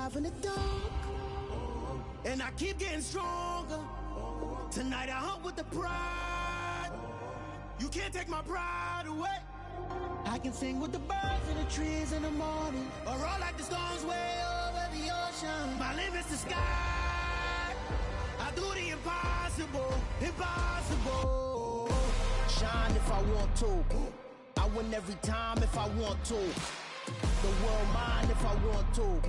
survive in the dark, and I keep getting stronger. Tonight I hunt with the pride. You can't take my pride away. I can sing with the birds and the trees in the morning, or roll like the storms way over the ocean. My limit's the sky. I do the impossible, impossible. Shine if I want to. I win every time if I want to. The world mine if I want to.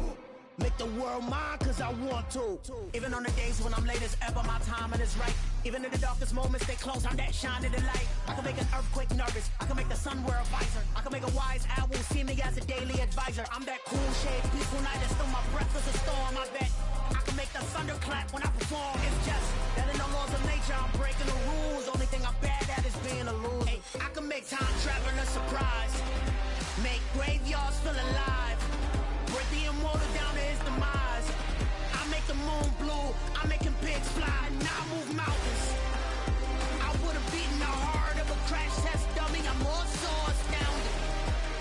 Make the world mine cause I want to. Even on the days when I'm late as ever, my timing is right. Even in the darkest moments, stay close, I'm that shining the light. I can make an earthquake nervous, I can make the sun wear a visor. I can make a wise owl see me as a daily advisor. I'm that cool shade, peaceful night, and still my breath is a storm. I bet I can make the thunder clap when I perform. It's just that in the laws of nature, I'm breaking the rules. Only thing I'm bad at is being a loser. Hey, I can make time travel a surprise. Make graveyards feel alive. Break the immortal down to his demise. I make the moon blue, I'm making pigs fly, and I move mountains. I would've beaten the heart of a crash test dummy. I'm more so astounded.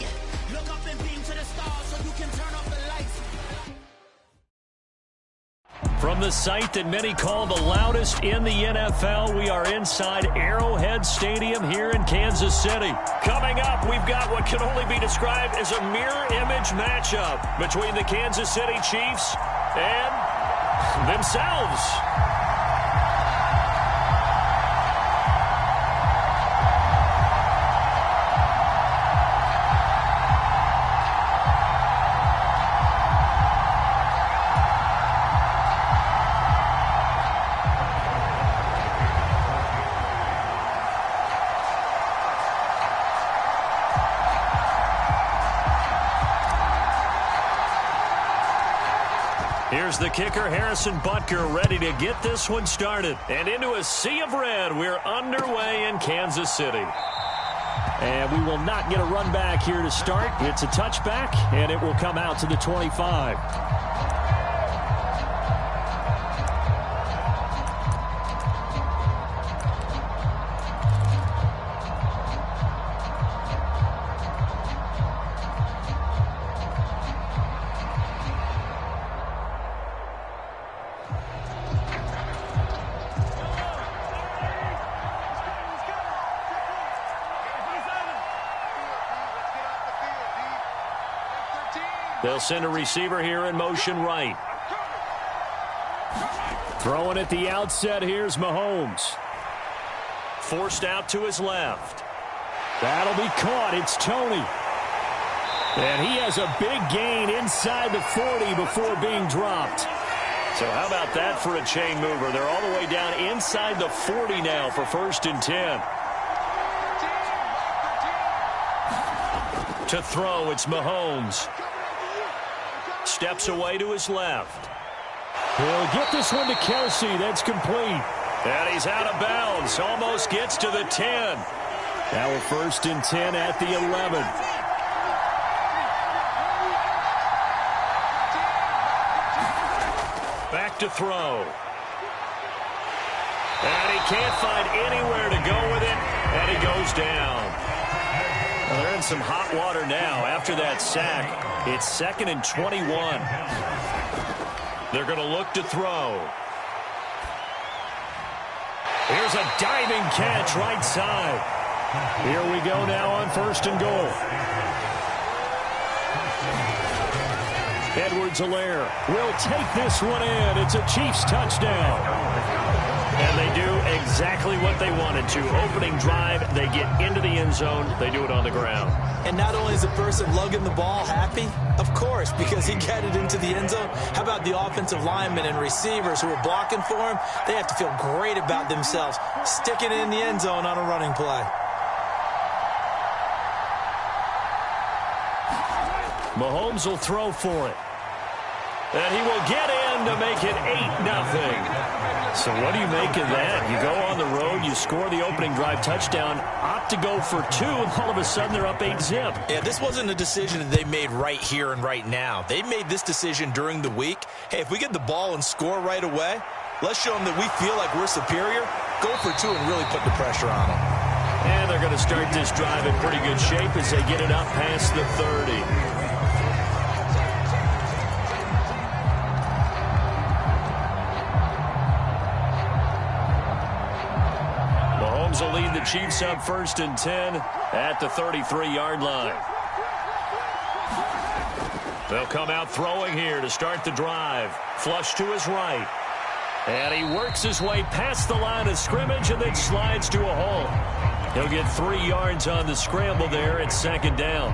Yeah. Look up and beam to the stars so you can turn off the lights. From the site that many call the loudest in the NFL, we are inside Arrowhead Stadium here in Kansas City. Coming up, we've got what can only be described as a mirror image matchup between the Kansas City Chiefs and themselves. Here's the kicker, Harrison Butker, ready to get this one started. And into a sea of red, we're underway in Kansas City. And we will not get a run back here to start. It's a touchback, and it will come out to the 25. They'll send a receiver here in motion right. Throwing at the outset, here's Mahomes. Forced out to his left. That'll be caught. It's Tony. And he has a big gain inside the 40 before being dropped. So how about that for a chain mover? They're all the way down inside the 40 now for 1st and 10. To throw, it's Mahomes. Steps away to his left. He'll get this one to Kelsey. That's complete. And he's out of bounds. Almost gets to the 10. Now a 1st and 10 at the 11. Back to throw. And he can't find anywhere to go with it. And he goes down. Well, they're in some hot water now after that sack. It's 2nd and 21. They're going to look to throw. Here's a diving catch right side. Here we go now on 1st and goal. Edwards-Helaire will take this one in. It's a Chiefs touchdown. And they do exactly what they wanted to. Opening drive, they get into the end zone. They do it on the ground. And not only is the person lugging the ball happy, of course, because he got it into the end zone. How about the offensive linemen and receivers who are blocking for him? They have to feel great about themselves, sticking it in the end zone on a running play. Mahomes will throw for it. And he will get in to make it 8-0. So what do you make of that? You go on the road, you score the opening drive touchdown, opt to go for 2, and all of a sudden they're up 8-zip. Yeah, this wasn't a decision that they made right here and right now. They made this decision during the week. Hey, if we get the ball and score right away, let's show them that we feel like we're superior. Go for 2 and really put the pressure on them. And they're going to start this drive in pretty good shape as they get it up past the 30. Chiefs up 1st and 10 at the 33-yard line. They'll come out throwing here to start the drive. Flush to his right. And he works his way past the line of scrimmage and then slides to a hole. He'll get 3 yards on the scramble there at 2nd down.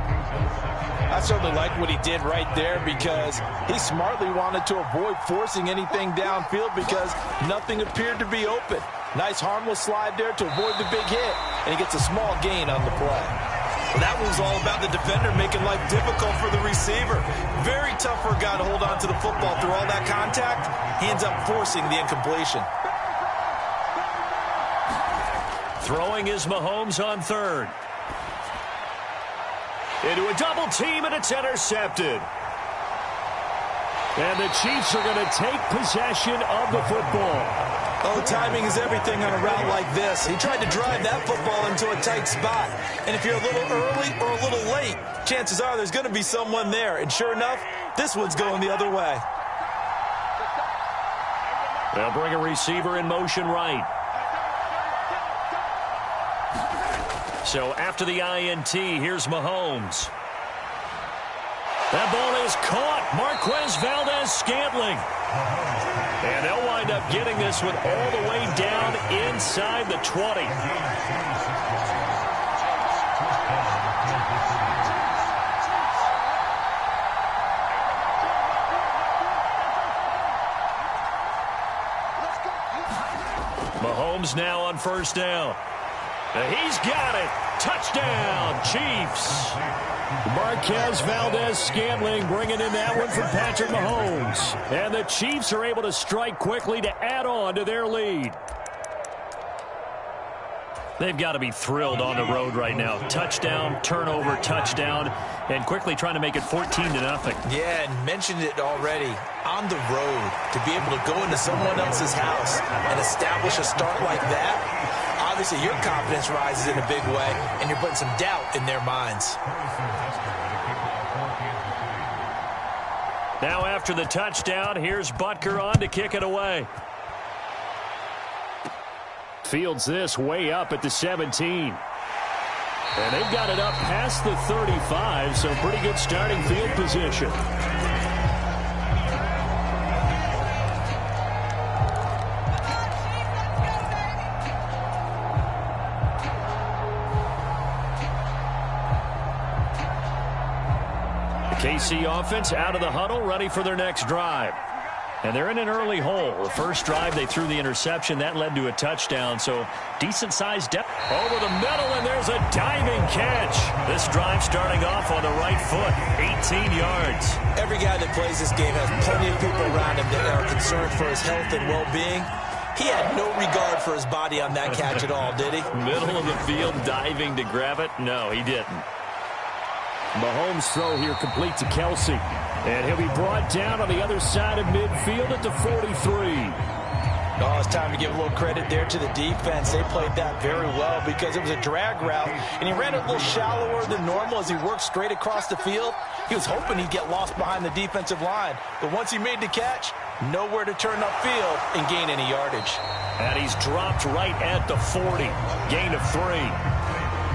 I certainly like what he did right there because he smartly wanted to avoid forcing anything downfield because nothing appeared to be open. Nice harmless slide there to avoid the big hit, and he gets a small gain on the play. Well, that was all about the defender making life difficult for the receiver. Very tough for a guy to hold on to the football through all that contact. He ends up forcing the incompletion. Throwing is Mahomes on 3rd. Into a double team, and it's intercepted. And the Chiefs are going to take possession of the football. Oh, timing is everything on a route like this. He tried to drive that football into a tight spot. And if you're a little early or a little late, chances are there's going to be someone there. And sure enough, this one's going the other way. They'll bring a receiver in motion right. So after the INT, here's Mahomes. That ball is caught. Marquez Valdez-Scantling. And they'll wind up getting this one all the way down inside the 20. Mahomes now on 1st down. He's got it. Touchdown, Chiefs. Marquez Valdez-Scantling bringing in that one from Patrick Mahomes. And the Chiefs are able to strike quickly to add on to their lead. They've got to be thrilled on the road right now. Touchdown, turnover, touchdown, and quickly trying to make it 14-0. Yeah, and mentioned it already. On the road, to be able to go into someone else's house and establish a start like that, obviously your confidence rises in a big way, and you're putting some doubt in their minds. Now after the touchdown, here's Butker on to kick it away. Fields this way up at the 17. And they've got it up past the 35, so pretty good starting field position. KC offense out of the huddle, ready for their next drive. And they're in an early hole. The first drive, they threw the interception. That led to a touchdown, so decent-sized depth. Over the middle, and there's a diving catch. This drive starting off on the right foot, 18 yards. Every guy that plays this game has plenty of people around him that are concerned for his health and well-being. He had no regard for his body on that catch at all, did he? Middle of the field, diving to grab it? No, he didn't. Mahomes' throw here complete to Kelsey. And he'll be brought down on the other side of midfield at the 43. Oh, it's time to give a little credit there to the defense. They played that very well because it was a drag route, and he ran it a little shallower than normal as he worked straight across the field. He was hoping he'd get lost behind the defensive line, but once he made the catch, nowhere to turn upfield and gain any yardage. And he's dropped right at the 40. Gain of 3.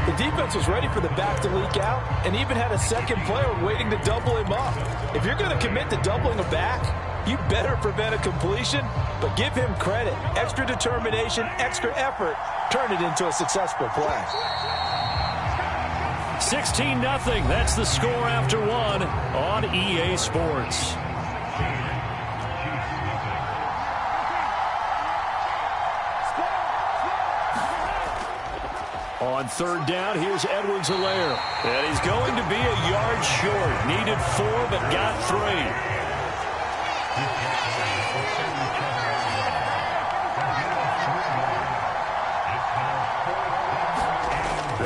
The defense was ready for the back to leak out and even had a second player waiting to double him up. If you're going to commit to doubling a back, you better prevent a completion, but give him credit. Extra determination, extra effort, turn it into a successful play. 16-0. That's the score after 1 on EA Sports. On 3rd down, here's Edwards-Helaire. And he's going to be a yard short. Needed 4, but got 3.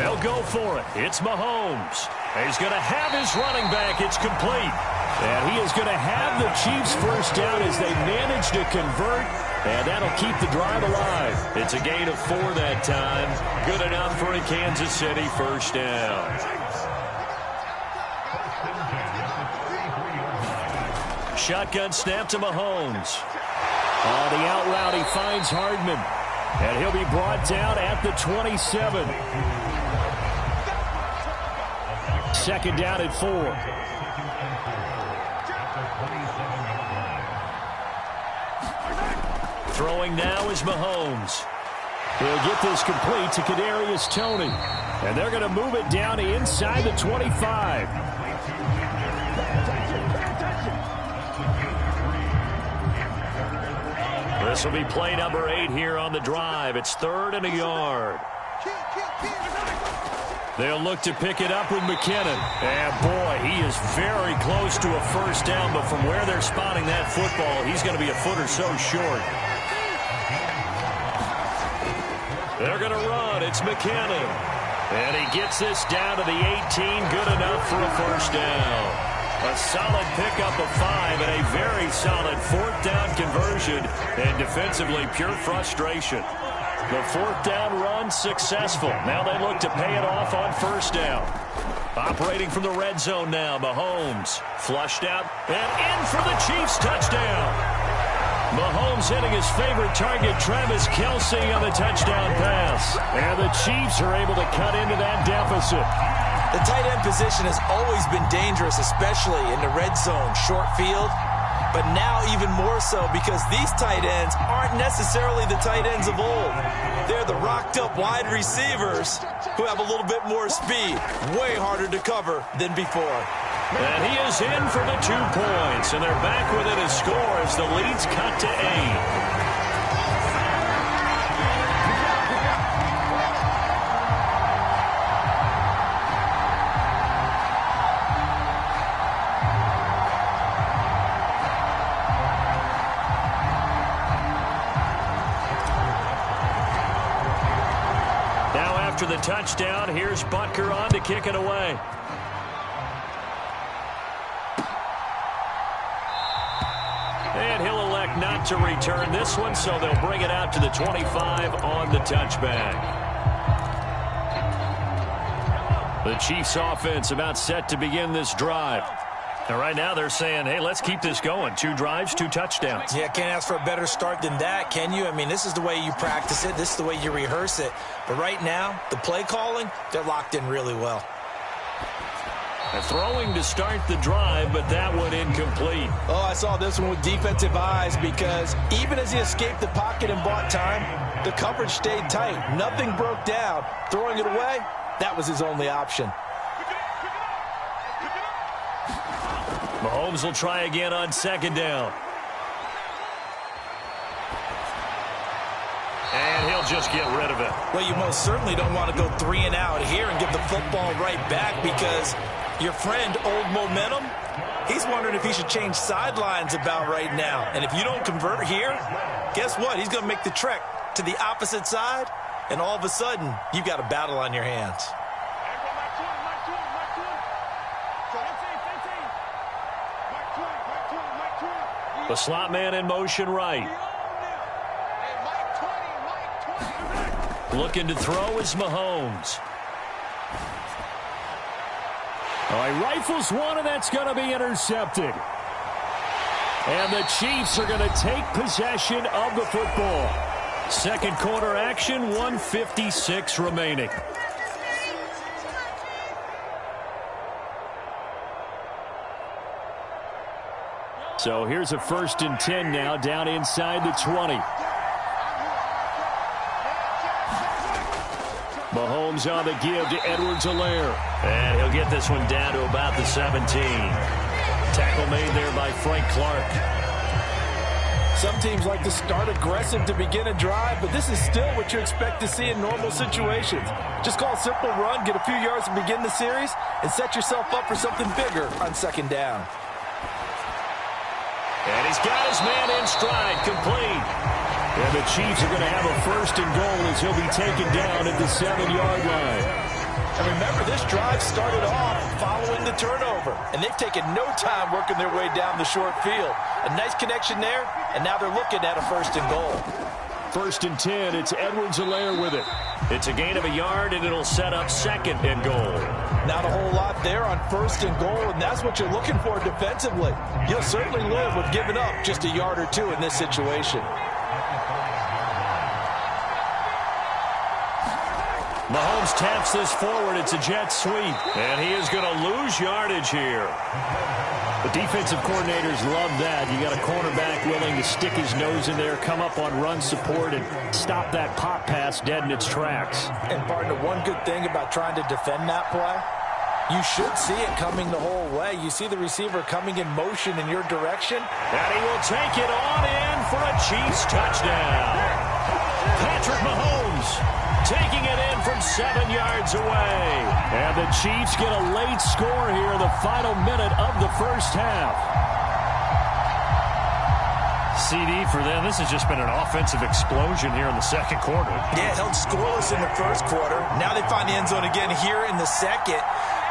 They'll go for it. It's Mahomes. He's going to have his running back. It's complete. And he is going to have the Chiefs first down as they manage to convert. And that'll keep the drive alive. It's a gain of 4 that time. Good enough for a Kansas City first down. Shotgun snap to Mahomes. On the out route, he finds Hardman. And he'll be brought down at the 27. Second down at 4. Throwing now is Mahomes. He'll get this complete to Kadarius Toney. And they're going to move it down to inside the 25. This will be play number 8 here on the drive. It's 3rd and a yard. They'll look to pick it up with McKinnon. And, boy, he is very close to a first down, but from where they're spotting that football, he's going to be a foot or so short. They're going to run. It's McKinnon. And he gets this down to the 18. Good enough for a first down. A solid pickup of 5 and a very solid 4th down conversion. And defensively, pure frustration. The 4th down run successful. Now they look to pay it off on first down. Operating from the red zone now, Mahomes. Flushed out and in for the Chiefs touchdown. Mahomes hitting his favorite target, Travis Kelce, on the touchdown pass. And the Chiefs are able to cut into that deficit. The tight end position has always been dangerous, especially in the red zone, short field. But now even more so because these tight ends aren't necessarily the tight ends of old. They're the rocked-up wide receivers who have a little bit more speed. Way harder to cover than before. And he is in for the 2 points. And they're back within a score as the lead's cut to 8. After the touchdown, here's Butker on to kick it away. And he'll elect not to return this one, so they'll bring it out to the 25 on the touchback. The Chiefs offense about set to begin this drive. And right now they're saying, hey, let's keep this going. 2 drives, 2 touchdowns. Yeah, can't ask for a better start than that, can you? I mean, this is the way you practice it. This is the way you rehearse it. But right now, the play calling, they're locked in really well. They're throwing to start the drive, but that one incomplete. Oh, I saw this one with defensive eyes because even as he escaped the pocket and bought time, the coverage stayed tight. Nothing broke down. Throwing it away, that was his only option. Mahomes will try again on second down. And he'll just get rid of it. Well, you most certainly don't want to go 3 and out here and give the football right back because your friend, Old Momentum, he's wondering if he should change sidelines about right now. And if you don't convert here, guess what? He's going to make the trek to the opposite side, and all of a sudden, you've got a battle on your hands. The slot man in motion right. Looking to throw is Mahomes. Oh, he rifles one, and that's going to be intercepted. And the Chiefs are going to take possession of the football. Second quarter action, 1:56 remaining. So here's a 1st and 10 now down inside the 20. Mahomes on the give to Edwards-Helaire. And he'll get this one down to about the 17. Tackle made there by Frank Clark. Some teams like to start aggressive to begin a drive, but this is still what you expect to see in normal situations. Just call a simple run, get a few yards to begin the series, and set yourself up for something bigger on second down. And he's got his man in stride, complete. And the Chiefs are going to have a 1st and goal as he'll be taken down at the 7-yard line. And remember, this drive started off following the turnover, and they've taken no time working their way down the short field. A nice connection there, and now they're looking at a 1st and goal. 1st and 10, it's Edwards-Helaire with it. It's a gain of a yard, and it'll set up 2nd and goal. Not a whole lot there on 1st and goal, and that's what you're looking for defensively. You'll certainly live with giving up just a yard or 2 in this situation. Mahomes taps this forward. It's a jet sweep. And he is going to lose yardage here. The defensive coordinators love that. You got a cornerback willing to stick his nose in there, come up on run support, and stop that pop pass dead in its tracks. And, partner, one good thing about trying to defend that play, you should see it coming the whole way. You see the receiver coming in motion in your direction. And he will take it on in for a Chiefs touchdown. Patrick Mahomes taking it in from 7 yards away. And the Chiefs get a late score here in the final minute of the first half. CD for them, this has just been an offensive explosion here in the second quarter. Yeah, held scoreless in the first quarter. Now they find the end zone again here in the second.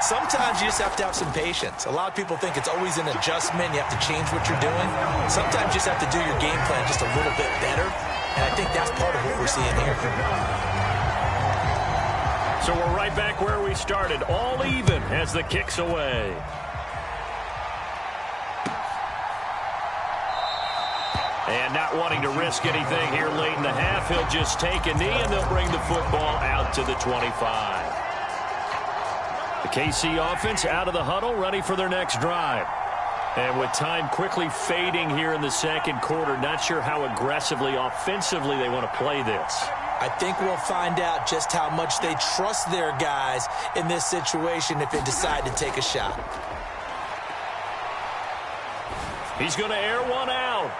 Sometimes you just have to have some patience. A lot of people think it's always an adjustment. You have to change what you're doing. Sometimes you just have to do your game plan just a little bit better. And I think that's part of what we're seeing here. So we're right back where we started, all even as the kick's away. And not wanting to risk anything here late in the half, he'll just take a knee and they'll bring the football out to the 25. The KC offense out of the huddle, ready for their next drive. And with time quickly fading here in the second quarter, not sure how aggressively, offensively they want to play this. I think we'll find out just how much they trust their guys in this situation if they decide to take a shot. He's going to air one out.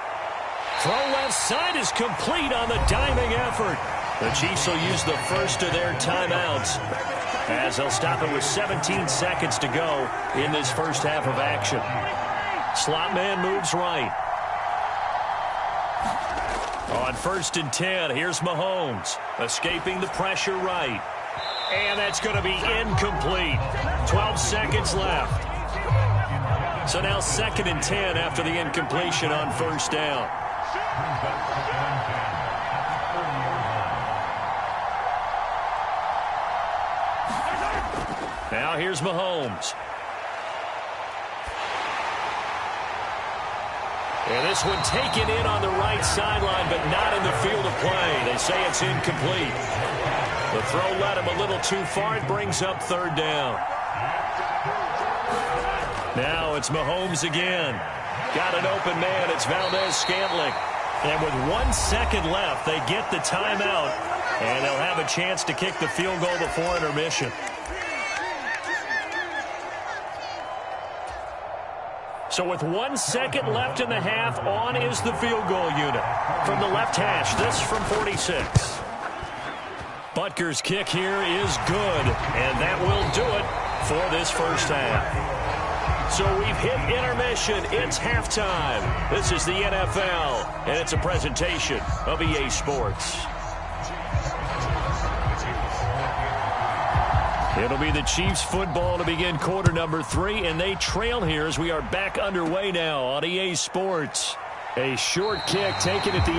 Throw left side is complete on the diving effort. The Chiefs will use the first of their timeouts as they'll stop it with 17 seconds to go in this first half of action. Slot man moves right. On 1st and 10, here's Mahomes, escaping the pressure right. And that's going to be incomplete. 12 seconds left. So now 2nd and 10 after the incompletion on 1st down. Now here's Mahomes. And this one taken in on the right sideline, but not in the field of play. They say it's incomplete. The throw led him a little too far. It brings up 3rd down. Now it's Mahomes again. Got an open man. It's Valdez-Scantling. And with 1 second left, they get the timeout. And they'll have a chance to kick the field goal before intermission. So with 1 second left in the half, on is the field goal unit. From the left hash, this from 46. Butker's kick here is good, and that will do it for this first half. So we've hit intermission. It's halftime. This is the NFL, and it's a presentation of EA Sports. It'll be the Chiefs football to begin quarter number 3, and they trail here as we are back underway now on EA Sports. A short kick taken at the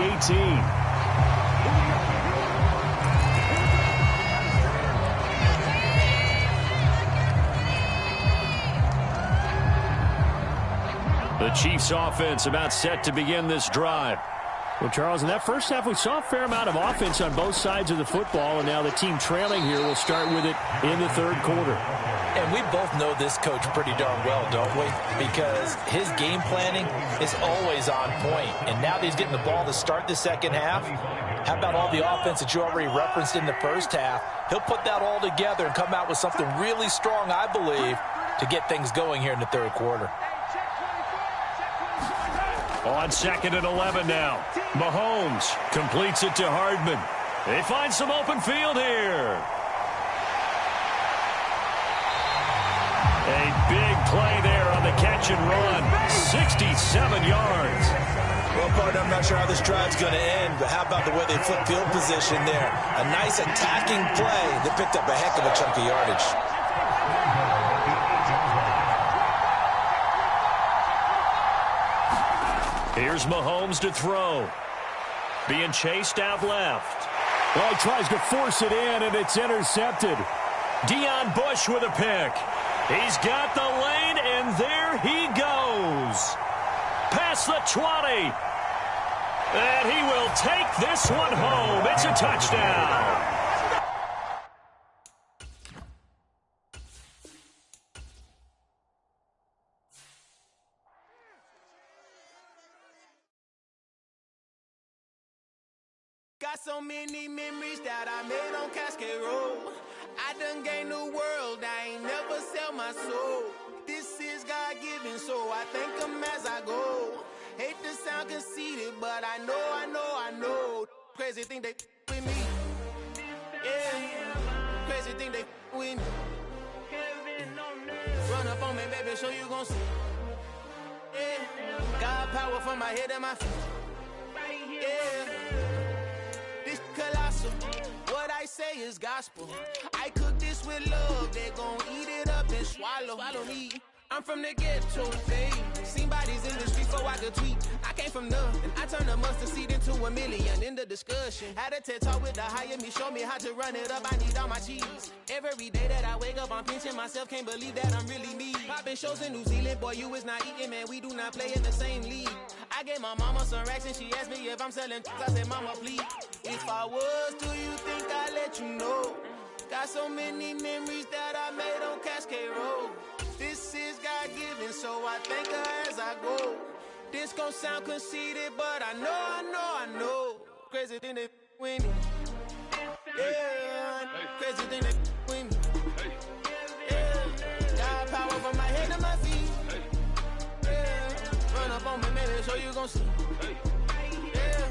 18. The Chiefs offense about set to begin this drive. Well, Charles, in that first half, we saw a fair amount of offense on both sides of the football, and now the team trailing here will start with it in the 3rd quarter. And we both know this coach pretty darn well, don't we? Because his game planning is always on point. And now that he's getting the ball to start the second half, how about all the offense that you already referenced in the first half? He'll put that all together and come out with something really strong, I believe, to get things going here in the 3rd quarter. On 2nd and 11 now. Mahomes completes it to Hardman. They find some open field here. A big play there on the catch and run. 67 yards. Well, partner, I'm not sure how this drive's going to end, but how about the way they flip field position there? A nice attacking play that picked up a heck of a chunk of yardage. Here's Mahomes to throw. Being chased out left. Well, he tries to force it in, and it's intercepted. Deion Bush with a pick. He's got the lane, and there he goes. Past the 20. And he will take this one home. It's a touchdown. Got so many memories that I made on Cascade Road. I done gained the world, I ain't never sell my soul. This is God-given, so I thank him as I go. Hate to sound conceited, but I know. Crazy thing they with me. Yeah, crazy thing they with me. Run up on me, baby, so you gon' see. Yeah, got power from my head and my feet. Yeah, this colossal. What I say is gospel. I cook this with love. They gon' eat it up and swallow me. I'm from the ghetto, babe. Seen bodies in the streets before I could tweet. I came from nothing. I turned a mustard seed into a million. In the discussion, had a TED talk with the higher me. Show me how to run it up. I need all my cheese. Every day that I wake up, I'm pinching myself. Can't believe that I'm really me. Popping shows in New Zealand, boy, you is not eating, man. We do not play in the same league. I gave my mama some racks and she asked me if I'm selling. I said, mama, please. If I was, do you think I'd let you know? Got so many memories that I made on Cascade Road. This is God-given, so I thank her as I go. This gon' sound conceited, but I know. Crazy thing they with me. Yeah, crazy thing they with me. Yeah, got power from my head to my feet. Yeah, run up on me, maybe, so you gon' see. Yeah.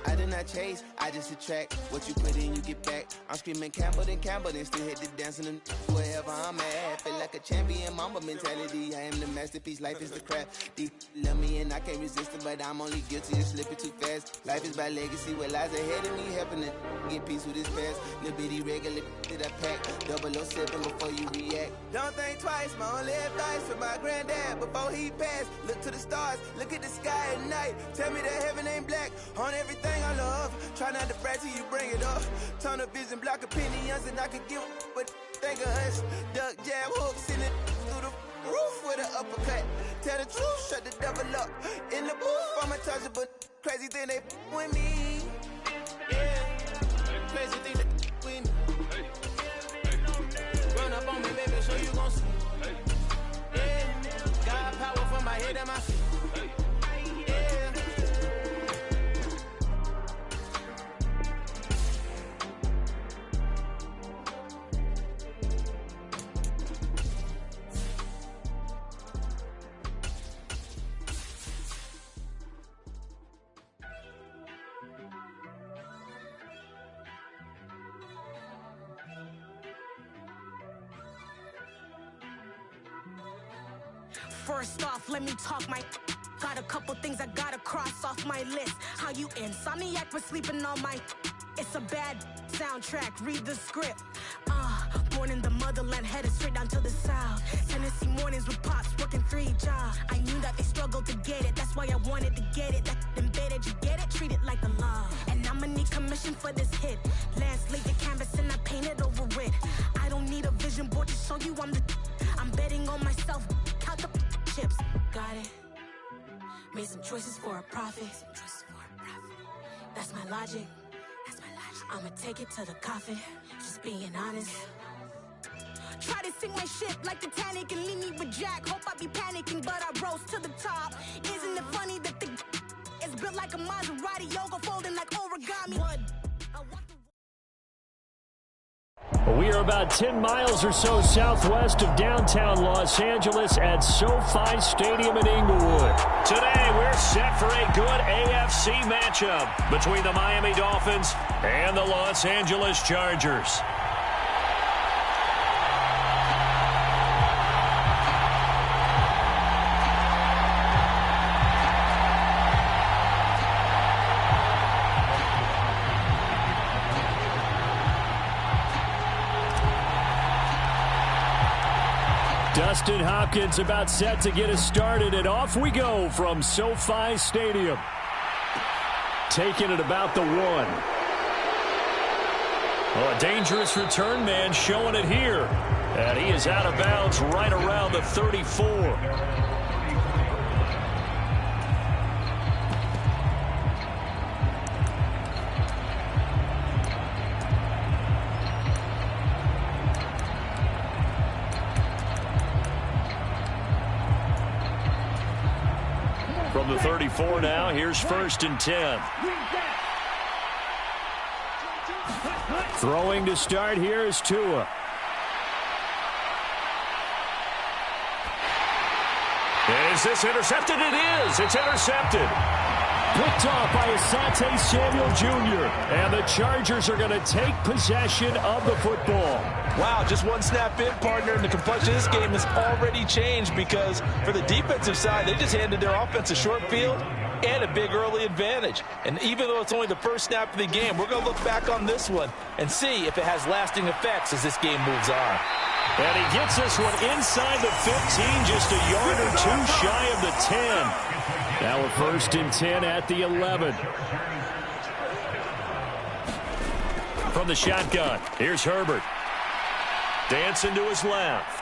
I did not chase, I just attract. What you put in, you get back. I'm screaming Campbell, then still hit the dancing and wherever I'm at. Feel like a champion, mamba mentality. I am the masterpiece, life is the crap. Deep love me and I can't resist it, but I'm only guilty of slipping too fast. Life is by legacy, what lies ahead of me, helping to get peace with this past. Little bitty regular that I pack, 007 before you react. Don't think twice, my only advice for my granddad before he passed. Look to the stars, look at the sky at night. Tell me that heaven ain't black on everything I love. Try not to fret till you bring it up. Tunnel vision, block opinions, and I could give but think of us. Duck jab hooks in it through the roof with an uppercut. Tell the truth, shut the devil up. In the booth, I'm untouchable. Crazy thing they with me. Yeah, crazy thing they with me. Run up on me, baby, so you gon' see. Yeah, got power from my head and my feet. First off, let me talk my. Got a couple things I gotta cross off my list. How you insomniac for sleeping on my. It's a bad soundtrack, read the script. Born in the motherland, headed straight down to the south. Tennessee mornings with pops, working 3 jobs. I knew that they struggled to get it, that's why I wanted to get it. That embedded, you get it, treat it like a law. And I'ma need commission for this hit. Lance laid the canvas and I painted over it. I don't need a vision board to show you I'm betting on myself, count the chips. Got it. Made some choices for a profit. That's my logic. I'ma take it to the coffin. Just being honest. Try to sink my ship like Titanic and leave me with Jack. Hope I be panicking, but I rose to the top. Isn't it funny that the is built like a Maserati, yoga folding like origami? We are about 10 miles or so southwest of downtown Los Angeles at SoFi Stadium in Inglewood. Today, we're set for a good AFC matchup between the Miami Dolphins and the Los Angeles Chargers. Dustin Hopkins about set to get us started, and off we go from SoFi Stadium. Taking it about the 1. Oh, a dangerous return man showing it here. And he is out of bounds right around the 34. From the 34 now, here's 1st and 10. Throwing to start here is Tua. Is this intercepted? It is. It's intercepted. Picked off by Asante Samuel Jr. And the Chargers are going to take possession of the football. Wow, just one snap in, partner, and the complexion of this game has already changed because for the defensive side, they just handed their offense a short field and a big early advantage. And even though it's only the first snap of the game, we're going to look back on this one and see if it has lasting effects as this game moves on. And he gets this one inside the 15, just a yard or two shy of the 10. Now a 1st and 10 at the 11. From the shotgun, here's Herbert. Dancing to his left.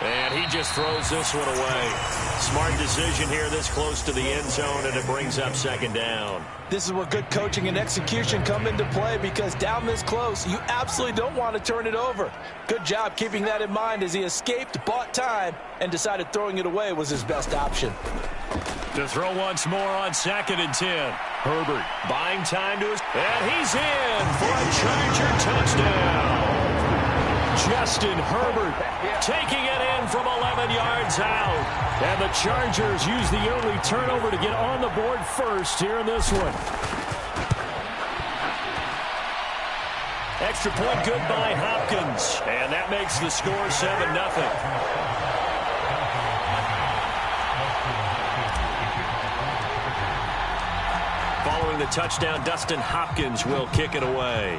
And he just throws this one away. Smart decision here this close to the end zone, and it brings up 2nd down. This is where good coaching and execution come into play because down this close, you absolutely don't want to turn it over. Good job keeping that in mind as he escaped, bought time, and decided throwing it away was his best option. To throw once more on 2nd and 10. Herbert buying time to his... And he's in for a Charger touchdown. Justin Herbert taking it in from 11 yards out. And the Chargers use the early turnover to get on the board first here in this one. Extra point good by Hopkins. And that makes the score 7-0. Following the touchdown, Dustin Hopkins will kick it away.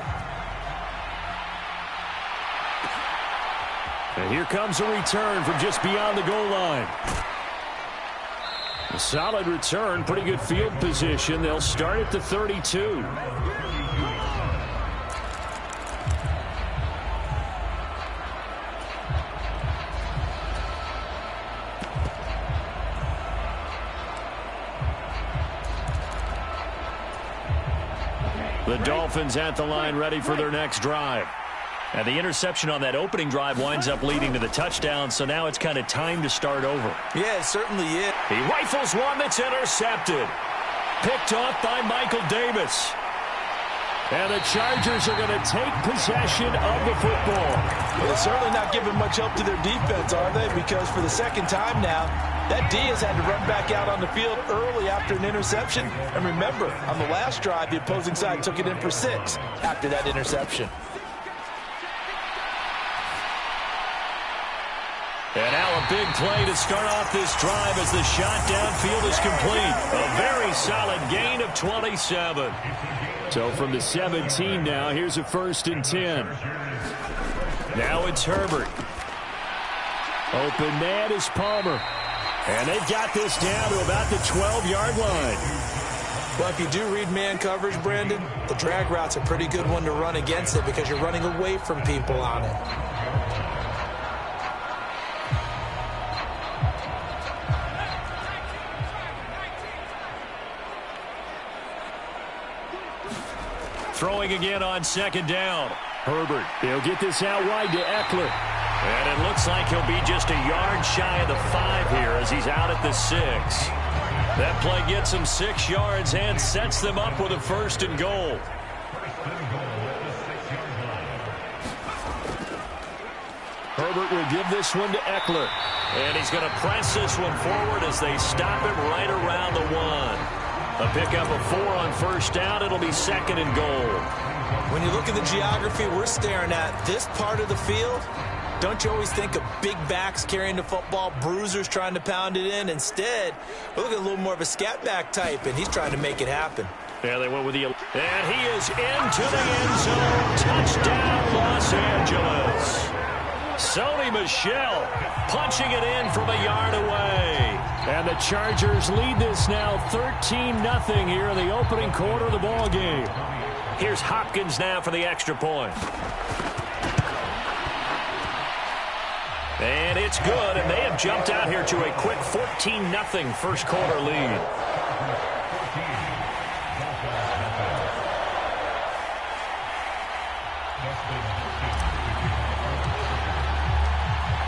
And here comes a return from just beyond the goal line. A solid return, pretty good field position. They'll start at the 32. The Dolphins at the line ready for their next drive. And the interception on that opening drive winds up leading to the touchdown, so now it's kind of time to start over. Yeah, it certainly is. He rifles one that's intercepted. Picked off by Michael Davis. And the Chargers are going to take possession of the football. Well, they're certainly not giving much help to their defense, are they? Because for the 2nd time now, that D has had to run back out on the field early after an interception. And remember, on the last drive, the opposing side took it in for 6 after that interception. And now a big play to start off this drive as the shot downfield is complete. A very solid gain of 27. So from the 17 now, here's a 1st and 10. Now it's Herbert. Open man is Palmer. And they've got this down to about the 12-yard line. Well, if you do read man coverage, Brandon, the drag route's a pretty good one to run against it because you're running away from people on it. Throwing again on 2nd down. Herbert, he'll get this out wide to Eckler. And it looks like he'll be just a yard shy of the 5 here as he's out at the 6. That play gets him 6 yards and sets them up with a 1st and goal. Herbert will give this one to Eckler. And he's going to press this one forward as they stop him right around the 1. A pickup of 4 on 1st down. It'll be 2nd and goal. When you look at the geography we're staring at, this part of the field, don't you always think of big backs carrying the football, bruisers trying to pound it in? Instead, we're looking at a little more of a scat back type, and he's trying to make it happen. Yeah, they went with the... And he is into the end zone. Touchdown, Los Angeles. Sony Michel punching it in from a yard away. And the Chargers lead this now 13-0 here in the opening quarter of the ball game. Here's Hopkins now for the extra point. And it's good, and they have jumped out here to a quick 14-0 first quarter lead.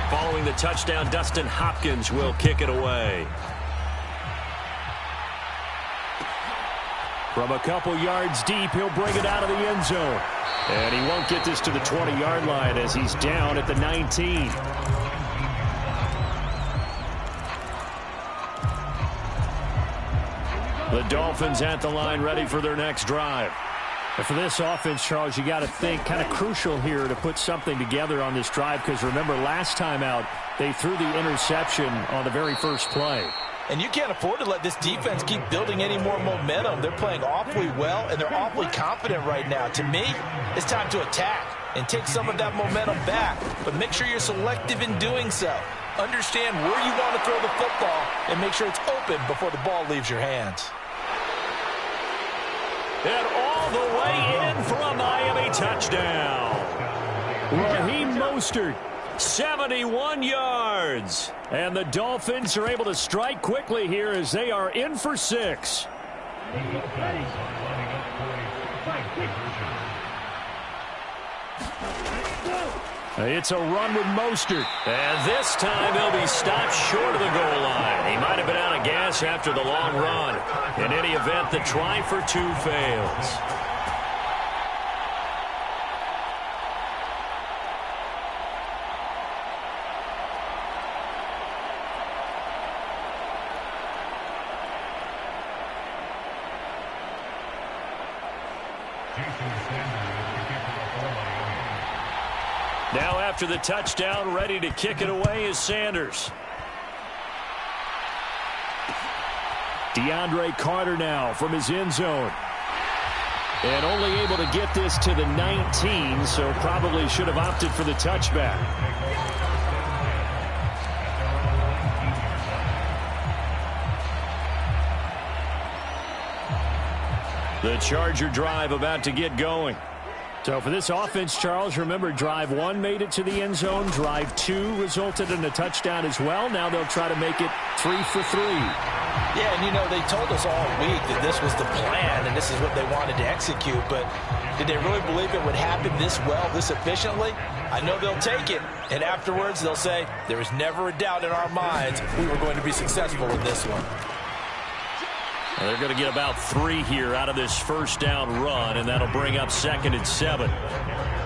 Following the touchdown, Dustin Hopkins will kick it away. From a couple yards deep, he'll bring it out of the end zone. And he won't get this to the 20-yard line as he's down at the 19. The Dolphins at the line ready for their next drive. And for this offense, Charles, you got to think kind of crucial here to put something together on this drive because remember last time out they threw the interception on the very first play. And you can't afford to let this defense keep building any more momentum. They're playing awfully well, and they're awfully confident right now. To me, it's time to attack and take some of that momentum back, but make sure you're selective in doing so. Understand where you want to throw the football and make sure it's open before the ball leaves your hands. And all the way in for a Miami touchdown. Raheem Mostert, 71 yards. And the Dolphins are able to strike quickly here as they are in for 6. It's a run with Mostert. And this time he'll be stopped short of the goal line. He might have been out of gas after the long run. In any event, the try for 2 fails. Now after the touchdown, ready to kick it away is Sanders. DeAndre Carter now from his end zone. And only able to get this to the 19, so probably should have opted for the touchback. The Charger drive about to get going. So for this offense, Charles, remember drive 1 made it to the end zone. Drive 2 resulted in a touchdown as well. Now they'll try to make it 3 for 3. Yeah, and you know, they told us all week that this was the plan and this is what they wanted to execute, but did they really believe it would happen this well, this efficiently? I know they'll take it, and afterwards they'll say, there was never a doubt in our minds we were going to be successful in this one. Well, they're going to get about 3 here out of this first down run, and that'll bring up 2nd and 7.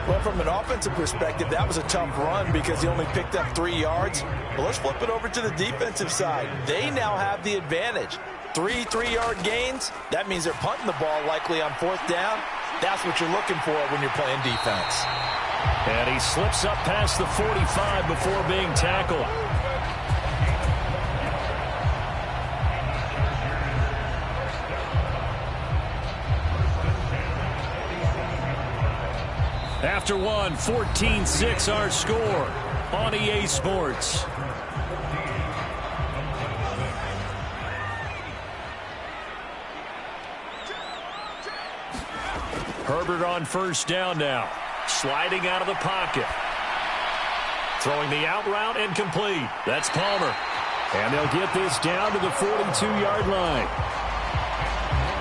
Well, from an offensive perspective, that was a tough run because he only picked up 3 yards. Well, let's flip it over to the defensive side. They now have the advantage. 3 3-yard gains, that means they're punting the ball likely on 4th down. That's what you're looking for when you're playing defense. And he slips up past the 45 before being tackled. After one, 14-6 our score on EA Sports. Herbert on first down now. Sliding out of the pocket. Throwing the out route and complete. That's Palmer. And they'll get this down to the 42-yard line.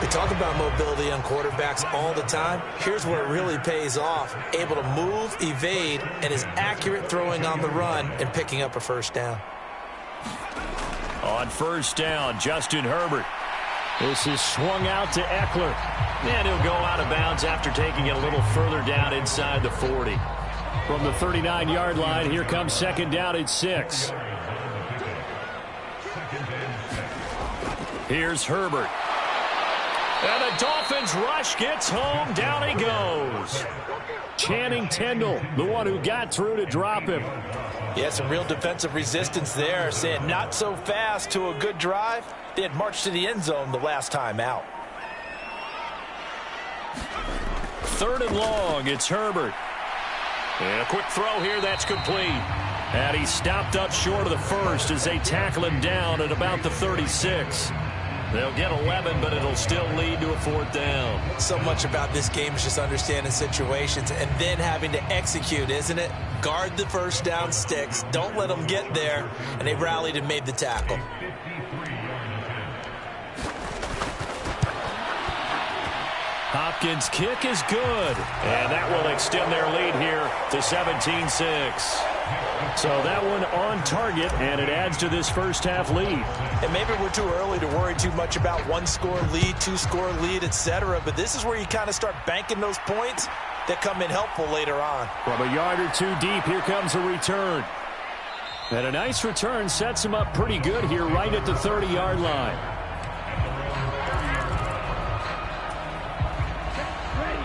They talk about mobility on quarterbacks all the time. Here's where it really pays off. Able to move, evade, and is accurate throwing on the run and picking up a first down. On first down, Justin Herbert. This is swung out to Eckler. And he'll go out of bounds after taking it a little further down inside the 40. From the 39-yard line, here comes 2nd down and 6. Here's Herbert. And the Dolphins rush gets home. Down he goes. Channing Tindall, the one who got through to drop him. Yeah, some real defensive resistance there, saying not so fast to a good drive. They had marched to the end zone the last time out. 3rd and long, it's Herbert. And a quick throw here, that's complete. And he stopped up short of the first as they tackle him down at about the 36. They'll get 11, but it'll still lead to a 4th down. So much about this game is just understanding situations and then having to execute, isn't it? Guard the first down sticks. Don't let them get there. And they rallied and made the tackle. Hopkins' kick is good. And that will extend their lead here to 17-6. So that one on target, and it adds to this first half lead. And maybe we're too early to worry too much about one-score lead, two-score lead, etc. But this is where you kind of start banking those points that come in helpful later on. From a yard or two deep, here comes a return. And a nice return sets him up pretty good here right at the 30-yard line.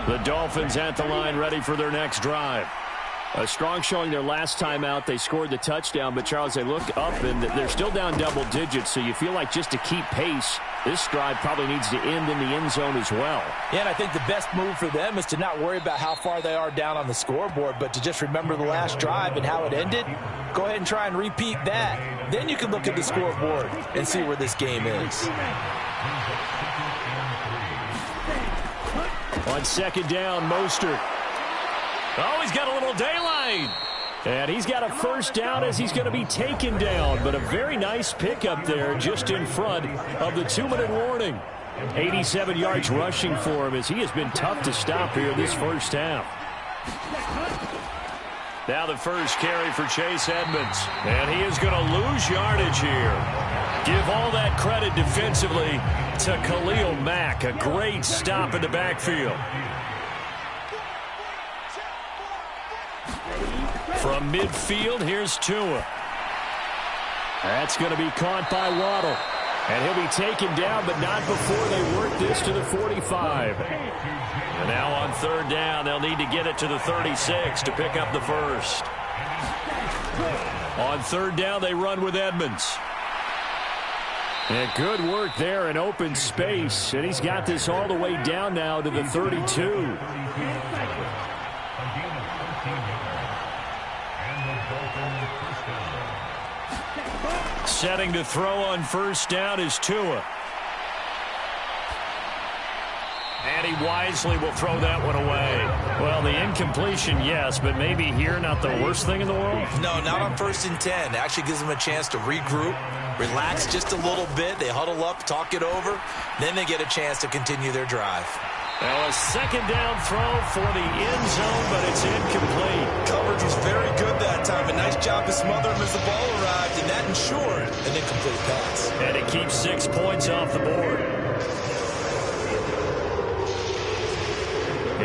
The Dolphins at the line ready for their next drive. A strong showing their last time out. They scored the touchdown, but, Charles, they look up, and they're still down double digits, so you feel like just to keep pace, this drive probably needs to end in the end zone as well. Yeah, and I think the best move for them is to not worry about how far they are down on the scoreboard, but to just remember the last drive and how it ended. Go ahead and try and repeat that. Then you can look at the scoreboard and see where this game is. On second down, Mostert. Oh, he's got a little daylight. And he's got a first down as he's going to be taken down. But a very nice pickup there just in front of the 2-minute warning. 87 yards rushing for him as he has been tough to stop here this first half. Now the first carry for Chase Edmonds. And he is going to lose yardage here. Give all that credit defensively to Khalil Mack. A great stop in the backfield. From midfield, here's Tua. That's going to be caught by Waddle. And he'll be taken down, but not before they work this to the 45. And now on third down, they'll need to get it to the 36 to pick up the first. On third down, they run with Edmonds. And good work there in open space. And he's got this all the way down now to the 32. Setting to throw on first down is Tua. And he wisely will throw that one away. Well, the incompletion, yes, but maybe here not the worst thing in the world? No, not on 1st and 10. Actually gives them a chance to regroup, relax just a little bit. They huddle up, talk it over. Then they get a chance to continue their drive. Now a second down throw for the end zone, but it's incomplete. Coverage was very good that time. A nice job to smother him as the ball arrived, and that ensured an incomplete pass. And it keeps 6 points off the board.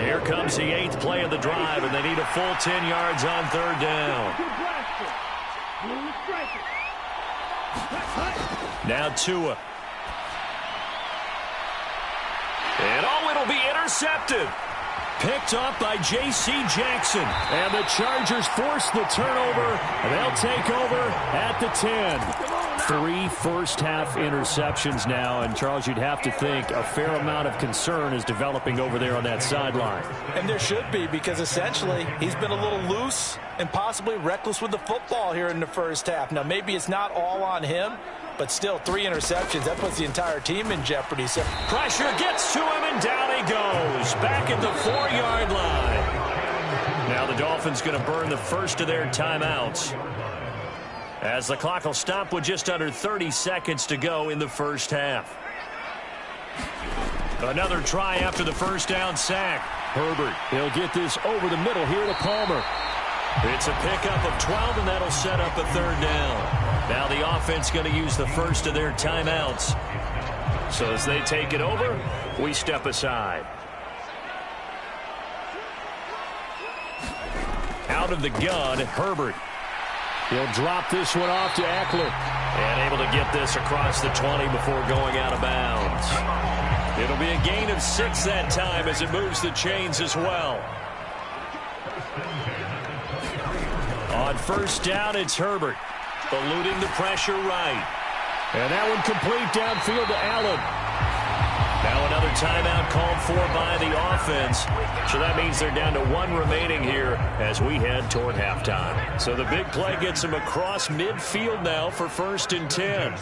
Here comes the 8th play of the drive, and they need a full 10 yards on third down. Now Tua. And it'll be intercepted. Picked up by J.C. Jackson. And the Chargers force the turnover, and they'll take over at the 10. 3 first-half interceptions now, and Charles, you'd have to think a fair amount of concern is developing over there on that sideline. And there should be, because essentially he's been a little loose and possibly reckless with the football here in the first half. Now, maybe it's not all on him, but still 3 interceptions. That puts the entire team in jeopardy. So pressure gets to him, and down he goes. Back at the 4-yard line. Now the Dolphins going to burn the first of their timeouts, as the clock will stop with just under 30 seconds to go in the first half. Another try after the first down sack. Herbert, he'll get this over the middle here to Palmer. It's a pickup of 12, and that'll set up a third down. Now the offense going to use the first of their timeouts. So as they take it over, we step aside. Out of the gun, Herbert. He'll drop this one off to Eckler. And able to get this across the 20 before going out of bounds. It'll be a gain of 6 that time as it moves the chains as well. On first down, it's Herbert. Eluding the pressure right. And that one complete downfield to Allen. Now another timeout called for by the offense. So that means they're down to 1 remaining here as we head toward halftime. So the big play gets them across midfield now for 1st and 10.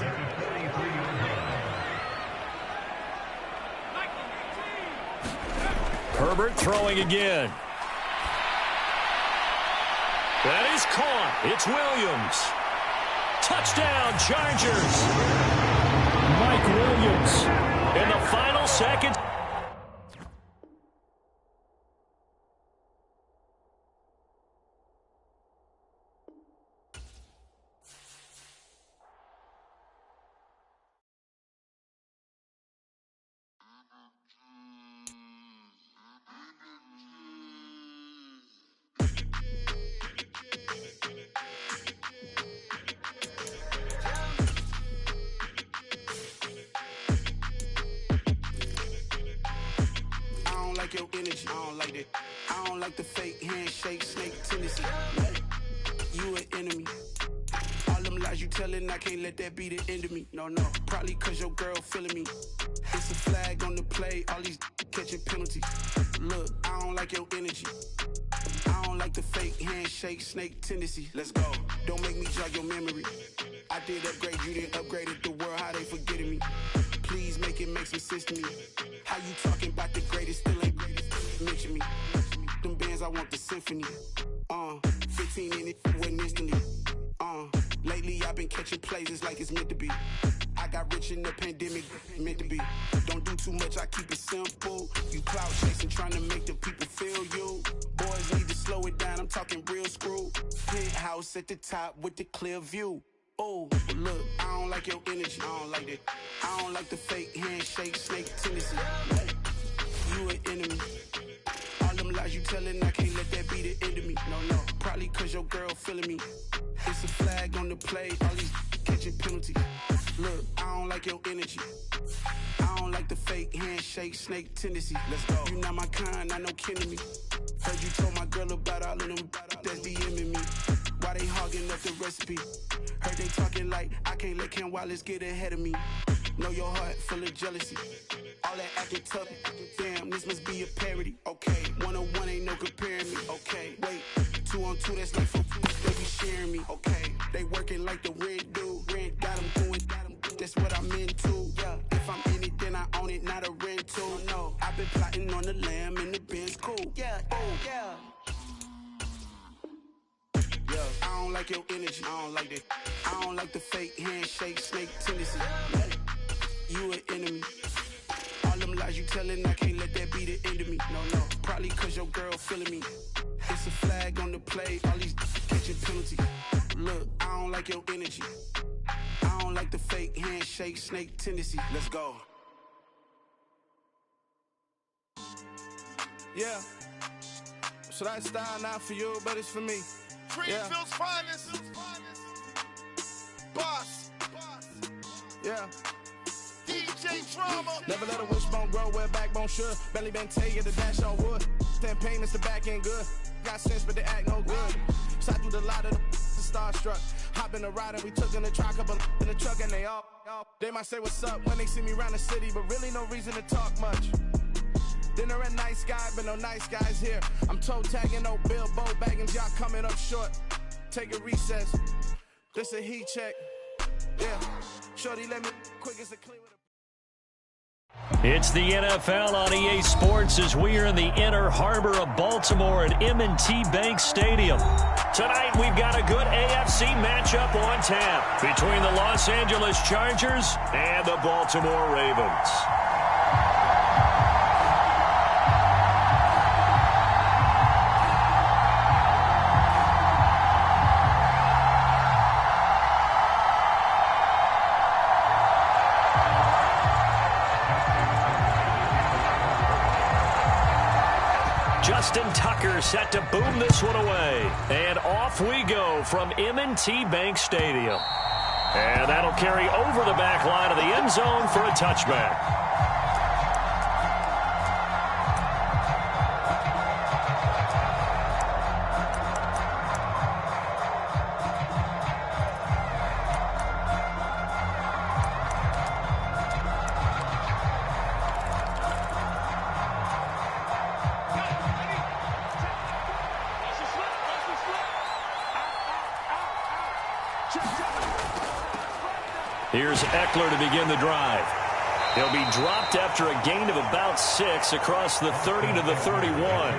Herbert throwing again. That is caught. It's Williams. Touchdown, Chargers. Mike Williams in the final seconds. it. I don't like the fake handshake, snake tendency. You an enemy. All them lies you telling, I can't let that be the end of me. No, probably cause your girl feeling me. It's a flag on the play, all these catching penalties. Look, I don't like your energy. I don't like the fake handshake, snake tendency. Let's go. Don't make me jog your memory. I did upgrade, you didn't upgrade it. The world, how they forgetting me. Please make it make some sense to me. How you talking about the greatest, still ain't greatest? Mention me. Them bands, I want the symphony. 15 in it, went instantly. Lately I've been catching plays, it's like it's meant to be. I got rich in the pandemic, meant to be. Don't do too much, I keep it simple. You clout chasing, trying to make the people feel you. Boys need to slow it down, I'm talking real screw. Penthouse at the top with the clear view. Oh, look, I don't like your energy, I don't like it. I don't like the fake handshake, snake tendency. You an enemy. All them lies you telling, I can't let that be the end of me. No, probably cause your girl feeling me. It's a flag on the play, all these catching penalties. Look, I don't like your energy. I don't like the fake handshake, snake tendency. Let's go. You not my kind, I know kin to me. Heard you told my girl about all of them that's DMing me. Why they hogging up the recipe? Heard they talking like I can't let Ken Wallace get ahead of me. Know your heart full of jealousy. All that acting tough, damn, this must be a parody. Okay, 101 ain't no comparing me. Okay, wait, 2 on 2, that's like for they be sharing me. Okay, they working like the rent do. Rent got them doing, that's what I'm into. Yeah, if I'm in it, then I own it, not a rental. No, I've been plotting on the lamb and the Benz cool. Yeah, oh, yeah. Yeah, I don't like your energy, I don't like that. I don't like the fake handshake, snake tendency. You an enemy. All them lies you telling, I can't let that be the end of me. No, probably cause your girl feeling me. It's a flag on the play, all these catching penalties. Look, I don't like your energy. I don't like the fake handshake, snake tendency. Let's go. Yeah. So that style not for you, but it's for me. Greenfield's finest. Boss. Yeah. DJ Drama. Never let a wishbone grow where a backbone should. Belly been take the dash on wood. 10 payments, the back end good. Got sense, but they act no good. Shot through the lot of the starstruck. Hop in the ride and we took in the truck, up in the truck and they all. They might say what's up when they see me around the city, but really no reason to talk much. Dinner at nice guy, but no nice guys here. I'm toe tagging, no Bilbo bagging, y'all coming up short. Take a recess. This a heat check. Yeah. Shorty, let me quick as a clean with a. It's the NFL on EA Sports as we are in the inner harbor of Baltimore at M&T Bank Stadium. Tonight we've got a good AFC matchup on tap between the Los Angeles Chargers and the Baltimore Ravens. Justin Tucker set to boom this one away. And off we go from M&T Bank Stadium. And that'll carry over the back line of the end zone for a touchback. Here's Eckler to begin the drive. He'll be dropped after a gain of about 6 across the 30 to the 31.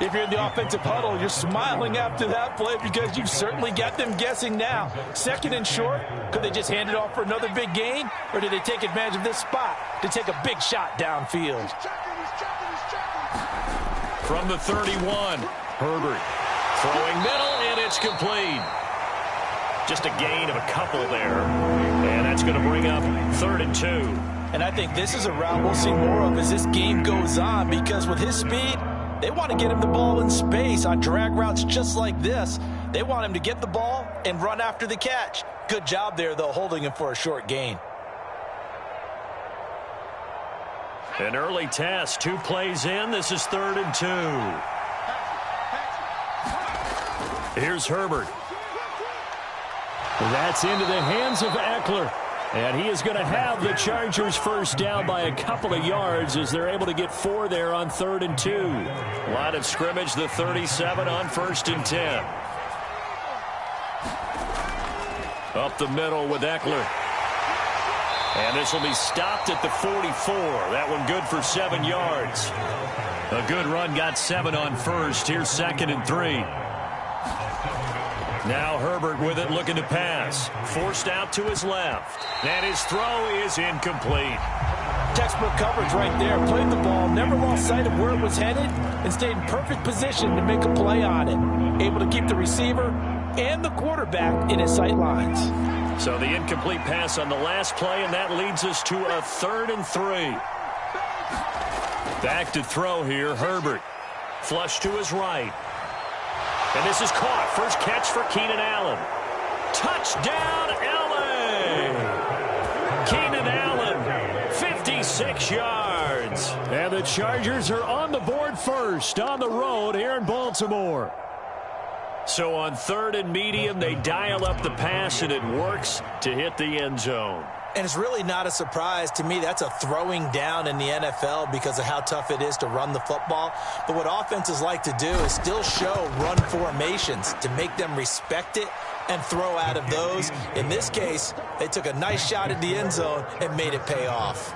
If you're in the offensive huddle, you're smiling after that play because you've certainly got them guessing now. Second and short, could they just hand it off for another big gain? Or did they take advantage of this spot to take a big shot downfield? From the 31, Herbert throwing middle, and it's complete. Just a gain of a couple there. And that's going to bring up 3rd and 2. And I think this is a route we'll see more of as this game goes on, because with his speed, they want to get him the ball in space on drag routes just like this. They want him to get the ball and run after the catch. Good job there, though, holding him for a short gain. An early test, 2 plays in. This is 3rd and 2. Here's Herbert. That's into the hands of Eckler. And he is going to have the Chargers first down by a couple of yards as they're able to get 4 there on 3rd and 2. Line of scrimmage, the 37 on 1st and 10. Up the middle with Eckler. And this will be stopped at the 44. That one good for 7 yards. A good run, got 7 on 1st. Here's 2nd and 3. Now Herbert with it, looking to pass. Forced out to his left. And his throw is incomplete. Textbook coverage right there. Played the ball, never lost sight of where it was headed, and stayed in perfect position to make a play on it. Able to keep the receiver and the quarterback in his sight lines. So the incomplete pass on the last play, and that leads us to a 3rd and 3. Back to throw here, Herbert. Flush to his right. And this is caught. First catch for Keenan Allen. Touchdown, LA! Keenan Allen, 56 yards. And the Chargers are on the board first on the road here in Baltimore. So on 3rd and medium, they dial up the pass, and it works to hit the end zone. And it's really not a surprise to me. That's a throwing down in the NFL because of how tough it is to run the football. But what offenses like to do is still show run formations to make them respect it and throw out of those. In this case, they took a nice shot at the end zone and made it pay off.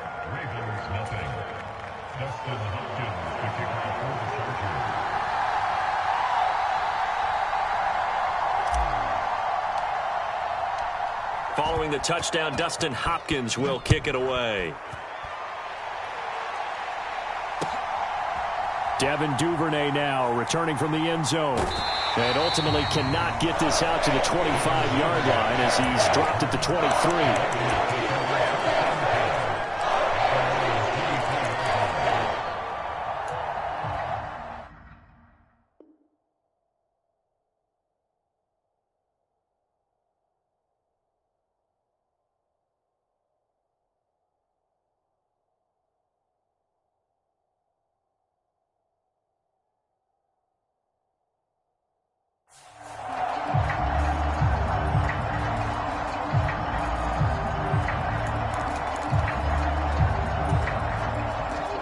Following the touchdown, Dustin Hopkins will kick it away. Devin Duvernay now returning from the end zone. And ultimately cannot get this out to the 25-yard line as he's dropped at the 23.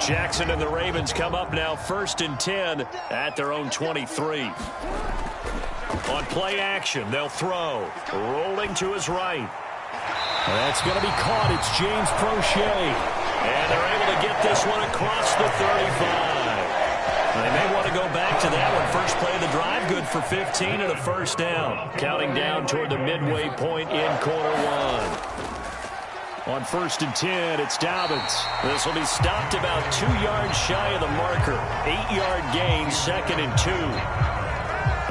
Jackson and the Ravens come up now 1st and 10 at their own 23. On play action, they'll throw. Rolling to his right. That's going to be caught. It's James Prochet. And they're able to get this one across the 35. They may want to go back to that one. First play of the drive, good for 15 and a first down. Counting down toward the midway point in quarter 1. On 1st and 10, it's Dobbins. This will be stopped about 2 yards shy of the marker. 8-yard gain, 2nd and 2.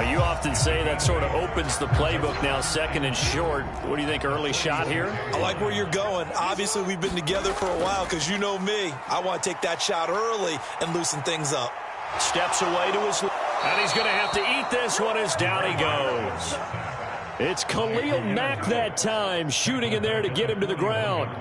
Now, you often say that sort of opens the playbook now, 2nd and short. What do you think, early shot here? I like where you're going. Obviously, we've been together for a while because you know me. I want to take that shot early and loosen things up. Steps away to his left. And he's going to have to eat this one as down he goes. It's Khalil Mack that time, shooting in there to get him to the ground.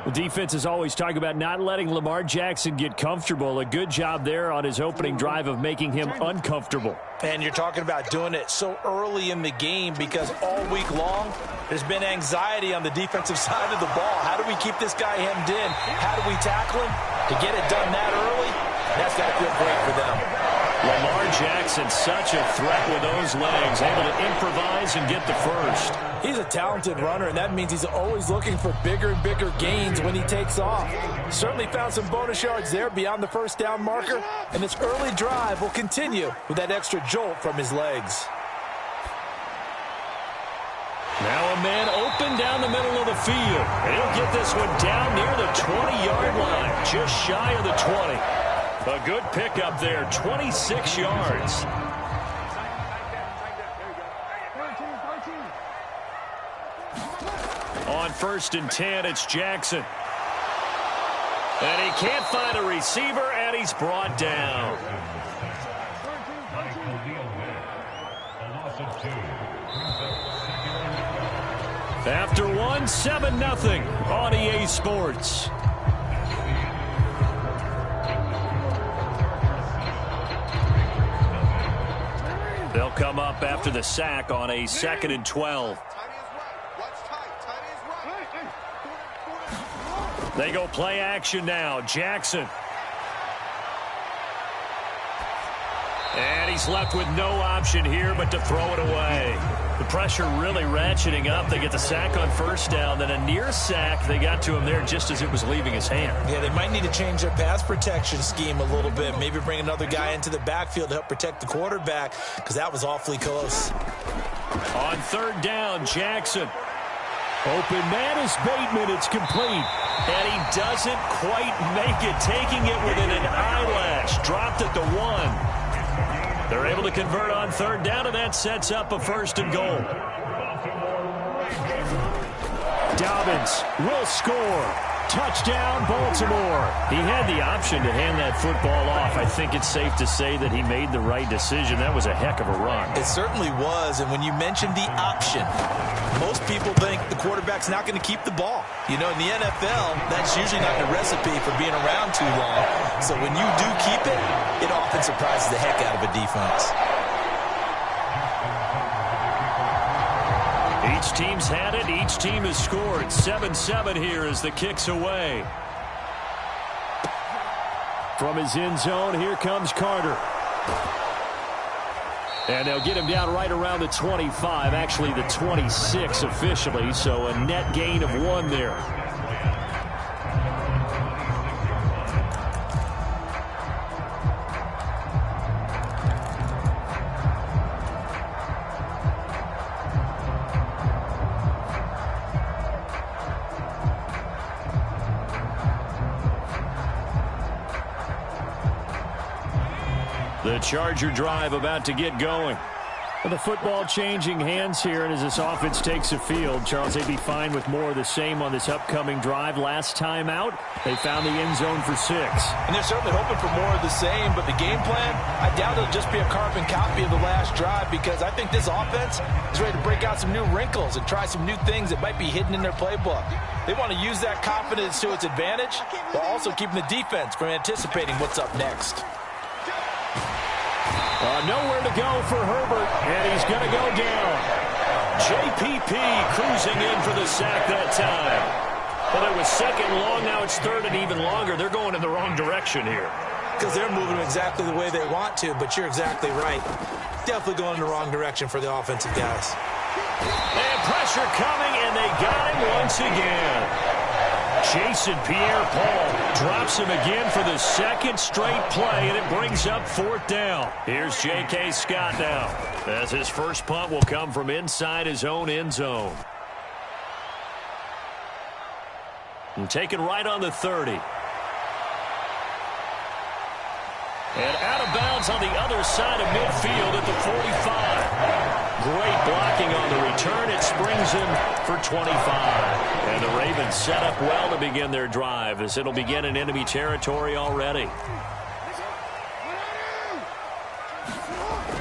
The defense is always talking about not letting Lamar Jackson get comfortable. A good job there on his opening drive of making him uncomfortable. And you're talking about doing it so early in the game because all week long, there's been anxiety on the defensive side of the ball. How do we keep this guy hemmed in? How do we tackle him? To get it done that early, that's got to feel great for them. Lamar Jackson, such a threat with those legs, able to improvise and get the first. He's a talented runner, and that means he's always looking for bigger and bigger gains when he takes off. Certainly found some bonus yards there beyond the first down marker, and this early drive will continue with that extra jolt from his legs. Now a man open down the middle of the field. And he'll get this one down near the 20-yard line, just shy of the 20. A good pickup there, 26 yards. On 1st and 10, it's Jackson. And he can't find a receiver, and he's brought down. After one, 7-0 on EA Sports. They'll come up after the sack on a 2nd and 12. They go play action now. Jackson. And he's left with no option here but to throw it away. The pressure really ratcheting up. They get the sack on 1st down, then a near sack. They got to him there just as it was leaving his hand. Yeah, they might need to change their pass protection scheme a little bit. Maybe bring another guy into the backfield to help protect the quarterback, because that was awfully close. On 3rd down, Jackson. Open man is Bateman. It's complete. And he doesn't quite make it, taking it within an eyelash. Dropped at the 1. They're able to convert on 3rd down, and that sets up a 1st and goal. Dobbins will score. Touchdown, Baltimore. He had the option to hand that football off. I think it's safe to say that he made the right decision. That was a heck of a run. It certainly was, and when you mentioned the option, most people think the quarterback's not going to keep the ball. You know, in the NFL, that's usually not the recipe for being around too long. So when you do keep it, it often surprises the heck out of a defense. Each team's had it. Each team has scored. 7-7 here as the kick's away. From his end zone, here comes Carter. And they'll get him down right around the 25, actually the 26 officially, so a net gain of 1 there. The Charger drive about to get going. Well, the football changing hands here, and as this offense takes the field, Charles, they'd be fine with more of the same on this upcoming drive. Last time out, they found the end zone for 6. And they're certainly hoping for more of the same, but the game plan, I doubt it'll just be a carbon copy of the last drive, because I think this offense is ready to break out some new wrinkles and try some new things that might be hidden in their playbook. They want to use that confidence to its advantage, while also keeping the defense from anticipating what's up next. Nowhere to go for Herbert, and he's going to go down. JPP cruising in for the sack that time. Well, it was 2nd and long, now it's 3rd and even longer. They're going in the wrong direction here. Because they're moving exactly the way they want to, but you're exactly right. Definitely going in the wrong direction for the offensive guys. And pressure coming, and they got him once again. Jason Pierre-Paul drops him again for the 2nd straight play, and it brings up 4th down. Here's J.K. Scott now, as his first punt will come from inside his own end zone. And taken right on the 30. And out of bounds on the other side of midfield at the 45. Great blocking on the return. It springs him for 25. And the Ravens set up well to begin their drive, as it'll begin in enemy territory already.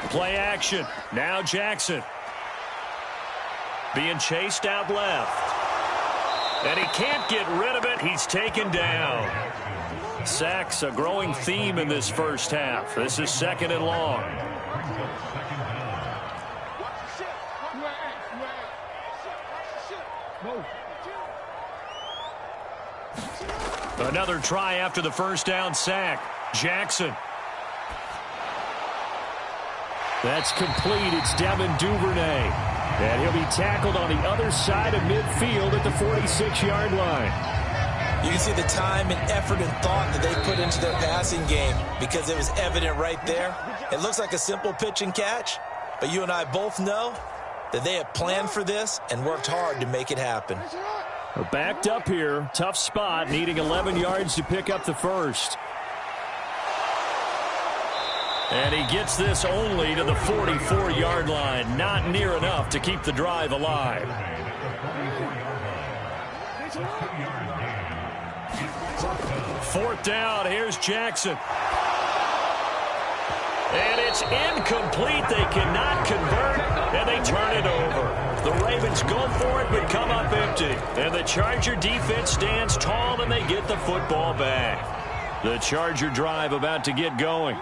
Play action. Now Jackson. Being chased out left. And he can't get rid of it. He's taken down. Sacks a growing theme in this first half. This is 2nd and long. Another try after the 1st down sack. Jackson. That's complete. It's Devin Duvernay. And he'll be tackled on the other side of midfield at the 46-yard line. You can see the time and effort and thought that they put into their passing game, because it was evident right there. It looks like a simple pitch and catch, but you and I both know that they have planned for this and worked hard to make it happen. We're backed up here. Tough spot, needing 11 yards to pick up the 1st. And he gets this only to the 44-yard line. Not near enough to keep the drive alive. Fourth down. Here's Jackson. And it's incomplete. They cannot convert, and they turn it over. The Ravens go for it, but come up empty. And the Charger defense stands tall, and they get the football back. The Charger drive about to get going.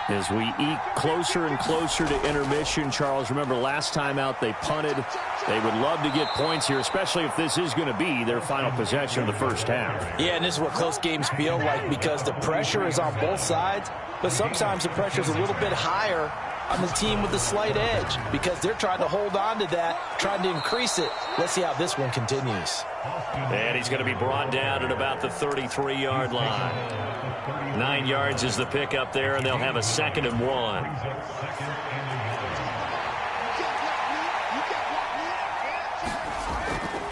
As we eke closer and closer to intermission, Charles, remember last time out they punted. They would love to get points here, especially if this is going to be their final possession of the first half. Yeah, and this is what close games feel like because the pressure is on both sides, but sometimes the pressure is a little bit higher on the team with the slight edge because they're trying to hold on to that, trying to increase it. Let's see how this one continues. And he's going to be brought down at about the 33-yard line. 9 yards is the pickup there, and they'll have a 2nd and 1.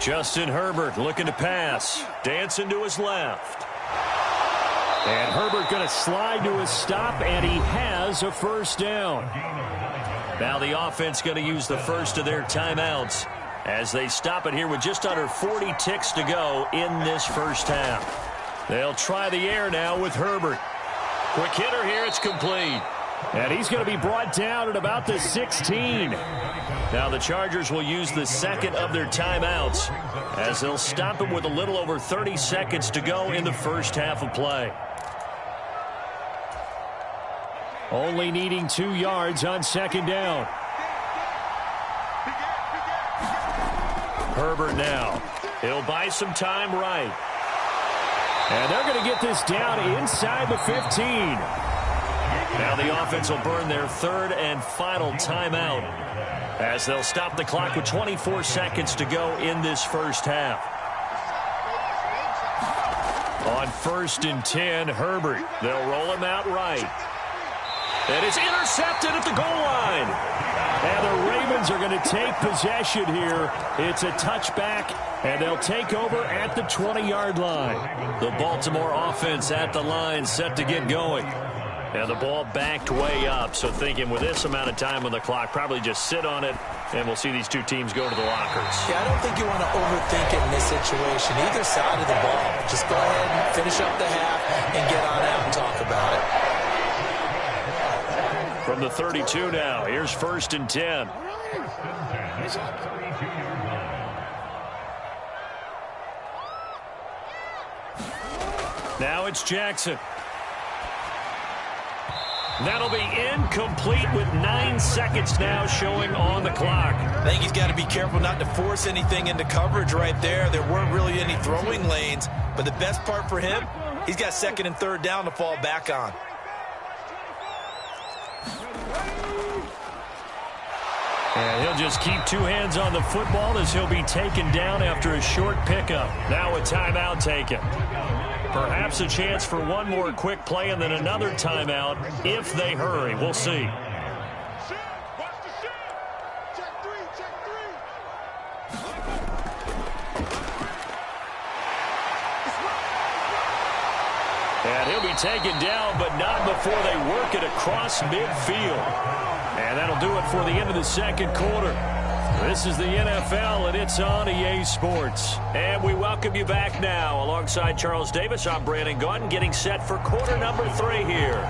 Justin Herbert looking to pass. Dancing to his left. And Herbert going to slide to a stop, and he has a first down. Now the offense going to use the first of their timeouts as they stop it here with just under 40 ticks to go in this first half. They'll try the air now with Herbert. Quick hitter here, it's complete. And he's going to be brought down at about the 16. Now the Chargers will use the 2nd of their timeouts as they'll stop him with a little over 30 seconds to go in the first half of play. Only needing 2 yards on 2nd down. Herbert now. He'll buy some time right. And they're going to get this down inside the 15. Now the offense will burn their 3rd and final timeout as they'll stop the clock with 24 seconds to go in this first half. On 1st and 10, Herbert. They'll roll him out right. And it's intercepted at the goal line. And the Ravens are going to take possession here. It's a touchback, and they'll take over at the 20-yard line. The Baltimore offense at the line set to get going. And the ball backed way up. So thinking with this amount of time on the clock, probably just sit on it, and we'll see these two teams go to the lockers. Yeah, I don't think you want to overthink it in this situation. Either side of the ball. Just go ahead and finish up the half and get on out and talk about it. From the 32 now, here's 1st and 10. Now it's Jackson. That'll be incomplete with 9 seconds now showing on the clock. I think he's got to be careful not to force anything into coverage right there. There weren't really any throwing lanes, but the best part for him, he's got 2nd and 3rd down to fall back on. And he'll just keep 2 hands on the football as he'll be taken down after a short pickup. Now a timeout taken. Perhaps a chance for one more quick play and then another timeout if they hurry. We'll see. And he'll be taken down, but not before they work it across midfield. And that'll do it for the end of the 2nd quarter. This is the NFL, and it's on EA Sports. And we welcome you back now. Alongside Charles Davis, I'm Brandon Gaudin, getting set for quarter number 3 here.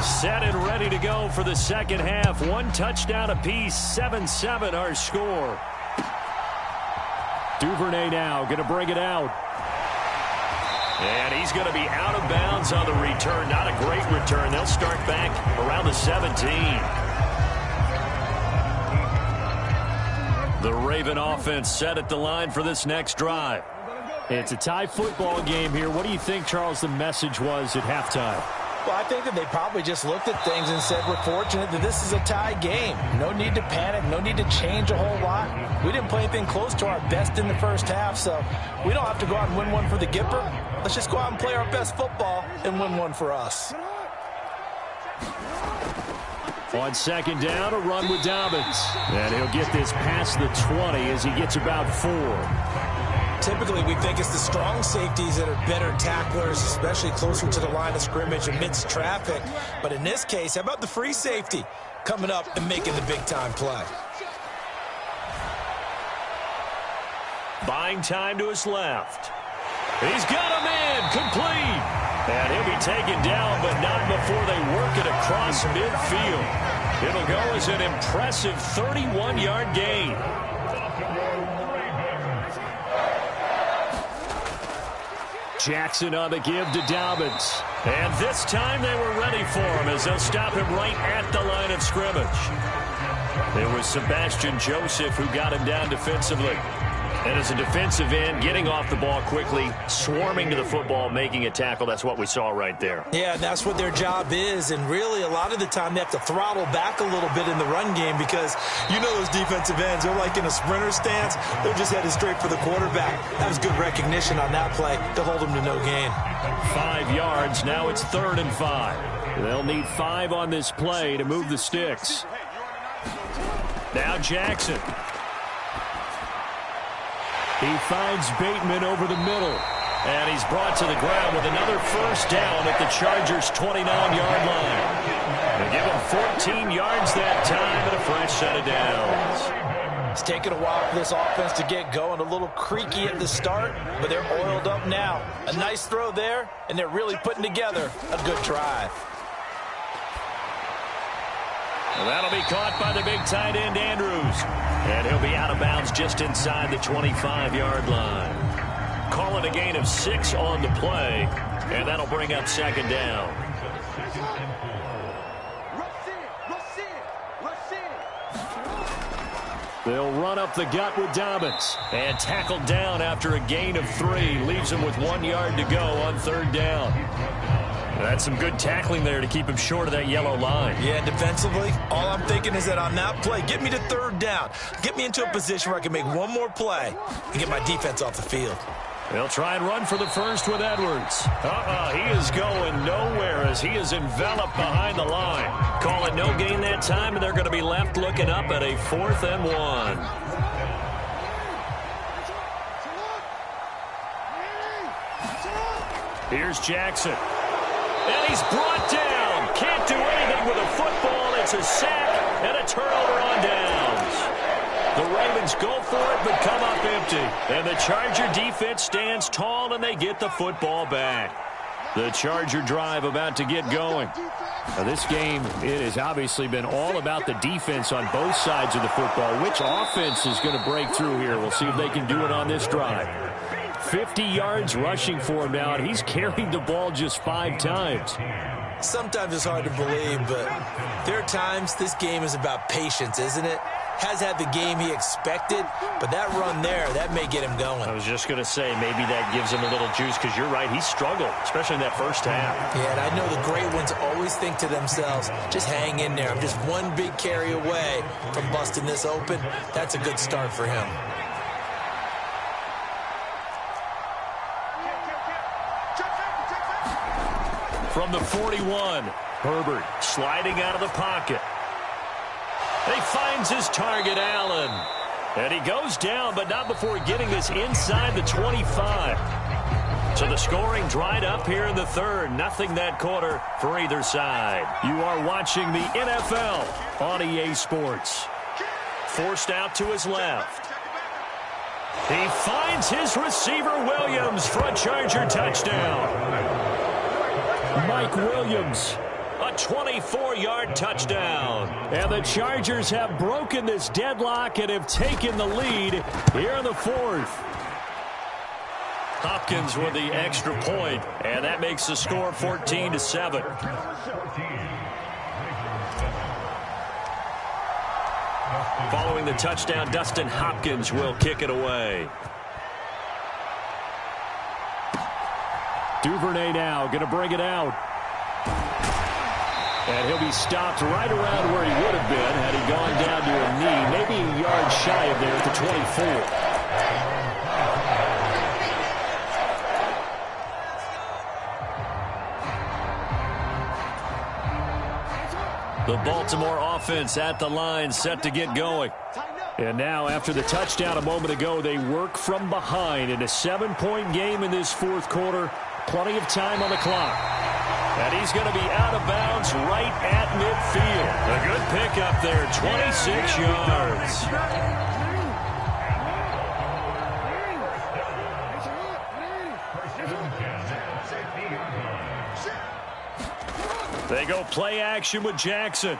Set and ready to go for the 2nd half. 1 touchdown apiece, 7-7 our score. Duvernay now going to bring it out. And he's going to be out of bounds on the return. Not a great return. They'll start back around the 17. The Raven offense set at the line for this next drive. It's a tie football game here. What do you think, Charles, the message was at halftime? Well, I think that they probably just looked at things and said, we're fortunate that this is a tie game. No need to panic. No need to change a whole lot. We didn't play anything close to our best in the first half, so we don't have to go out and win one for the Gipper. Let's just go out and play our best football and win one for us. On 2nd down, a run with Dobbins. And he'll get this past the 20 as he gets about 4. Typically, we think it's the strong safeties that are better tacklers, especially closer to the line of scrimmage amidst traffic. But in this case, how about the free safety coming up and making the big-time play? Buying time to his left. He's got a man complete. And he'll be taken down, but not before they work it across midfield. It'll go as an impressive 31-yard gain. Jackson on the give to Dobbins. And this time they were ready for him as they'll stop him right at the line of scrimmage. It was Sebastian Joseph who got him down defensively. And as a defensive end, getting off the ball quickly, swarming to the football, making a tackle, that's what we saw right there. Yeah, that's what their job is. And really, a lot of the time, they have to throttle back a little bit in the run game because you know those defensive ends, they're like in a sprinter stance. They're just headed straight for the quarterback. That was good recognition on that play. They'll hold him to no gain. 5 yards. Now it's 3rd and 5. They'll need 5 on this play to move the sticks. Now Jackson. He finds Bateman over the middle. And he's brought to the ground with another first down at the Chargers' 29-yard line. They give him 14 yards that time and a fresh set of downs. It's taken a while for this offense to get going. A little creaky at the start, but they're oiled up now. A nice throw there, and they're really putting together a good drive. And that'll be caught by the big tight end, Andrews. And he'll be out of bounds just inside the 25-yard line. Call it a gain of 6 on the play, and that'll bring up 2nd down. They'll run up the gut with Dobbins. And tackled down after a gain of 3. Leaves him with 1 yard to go on 3rd down. That's some good tackling there to keep him short of that yellow line. Yeah, defensively, all I'm thinking is that on that play, get me to 3rd down. Get me into a position where I can make one more play and get my defense off the field. They'll try and run for the first with Edwards. He is going nowhere as he is enveloped behind the line. Call it no gain that time, and they're going to be left looking up at a 4th and 1. Here's Jackson. And he's brought down. Can't do anything with a football. It's a sack and a turnover on downs. The Ravens go for it but come up empty. And the Charger defense stands tall and they get the football back. The Charger drive about to get going. Now this game, it has obviously been all about the defense on both sides of the football. Which offense is going to break through here? We'll see if they can do it on this drive. 50 yards rushing for him now, and he's carried the ball just 5 times. Sometimes it's hard to believe, but there are times this game is about patience, isn't it? Has had the game he expected, but that run there, that may get him going. I was just going to say, maybe that gives him a little juice, because you're right, he struggled, especially in that first half. Yeah, and I know the great ones always think to themselves, just hang in there. I'm just one big carry away from busting this open. That's a good start for him. From the 41, Herbert sliding out of the pocket. He finds his target, Allen. And he goes down, but not before getting us inside the 25. So the scoring dried up here in the 3rd. Nothing that quarter for either side. You are watching the NFL on EA Sports. Forced out to his left. He finds his receiver, Williams, for a Charger touchdown. Mike Williams, a 24-yard touchdown. And the Chargers have broken this deadlock and have taken the lead here in the 4th. Hopkins with the extra point, and that makes the score 14-7. Following the touchdown, Dustin Hopkins will kick it away. Duvernay now going to bring it out. And he'll be stopped right around where he would have been had he gone down to a knee, maybe a yard shy of there at the 24. The Baltimore offense at the line, set to get going. And now, after the touchdown a moment ago, they work from behind in a 7-point game in this 4th quarter. Plenty of time on the clock. And he's going to be out of bounds right at midfield. A good pickup there, 26 yards. They go play action with Jackson.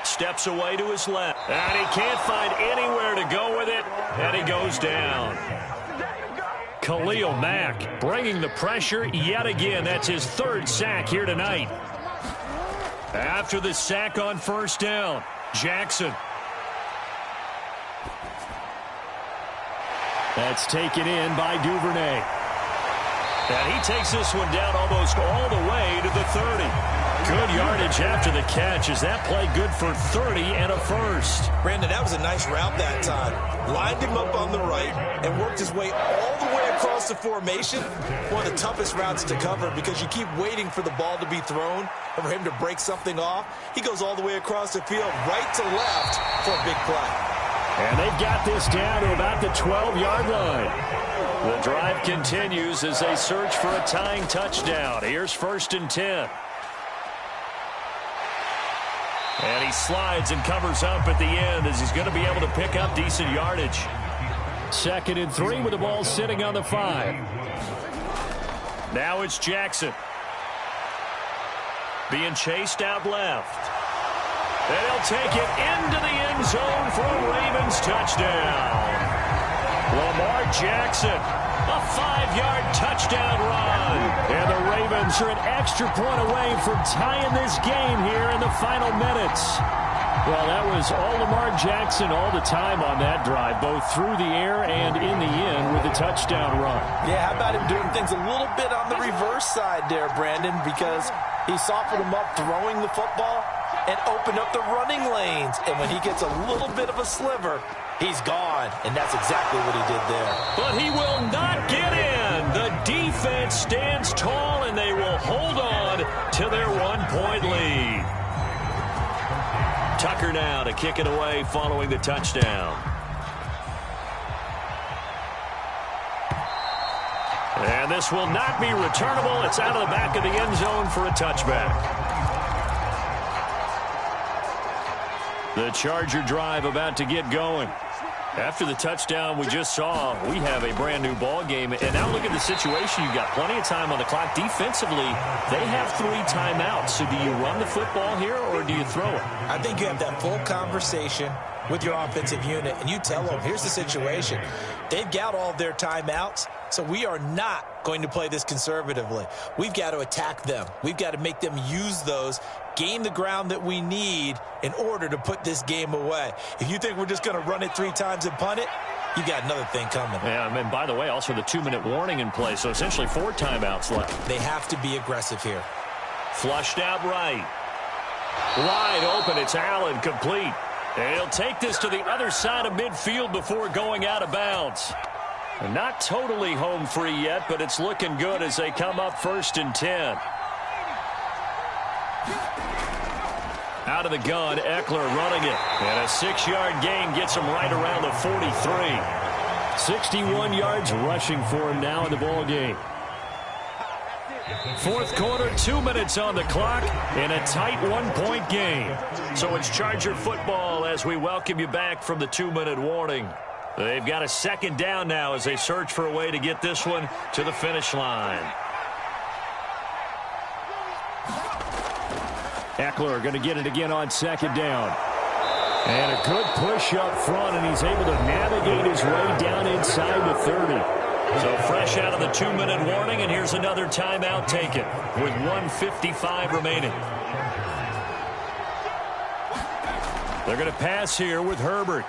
Steps away to his left. And he can't find anywhere to go with it. And he goes down. Khalil Mack bringing the pressure yet again. That's his third sack here tonight. After the sack on first down, Jackson. That's taken in by Duvernay. And he takes this one down almost all the way to the 30. Good yardage after the catch. Is that play good for 30 and a first? Brandon, that was a nice route that time. Lined him up on the right and worked his way all the way across the formation. One of the toughest routes to cover because you keep waiting for the ball to be thrown and for him to break something off. He goes all the way across the field, right to left for a big play. And they've got this down to about the 12-yard line. The drive continues as they search for a tying touchdown. Here's 1st and 10. And he slides and covers up at the end as he's going to be able to pick up decent yardage. 2nd and 3 with the ball sitting on the 5. Now it's Jackson. Being chased out left. And he'll take it into the end zone for a Ravens touchdown. Lamar Jackson, a 5-yard touchdown run. And the Ravens are an extra point away from tying this game here in the final minutes. Well, that was all Lamar Jackson all the time on that drive, both through the air and in the end with a touchdown run. Yeah, how about him doing things a little bit on the reverse side there, Brandon, because he softened him up throwing the football and opened up the running lanes. And when he gets a little bit of a sliver, he's gone, and that's exactly what he did there. But he will not get in. The defense stands tall, and they will hold on to their 1-point lead. Tucker now to kick it away following the touchdown. And this will not be returnable. It's out of the back of the end zone for a touchback. The Charger drive about to get going. After the touchdown we just saw, we have a brand-new ball game. And now look at the situation. You've got plenty of time on the clock. Defensively, they have 3 timeouts. So do you run the football here or do you throw it? I think you have that full conversation with your offensive unit, and you tell them, here's the situation. They've got all of their timeouts, so we are not going to play this conservatively. We've got to attack them. We've got to make them use those, gain the ground that we need in order to put this game away. If you think we're just going to run it 3 times and punt it, you got another thing coming. Yeah, and by the way, also the 2-minute warning in play, so essentially 4 timeouts left. They have to be aggressive here. Flushed out right. Wide open, it's Allen, complete. And he'll take this to the other side of midfield before going out of bounds. And not totally home free yet, but it's looking good as they come up 1st and 10. Out of the gun, Eckler running it. And a 6-yard gain gets him right around the 43. 61 yards rushing for him now in the ball game. 4th quarter, 2 minutes on the clock, in a tight 1-point game. So it's Charger football as we welcome you back from the 2-minute warning. They've got a 2nd down now as they search for a way to get this one to the finish line. Eckler going to get it again on 2nd down. And a good push up front, and he's able to navigate his way down inside the 30. So fresh out of the 2-minute warning, and here's another timeout taken with 1:55 remaining. They're going to pass here with Herbert.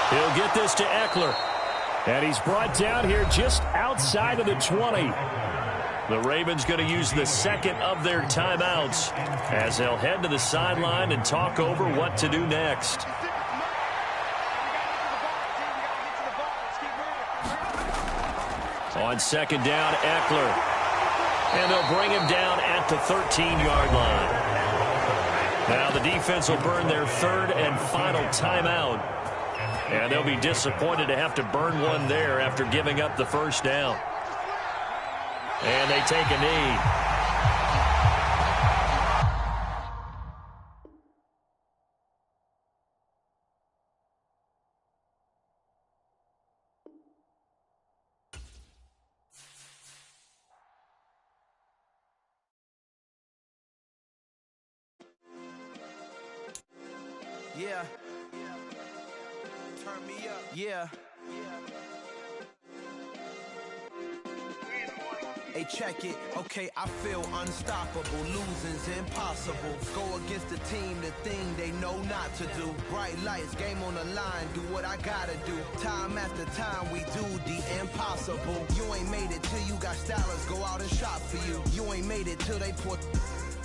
He'll get this to Eckler. And he's brought down here just outside of the 20. The Ravens going to use the 2nd of their timeouts as they'll head to the sideline and talk over what to do next. On 2nd down, Eckler. And they'll bring him down at the 13-yard line. Now the defense will burn their 3rd and final timeout. And they'll be disappointed to have to burn one there after giving up the 1st down. And they take a knee. Yeah. Turn me up. Yeah. Hey, check it. Okay, I feel unstoppable. Losing's impossible. Go against the team, the thing they know not to do. Bright lights, game on the line, do what I gotta do. Time after time, we do the impossible. You ain't made it till you got stylers go out and shop for you. You ain't made it till they put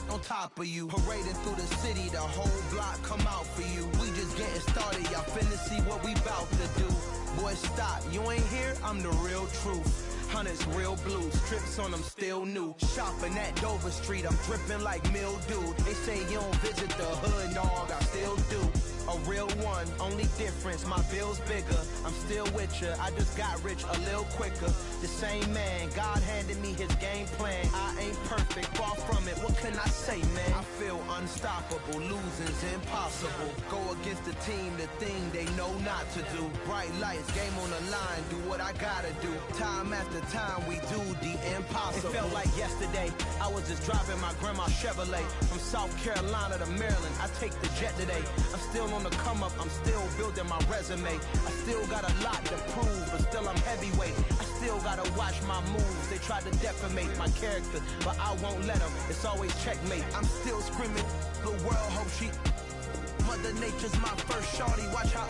on top of you. Parading through the city, the whole block come out for you. We just getting started, y'all finna see what we bout to do. Boy, stop, you ain't here, I'm the real truth. Hunters, real blue, strips on them still new. Shopping at Dover Street, I'm dripping like mildew. They say you don't visit the hood, dog, I still do. A real one, only difference, my bill's bigger. I'm still with ya, I just got rich a little quicker. The same man, God handed me his game plan. I ain't perfect, far from it, what can I say, man? I feel unstoppable, losing's impossible. Go against the team, the thing they know not to do. Bright lights, game on the line, do what I gotta do. Time after time, we do the impossible. It felt like yesterday, I was just driving my grandma's Chevrolet. From South Carolina to Maryland, I take the jet today. I'm still on the come up, I'm still building my resume. I still got a lot to prove, but still I'm heavyweight. I still gotta watch my moves. They tried to defamate my character, but I won't let them. It's always checkmate. I'm still screaming, the world hope she. Mother Nature's my first shorty, watch how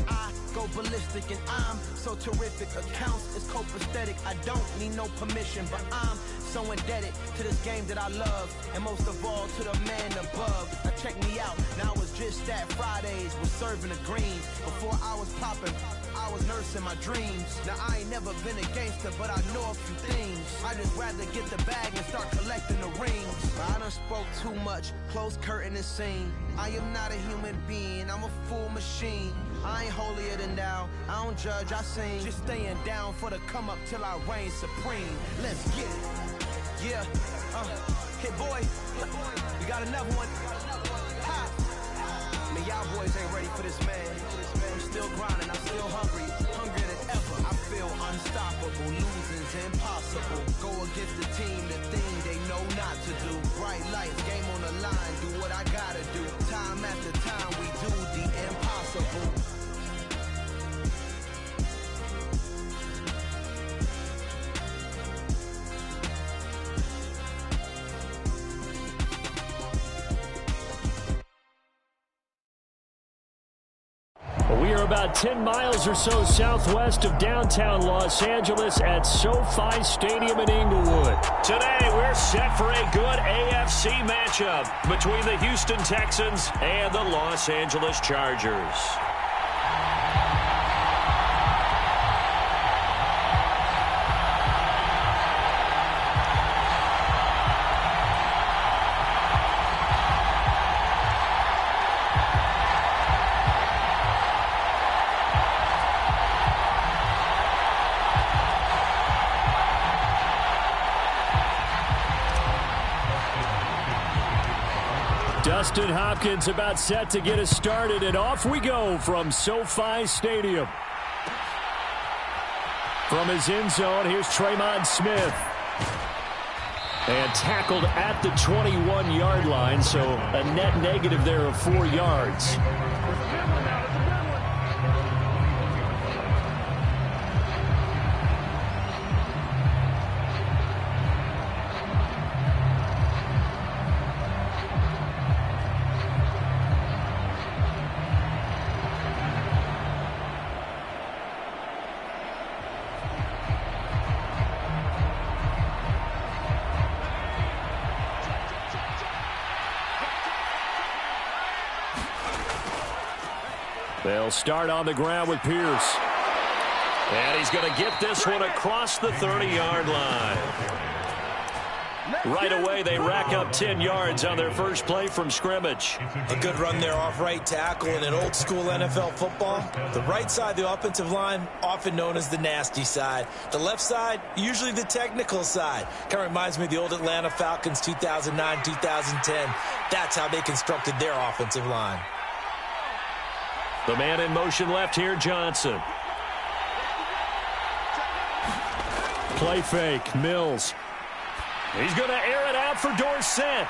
I go ballistic, and I'm so terrific. Accounts is copacetic, I don't need no permission, but I'm so indebted to this game that I love, and most of all to the man above. Now check me out, now it was just that Fridays was serving the greens. Before I was popping, I was nursing my dreams. Now I ain't never been a gangster, but I know a few things. I just rather get the bag and start collecting the rings. I done spoke too much, close curtain and scene. I am not a human being, I'm a full machine. I ain't holier than thou, I don't judge, I sing. Just staying down for the come up till I reign supreme. Let's get it. Yeah, hey boy, you got another one. Ha. Man, y'all boys ain't ready for this, man. I'm still grinding, I'm still hungry, hungrier than ever. I feel unstoppable, losing's impossible. Go against the team, the thing they know not to do. Bright lights, game on the line, do what I gotta do. Time after time, we do the impossible. We are about 10 miles or so southwest of downtown Los Angeles at SoFi Stadium in Inglewood. Today, we're set for a good AFC matchup between the Houston Texans and the Los Angeles Chargers. Dustin Hopkins about set to get us started, and off we go from SoFi Stadium. From his end zone, here's Tremon Smith. And tackled at the 21-yard line, so a net negative there of 4 yards. They'll start on the ground with Pierce. And he's going to get this one across the 30-yard line. Right away, they rack up 10 yards on their first play from scrimmage. A good run there off right tackle in an old-school NFL football. The right side, the offensive line, often known as the nasty side. The left side, usually the technical side. Kind of reminds me of the old Atlanta Falcons 2009, 2010. That's how they constructed their offensive line. The man in motion left here, Johnson. Play fake, Mills. He's going to air it out for Dorsett.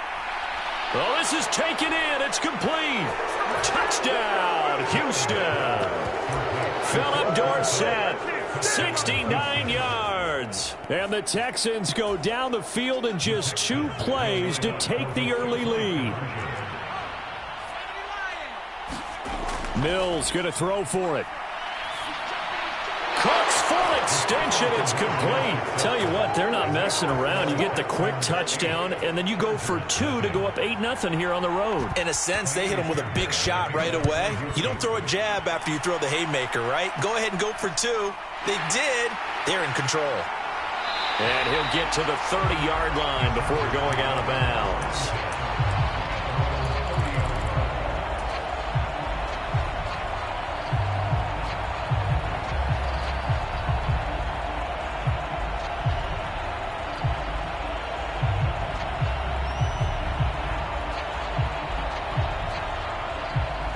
Well, this is taken in. It's complete. Touchdown, Houston. Philip Dorsett, 69 yards. yards. And the Texans go down the field in just 2 plays to take the early lead. Mills going to throw for it. Cooks full extension. It's complete. Tell you what, they're not messing around. You get the quick touchdown, and then you go for 2 to go up 8-0 here on the road. In a sense, they hit him with a big shot right away. You don't throw a jab after you throw the haymaker, right? Go ahead and go for 2. They did. They're in control. And he'll get to the 30-yard line before going out of bounds.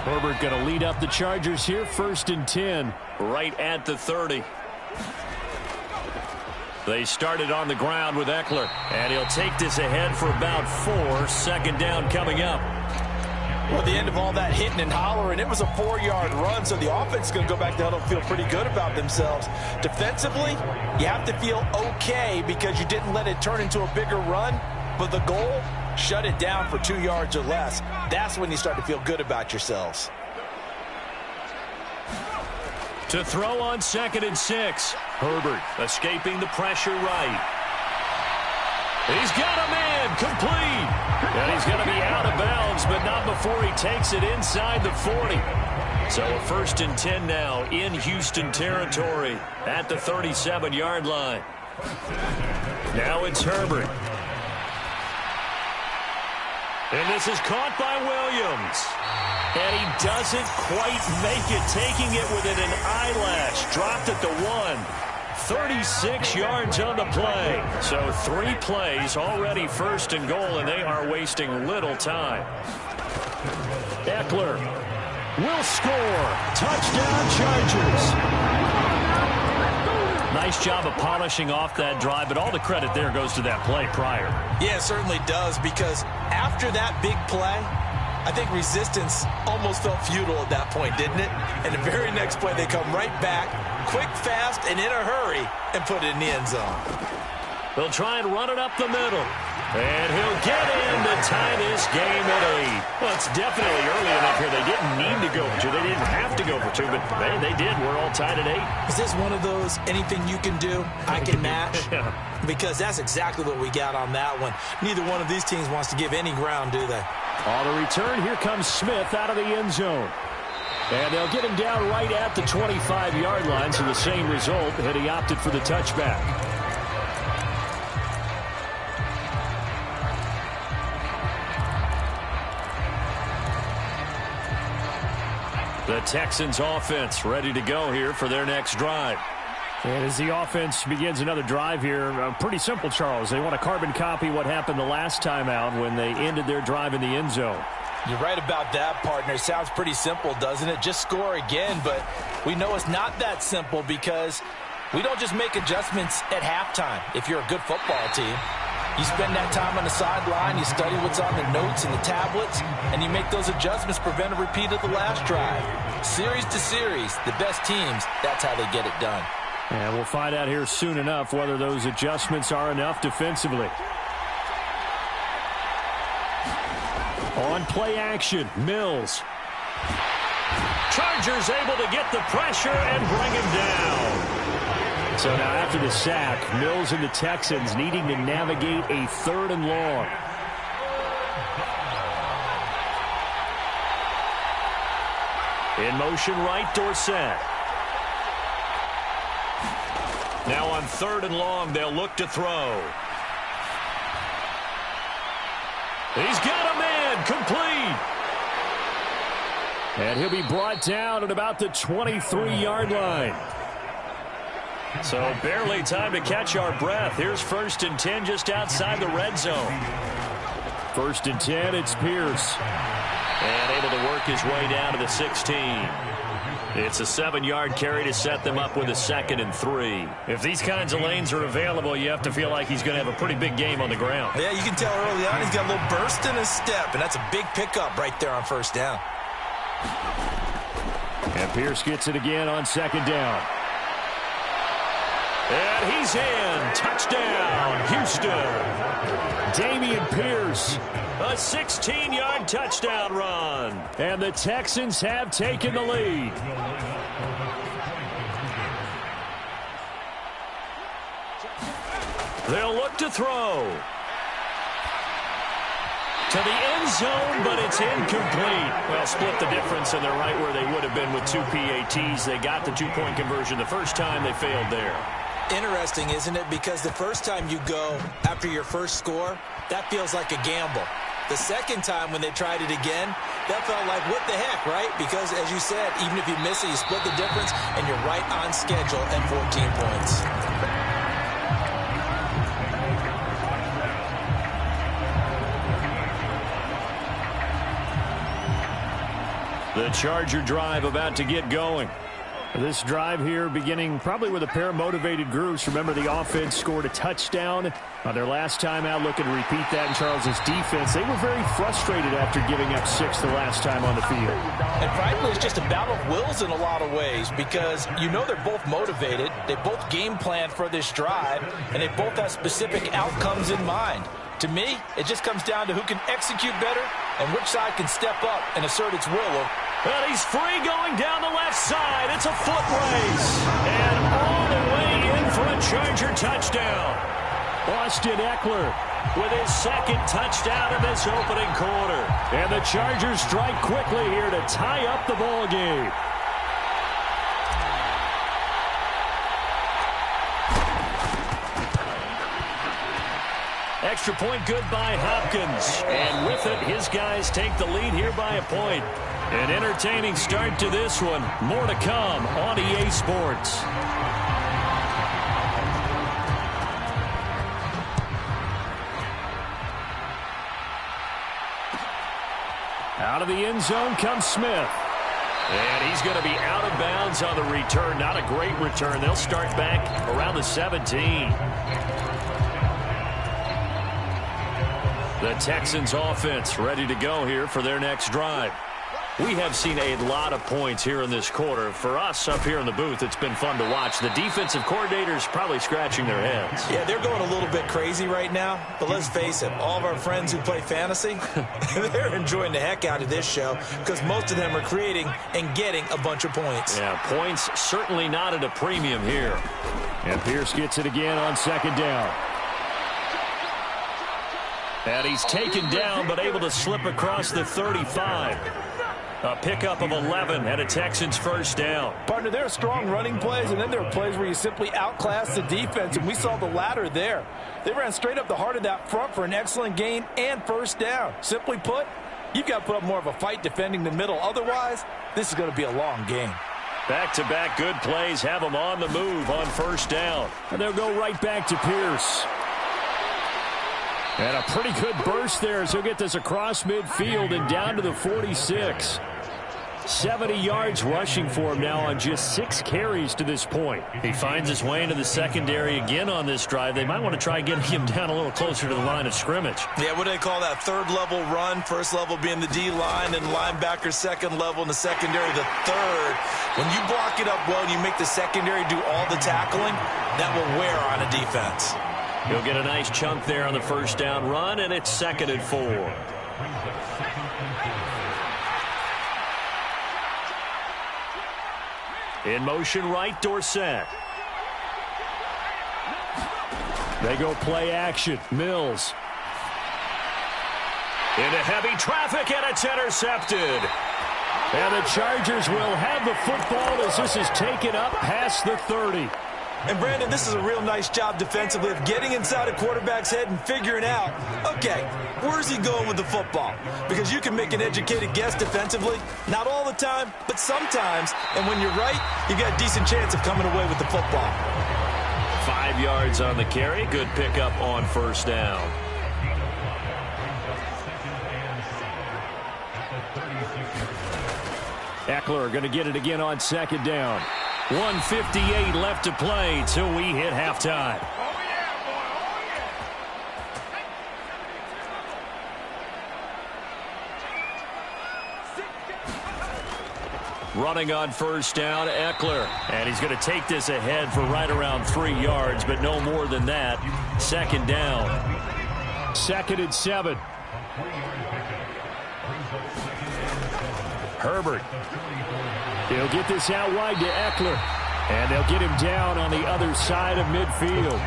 Herbert going to lead up the Chargers here, 1st and 10, right at the 30. They started on the ground with Eckler, and he'll take this ahead for about 4. 2nd down coming up. Well, the end of all that hitting and hollering, it was a 4-yard run, so the offense is going to go back to huddle and feel pretty good about themselves. Defensively, you have to feel okay because you didn't let it turn into a bigger run, but the goal, shut it down for 2 yards or less. That's when you start to feel good about yourselves. To throw on 2nd and 6. Herbert escaping the pressure right. He's got a man complete. And he's going to be out of bounds, but not before he takes it inside the 40. So a 1st and 10 now in Houston territory at the 37-yard line. Now it's Herbert. And this is caught by Williams. And he doesn't quite make it, taking it within an eyelash. Dropped at the 1. 36 yards on the play. So 3 plays, already 1st and goal, and they are wasting little time. Eckler will score. Touchdown, Chargers. Nice job of polishing off that drive, but all the credit there goes to that play prior. Yeah, it certainly does, because after that big play, I think resistance almost felt futile at that point, didn't it? And the very next play, they come right back, quick, fast, and in a hurry, and put it in the end zone. They'll try and run it up the middle. And he'll get in to tie this game at 8. Well, it's definitely early enough here. They didn't need to go for 2. They didn't have to go for 2, but they did. We're all tied at 8. Is this one of those anything you can do, I can match? Yeah. Because that's exactly what we got on that one. Neither one of these teams wants to give any ground, do they? On the return, here comes Smith out of the end zone. And they'll get him down right at the 25-yard line, so the same result, and he opted for the touchback. The Texans offense ready to go here for their next drive. And as the offense begins another drive here, pretty simple, Charles. They want to carbon copy what happened the last time out when they ended their drive in the end zone. You're right about that, partner. Sounds pretty simple, doesn't it? Just score again, but we know it's not that simple because we don't just make adjustments at halftime if you're a good football team. You spend that time on the sideline, you study what's on the notes and the tablets, and you make those adjustments, prevent a repeat of the last drive. Series to series, the best teams, that's how they get it done. And we'll find out here soon enough whether those adjustments are enough defensively. On play action, Mills. Chargers able to get the pressure and bring him down. So now after the sack, Mills and the Texans needing to navigate a 3rd and long. In motion right, Dorsett. Now on 3rd and long, they'll look to throw. He's got a man, complete. And he'll be brought down at about the 23-yard line. So barely time to catch our breath. Here's 1st and 10 just outside the red zone. 1st and 10, it's Pierce. And able to work his way down to the 16. It's a 7-yard carry to set them up with a 2nd and 3. If these kinds of lanes are available, you have to feel like he's going to have a pretty big game on the ground. Yeah, you can tell early on he's got a little burst in his step, and that's a big pickup right there on 1st down. And Pierce gets it again on 2nd down. And he's in. Touchdown, Houston. Dameon Pierce, a 16-yard touchdown run. And the Texans have taken the lead. They'll look to throw. To the end zone, but it's incomplete. Well, split the difference, and they're right where they would have been with 2 PATs. They got the two-point conversion the first time. They failed there. Interesting, isn't it? Because the first time you go after your first score, that feels like a gamble. The second time when they tried it again, that felt like, what the heck, right? Because, as you said, even if you miss it, you split the difference, and you're right on schedule at 14 points. The Charger drive about to get going. This drive here beginning probably with a pair of motivated groups. Remember, the offense scored a touchdown on their last time out, looking to repeat that in Charles's defense. They were very frustrated after giving up 6 the last time on the field. And frankly, it's just a battle of wills in a lot of ways because you know they're both motivated. They both game planned for this drive, and they both have specific outcomes in mind. To me, it just comes down to who can execute better and which side can step up and assert its will. Well, he's free going down the left side. It's a foot race. And all the way in for a Charger touchdown. Austin Eckler with his second touchdown in this opening quarter. And the Chargers strike quickly here to tie up the ball game. Extra point good by Hopkins. And with it, his guys take the lead here by a point. An entertaining start to this one. More to come on EA Sports. Out of the end zone comes Smith. And he's going to be out of bounds on the return. Not a great return. They'll start back around the 17. The Texans offense ready to go here for their next drive. We have seen a lot of points here in this quarter. For us up here in the booth, it's been fun to watch. The defensive coordinators probably scratching their heads. Yeah, they're going a little bit crazy right now. But let's face it, all of our friends who play fantasy, they're enjoying the heck out of this show because most of them are creating and getting a bunch of points. Yeah, points certainly not at a premium here. And Pierce gets it again on second down. And he's taken down but able to slip across the 35. A pickup of 11 and a Texans first down. Partner, there are strong running plays, and then there are plays where you simply outclass the defense, and we saw the latter there. They ran straight up the heart of that front for an excellent gain and first down. Simply put, you've got to put up more of a fight defending the middle. Otherwise, this is going to be a long game. Back-to-back good plays have them on the move on first down. And they'll go right back to Pierce. And a pretty good burst there as he'll get this across midfield and down to the 46. 70 yards rushing for him now on just 6 carries to this point. He finds his way into the secondary again on this drive. They might want to try getting him down a little closer to the line of scrimmage. Yeah, what do they call that? Third level run, first level being the D-line, and linebacker second level, and the secondary the third. When you block it up well and you make the secondary do all the tackling, that will wear on a defense. He'll get a nice chunk there on the first down run, and it's 2nd and 4. In motion right, Dorsett. They go play action. Mills. Into heavy traffic, and it's intercepted. And the Chargers will have the football as this is taken up past the 30. And, Brandon, this is a real nice job defensively of getting inside a quarterback's head and figuring out, okay, where's he going with the football? Because you can make an educated guess defensively, not all the time, but sometimes. And when you're right, you got a decent chance of coming away with the football. 5 yards on the carry. Good pickup on first down. Eckler going to get it again on second down. 1:58 left to play till we hit halftime. Running on first down, Eckler. And he's going to take this ahead for right around 3 yards, but no more than that. Second down. 2nd and 7. Herbert. He'll get this out wide to Eckler. And they'll get him down on the other side of midfield.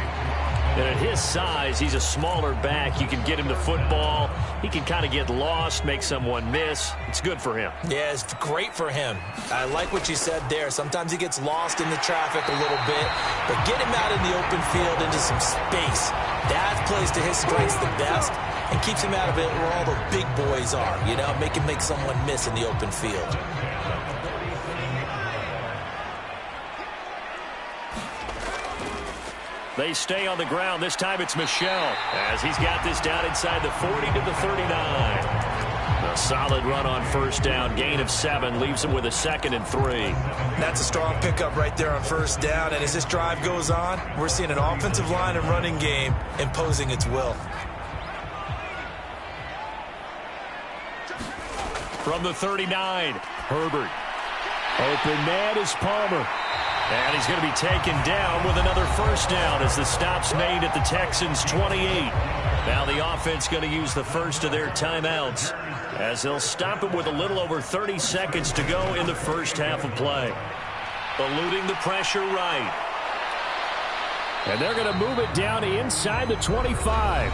And at his size, he's a smaller back. You can get him the football. He can kind of get lost, make someone miss. It's good for him. Yeah, it's great for him. I like what you said there. Sometimes he gets lost in the traffic a little bit, but get him out in the open field into some space. That plays to his strengths the best and keeps him out of it where all the big boys are, you know, make him make someone miss in the open field. They stay on the ground. This time it's Michel as he's got this down inside the 40 to the 39. A solid run on first down. Gain of 7 leaves him with a 2nd and 3. That's a strong pickup right there on first down. And as this drive goes on, we're seeing an offensive line and running game imposing its will. From the 39, Herbert. Open man is Palmer. And he's going to be taken down with another first down as the stop's made at the Texans' 28. Now the offense going to use the first of their timeouts as they'll stop it with a little over 30 seconds to go in the first half of play. Eluding the pressure right. And they're going to move it down inside the 25.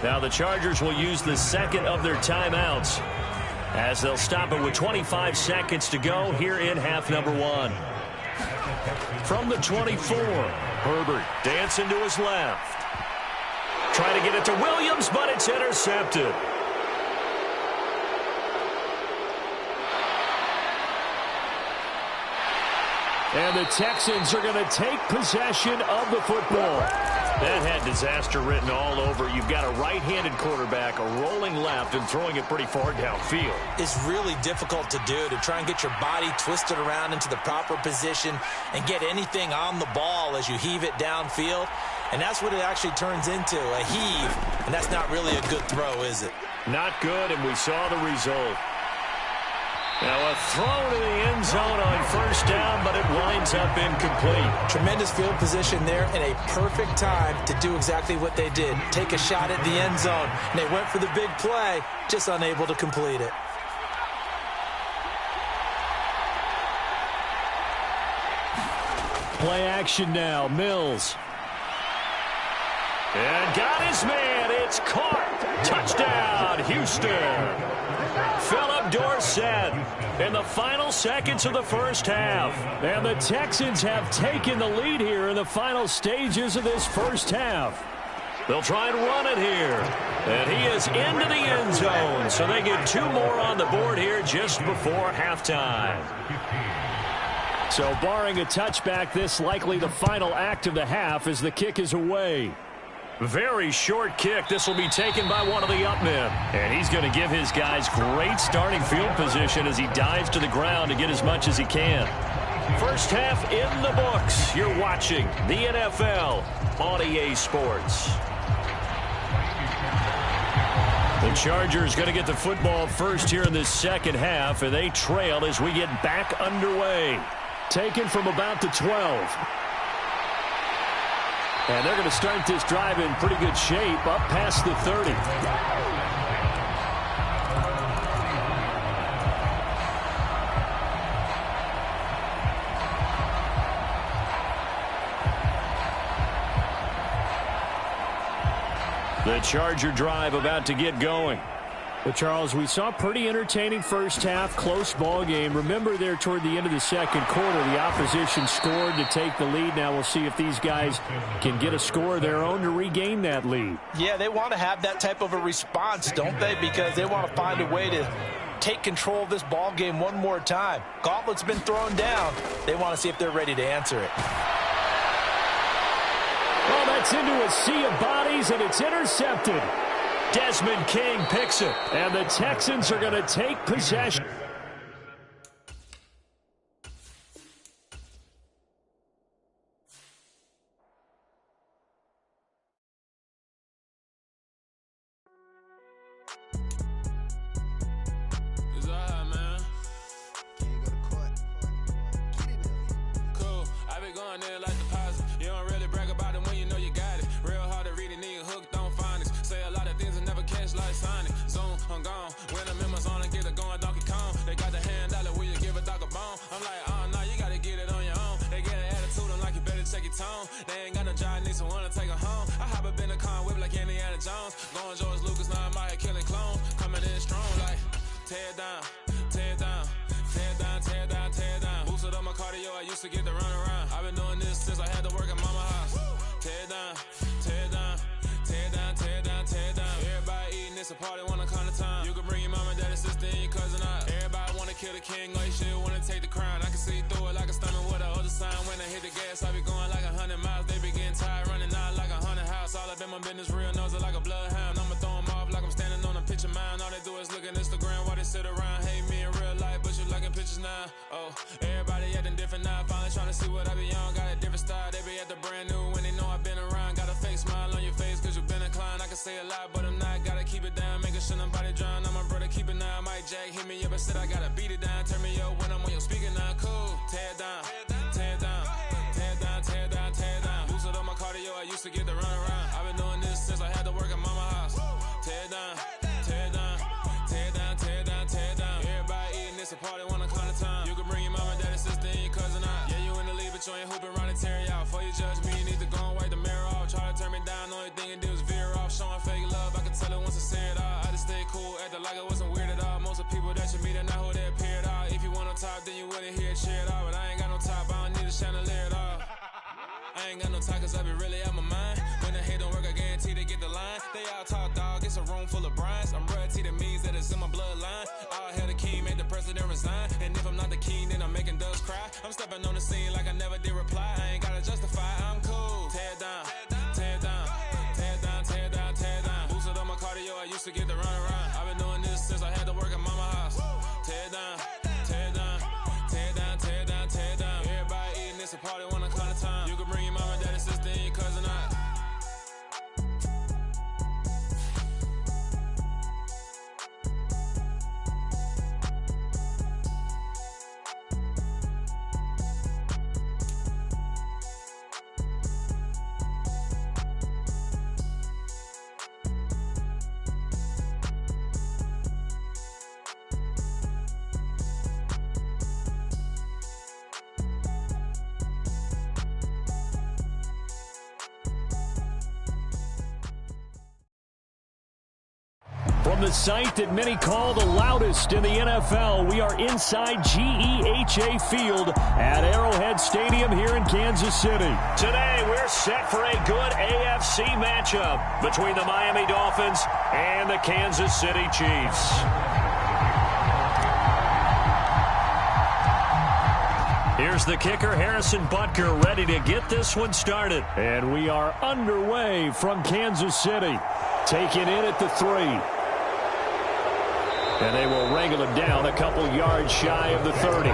Now the Chargers will use the second of their timeouts as they'll stop it with 25 seconds to go here in half number 1. From the 24, Herbert dancing to his left. Trying to get it to Williams, but it's intercepted. And the Texans are going to take possession of the football. That had disaster written all over. You've got a right-handed quarterback, a rolling left, and throwing it pretty far downfield. It's really difficult to do, to try and get your body twisted around into the proper position and get anything on the ball as you heave it downfield. And that's what it actually turns into, a heave. And that's not really a good throw, is it? Not good, and we saw the result. Now a throw to the end zone on first down, but it winds up incomplete. Tremendous field position there and a perfect time to do exactly what they did. Take a shot at the end zone. And they went for the big play, just unable to complete it. Play action now, Mills. And got his man. It's caught. Touchdown, Houston. Philip Dorsett in the final seconds of the first half. And the Texans have taken the lead here in the final stages of this first half. They'll try and run it here. And he is into the end zone. So they get 2 more on the board here just before halftime. So barring a touchback, this likely the final act of the half as the kick is away. Very short kick. This will be taken by one of the up men. And he's going to give his guys great starting field position as he dives to the ground to get as much as he can. First half in the books. You're watching the NFL on EA Sports. The Chargers going to get the football first here in this second half, and they trail as we get back underway. Taken from about the 12. And they're going to start this drive in pretty good shape up past the 30. The Charger drive about to get going. Well, Charles, we saw a pretty entertaining first half, close ball game. Remember there toward the end of the second quarter, the opposition scored to take the lead. Now we'll see if these guys can get a score of their own to regain that lead. Yeah, they want to have that type of a response, don't they? Because they want to find a way to take control of this ball game one more time. Gauntlet's been thrown down. They want to see if they're ready to answer it. Well, that's into a sea of bodies, and it's intercepted. Desmond King picks it, and the Texans are going to take possession. It's all right, man. Can you go to court? tear down, tear down, tear down, tear down, tear down. Boosted up my cardio, I used to get to run around. I've been doing this since I had to work at mama house. Tear down, tear down, tear down, tear down, tear down. Everybody eating, it's a party, wanna come to time. You can bring your mama, daddy, sister, and your cousin out. Everybody wanna kill the king, or you shit wanna take the crown. I can see through it like a stomach with a other sign. When I hit the gas, I be going like 100 miles. They be getting tired, running out like 100 house. All up in my business, real nose it like a bloodhound. I'ma throw them off like I'm standing on a picture mound. All they do is look at Instagram while they sit around. Hate me in real life, but you liking pictures now. Oh, everybody acting different now. Finally trying to see what I be on. Got a different style, they be at the brand new when they know I've been around. Got a fake smile on your face cause you been inclined. I can say a lot, but I'm not. Gotta keep it down, making sure nobody drown. I'm my brother, keep it now. Mike Jack hit me up and said I gotta beat it down. Turn me up when I'm on your speaker now. Cool, tear down, tear down, tear down, tear down, tear down. Boosted up my cardio, I used to get to run around. I've been doing this since I had to work at mama house. Tear down, tear down, tear down, tear down, tear down. Everybody eating, it's a party, wanna come to time. You can bring your mama, daddy, sister, and your cousin out. Yeah, you in the lead, but you ain't hooping around and tear you out. Before you judge me, you need to go and wipe the mirror off. Try to turn me down, only thing you do is veer off. Showing fake love, I can tell it once I say it all. I just stay cool, acting like it wasn't weird at all. Most of the people that you meet are not who they appear at all. If you want on top, then you wouldn't hear it cheer at all. But I ain't got no top, I don't need a chandelier at all. I ain't got no time cause I be really out my mind. When the hate don't work, I guarantee they get the line. They all talk dog, it's a room full of brines. I'm royalty, that means that it's in my bloodline. All hail the king, made the president resign. And if I'm not the king, then I'm making doves cry. I'm stepping on the scene like I never did reply. I ain't gotta justify, I'm cool. Tear down, tear down, tear down, tear down, tear down. Boosted up my cardio, I used to get to run around. I've been doing this since I had to work at mama house. Tear down, tear down, tear down, tear down, tear down. Everybody eating, it's a party, wanna come to time. You can bring your mama, daddy, sister, and your cousin out. From the site that many call the loudest in the NFL, we are inside GEHA Field at Arrowhead Stadium here in Kansas City. Today, we're set for a good AFC matchup between the Miami Dolphins and the Kansas City Chiefs. Here's the kicker, Harrison Butker, ready to get this one started. And we are underway from Kansas City. Taken in at the 3. And they will wrangle him down a couple yards shy of the 30.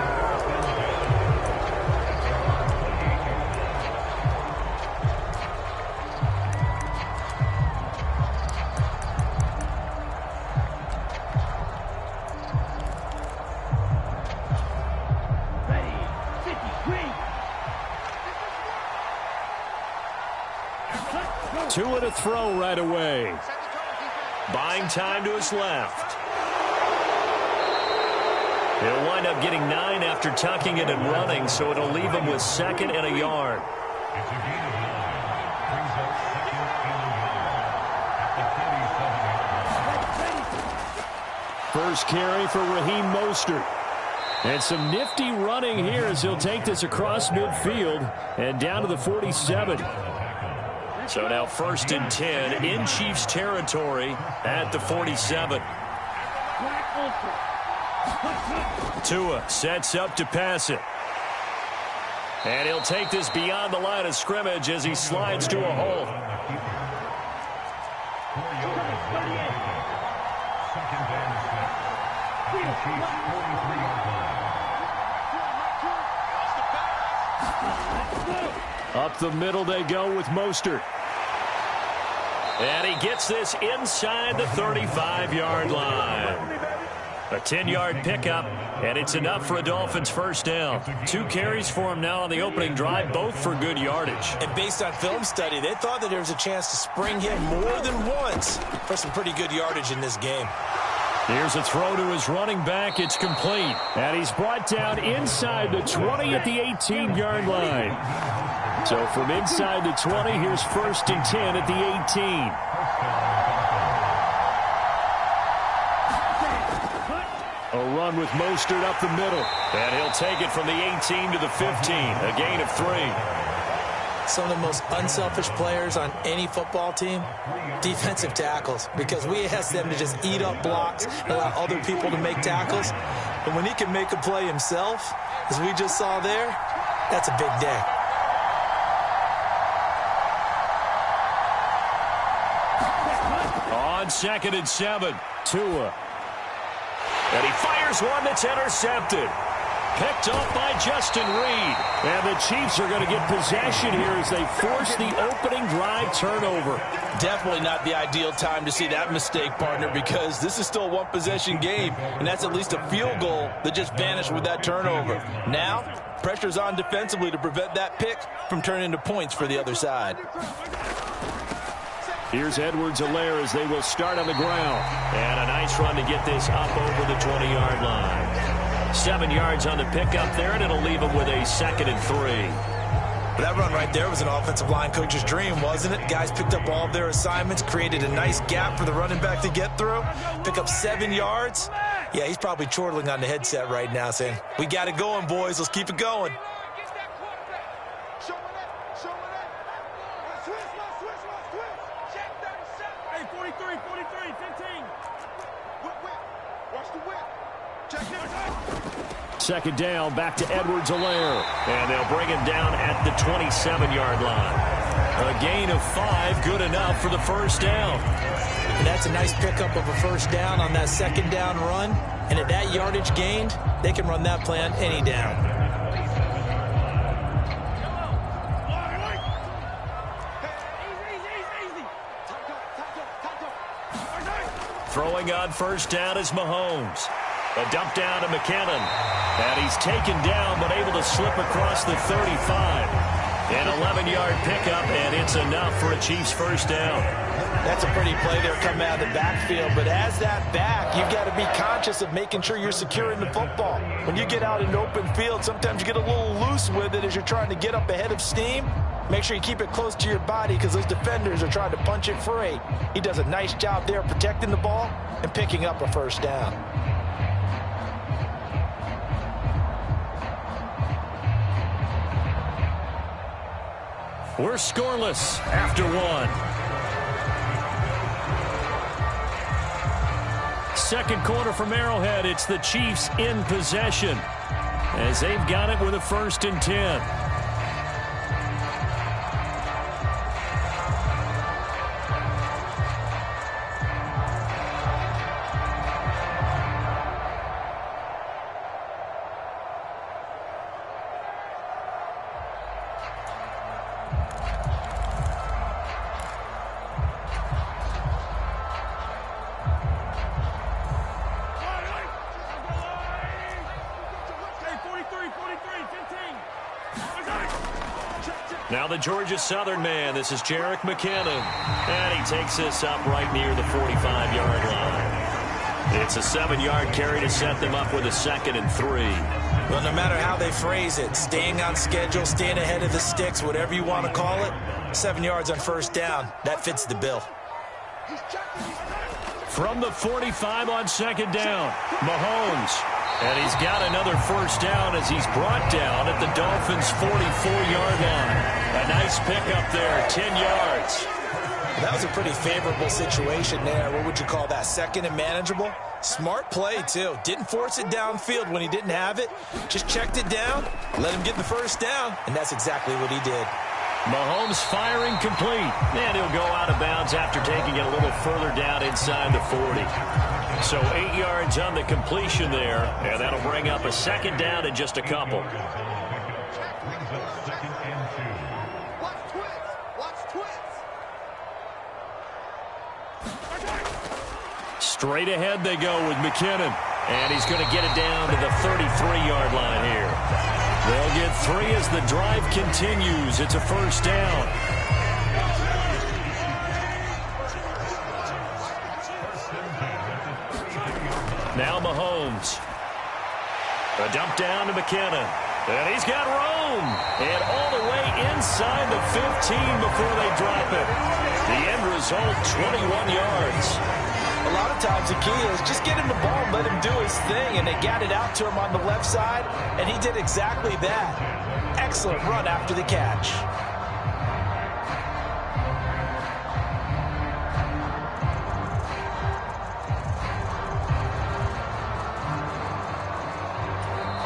Two to throw right away. Buying time to his left. He'll wind up getting 9 after tucking it and running, so it'll leave him with 2nd and a yard. First carry for Raheem Mostert. And some nifty running here as he'll take this across midfield and down to the 47. So now 1st and 10 in Chiefs territory at the 47. Tua sets up to pass it. And he'll take this beyond the line of scrimmage as he slides to a hole. Up the middle they go with Mostert. And he gets this inside the 35-yard line. A 10-yard pickup, and it's enough for a Dolphins first down. 2 carries for him now on the opening drive, both for good yardage. And based on film study, they thought that there was a chance to spring him more than once for some pretty good yardage in this game. Here's a throw to his running back. It's complete. And he's brought down inside the 20 at the 18-yard line. So from inside the 20, here's 1st and 10 at the 18. run with Mostert up the middle. And he'll take it from the 18 to the 15, a gain of 3. Some of the most unselfish players on any football team, defensive tackles, because we ask them to just eat up blocks and allow other people to make tackles. But when he can make a play himself, as we just saw there, that's a big day. On 2nd and 7, Tua. And he fires one that's intercepted. Picked up by Justin Reed. And the Chiefs are going to get possession here as they force the opening drive turnover. Definitely not the ideal time to see that mistake, partner, because this is still a one-possession game, and that's at least a field goal that just vanished with that turnover. Now, pressure's on defensively to prevent that pick from turning into points for the other side. Here's Edwards-Helaire as they will start on the ground. And a nice run to get this up over the 20-yard line. 7 yards on the pickup there, and it'll leave him with a 2nd and 3. That run right there was an offensive line coach's dream, wasn't it? Guys picked up all of their assignments, created a nice gap for the running back to get through, pick up 7 yards. Yeah, he's probably chortling on the headset right now saying, we got it going, boys. Let's keep it going. Hey, 43, 15. Watch the whip. Check it. 2nd down, back to Edwards-Helaire. And they'll bring him down at the 27-yard line. A gain of 5, good enough for the first down. And that's a nice pickup of a first down on that 2nd down run. And at that yardage gained, they can run that play on any down. Throwing on first down is Mahomes. A dump down to McKinnon. And he's taken down, but able to slip across the 35. An 11-yard pickup, and it's enough for a Chiefs first down. That's a pretty play there coming out of the backfield, but as that back, you've got to be conscious of making sure you're securing the football. When you get out in open field, sometimes you get a little loose with it as you're trying to get up ahead of steam. Make sure you keep it close to your body because those defenders are trying to punch it free. He does a nice job there protecting the ball and picking up a first down. We're scoreless after 1. Second quarter from Arrowhead. It's the Chiefs in possession as they've got it with a 1st and 10. Now the Georgia Southern man. This is Jerick McKinnon. And he takes this up right near the 45-yard line. It's a 7-yard carry to set them up with a 2nd and 3. Well, no matter how they phrase it, staying on schedule, staying ahead of the sticks, whatever you want to call it, 7 yards on first down, that fits the bill. From the 45 on 2nd down, Mahomes. And he's got another first down as he's brought down at the Dolphins' 44-yard line. A nice pickup there, 10 yards. That was a pretty favorable situation there. What would you call that, 2nd and manageable? Smart play, too. Didn't force it downfield when he didn't have it. Just checked it down, let him get the first down, and that's exactly what he did. Mahomes firing complete. And he'll go out of bounds after taking it a little further down inside the 40. So 8 yards on the completion there, and that'll bring up a 2nd down in just a couple. Straight ahead they go with McKinnon. And he's going to get it down to the 33-yard line here. They'll get 3 as the drive continues. It's a first down. Now Mahomes. A dump down to McKinnon. And he's got room. And all the way inside the 15 before they drop it. The end result, 21 yards. A lot of times the key is just get him the ball and let him do his thing, and they got it out to him on the left side, and he did exactly that. Excellent run after the catch.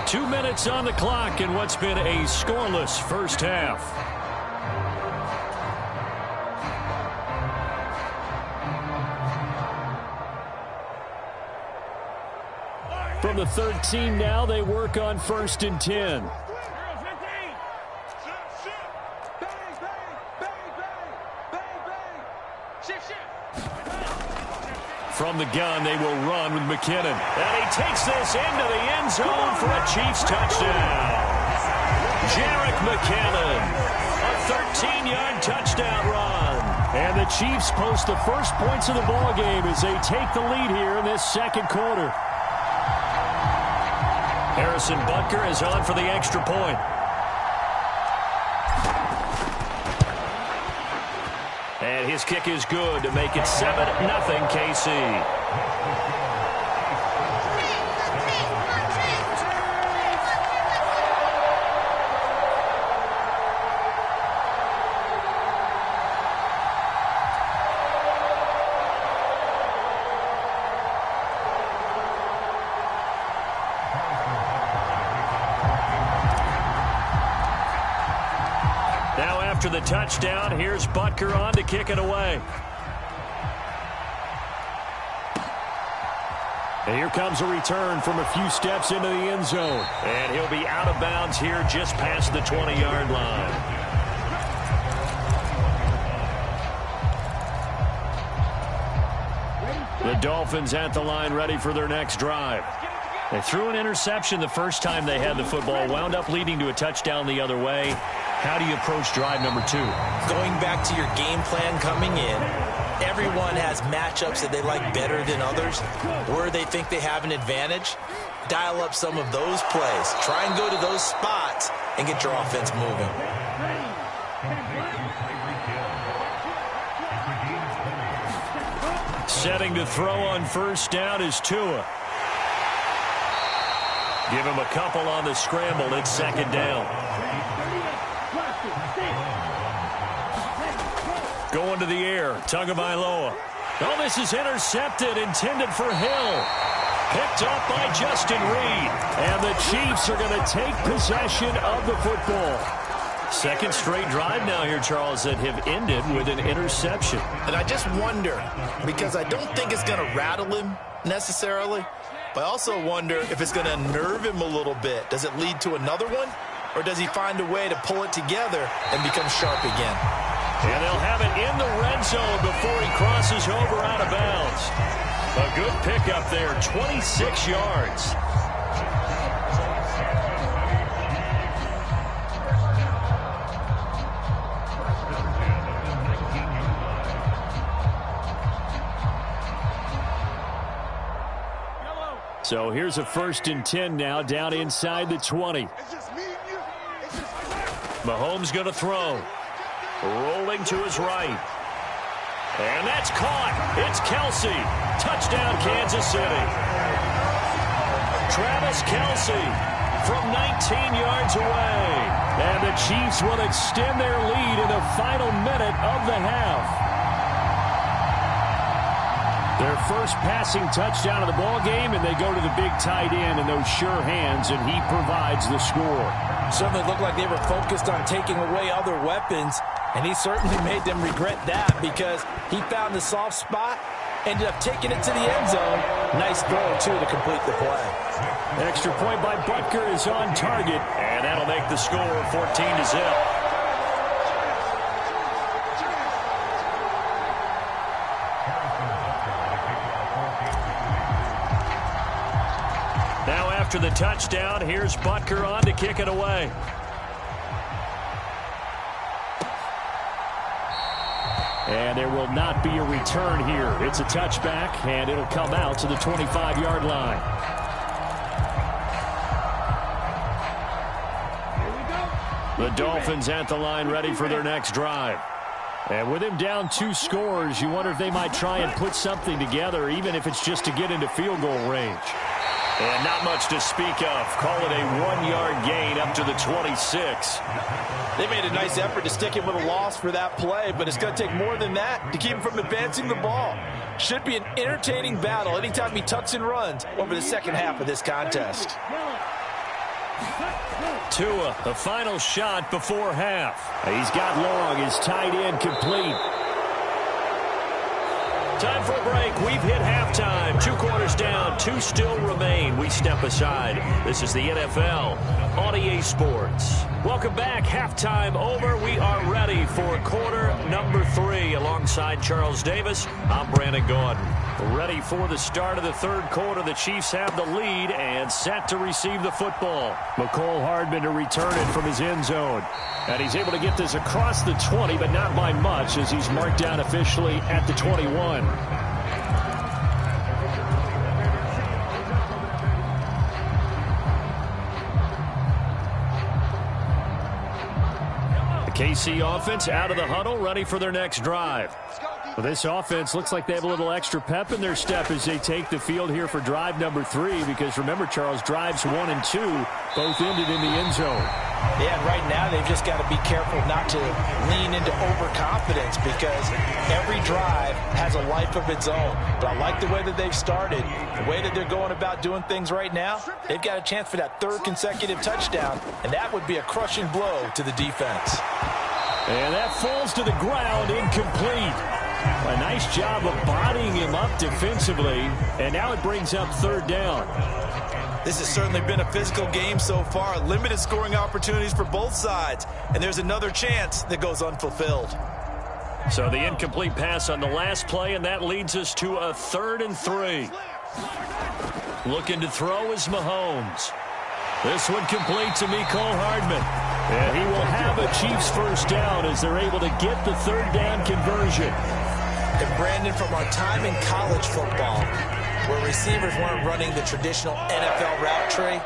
Two minutes on the clock in what's been a scoreless first half. From the 13 now, they work on 1st and 10. From the gun, they will run with McKinnon. And he takes this into the end zone for a Chiefs touchdown. Jerick McKinnon, a 13-yard touchdown run. And the Chiefs post the first points of the ball game as they take the lead here in this second quarter. Harrison Butker is on for the extra point. And his kick is good to make it 7-0 KC. After the touchdown, here's Butker on to kick it away. And here comes a return from a few steps into the end zone. And he'll be out of bounds here just past the 20-yard line. The Dolphins at the line ready for their next drive. They threw an interception the first time they had the football, wound up leading to a touchdown the other way. How do you approach drive number 2? Going back to your game plan coming in, everyone has matchups that they like better than others. Where they think they have an advantage, dial up some of those plays. Try and go to those spots and get your offense moving. Setting to throw on first down is Tua. Give him a couple on the scramble. It's second down. Going to the air. Tagovailoa. Oh, this is intercepted. Intended for Hill. Picked up by Justin Reed. And the Chiefs are going to take possession of the football. Second straight drive now here, Charles, that have ended with an interception. And I just wonder, because I don't think it's going to rattle him necessarily, but I also wonder if it's going to unnerve him a little bit. Does it lead to another one? Or does he find a way to pull it together and become sharp again? And they'll have it in the red zone before he crosses over out of bounds. A good pickup there, 26 yards. So here's a 1st and 10 now down inside the 20. Mahomes going to throw. Rolling to his right. And that's caught. It's Kelsey. Touchdown, Kansas City. Travis Kelsey from 19 yards away. And the Chiefs will extend their lead in the final minute of the half. Their first passing touchdown of the ball game, and they go to the big tight end in those sure hands, and he provides the score. Certainly looked like they were focused on taking away other weapons, and he certainly made them regret that because he found the soft spot, ended up taking it to the end zone. Nice throw, too, to complete the play. Extra point by Butker is on target, and that'll make the score 14-0. Now after the touchdown, here's Butker on to kick it away. And there will not be a return here. It's a touchback, and it'll come out to the 25-yard line. The Dolphins at the line ready for their next drive. And with him down 2 scores, you wonder if they might try and put something together, even if it's just to get into field goal range. And not much to speak of. Call it a 1-yard gain up to the 26. They made a nice effort to stick him with a loss for that play, but it's going to take more than that to keep him from advancing the ball. Should be an entertaining battle anytime he tucks and runs over the second half of this contest. Tua, the final shot before half. He's got long, his tight end complete. Time for a break. We've hit halftime. 2 quarters down, 2 still remain. We step aside. This is the NFL on EA Sports. Welcome back. Halftime over. We are ready for quarter number 3. Alongside Charles Davis, I'm Brandon Gaudin. Ready for the start of the third quarter. The Chiefs have the lead and set to receive the football. McCole Hardman to return it from his end zone. And he's able to get this across the 20, but not by much, as he's marked down officially at the 21. The KC offense out of the huddle, ready for their next drive. Well, this offense looks like they have a little extra pep in their step as they take the field here for drive number 3, because remember, Charles, drives 1 and 2 both ended in the end zone. Yeah, and right now they've just got to be careful not to lean into overconfidence, because every drive has a life of its own. But I like the way that they've started, the way that they're going about doing things right now. They've got a chance for that 3rd consecutive touchdown, and that would be a crushing blow to the defense. And that falls to the ground, incomplete. A nice job of bodying him up defensively, and now it brings up 3rd down. This has certainly been a physical game so far. Limited scoring opportunities for both sides, and there's another chance that goes unfulfilled. So the incomplete pass on the last play, and that leads us to a 3rd and 3. Looking to throw is Mahomes. This one complete to Mecole Hardman. And he will have a Chiefs first down as they're able to get the 3rd down conversion. And Brandon, from our time in college football, where receivers weren't running the traditional NFL route tree,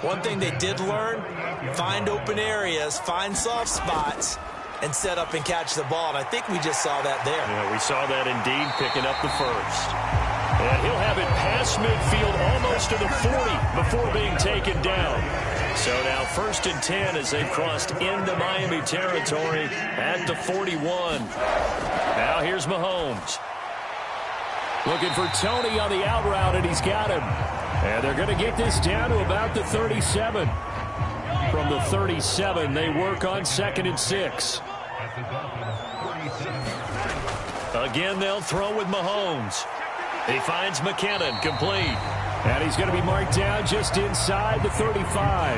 one thing they did learn, find open areas, find soft spots, and set up and catch the ball. And I think we just saw that there. Yeah, we saw that indeed, picking up the first. And he'll have it past midfield almost to the 40 before being taken down. So now 1st and 10 as they've crossed into Miami territory at the 41. Now here's Mahomes. Looking for Tony on the out route, and he's got him. And they're going to get this down to about the 37. From the 37, they work on 2nd and 6. Again, they'll throw with Mahomes. He finds McKinnon, complete. And he's going to be marked down just inside the 35.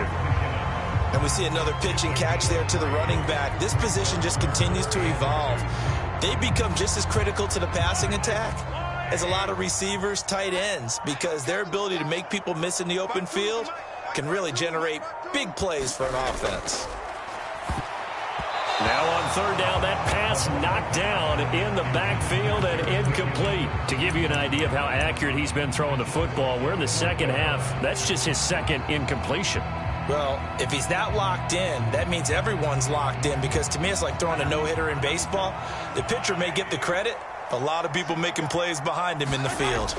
And we see another pitch and catch there to the running back. This position just continues to evolve. They become just as critical to the passing attack as a lot of receivers, tight ends, because their ability to make people miss in the open field can really generate big plays for an offense. Now on 3rd down, that pass knocked down in the backfield and incomplete. To give you an idea of how accurate he's been throwing the football, we're in the second half. That's just his 2nd incompletion. Well, if he's that locked in, that means everyone's locked in, because to me it's like throwing a no-hitter in baseball. The pitcher may get the credit, a lot of people making plays behind him in the field.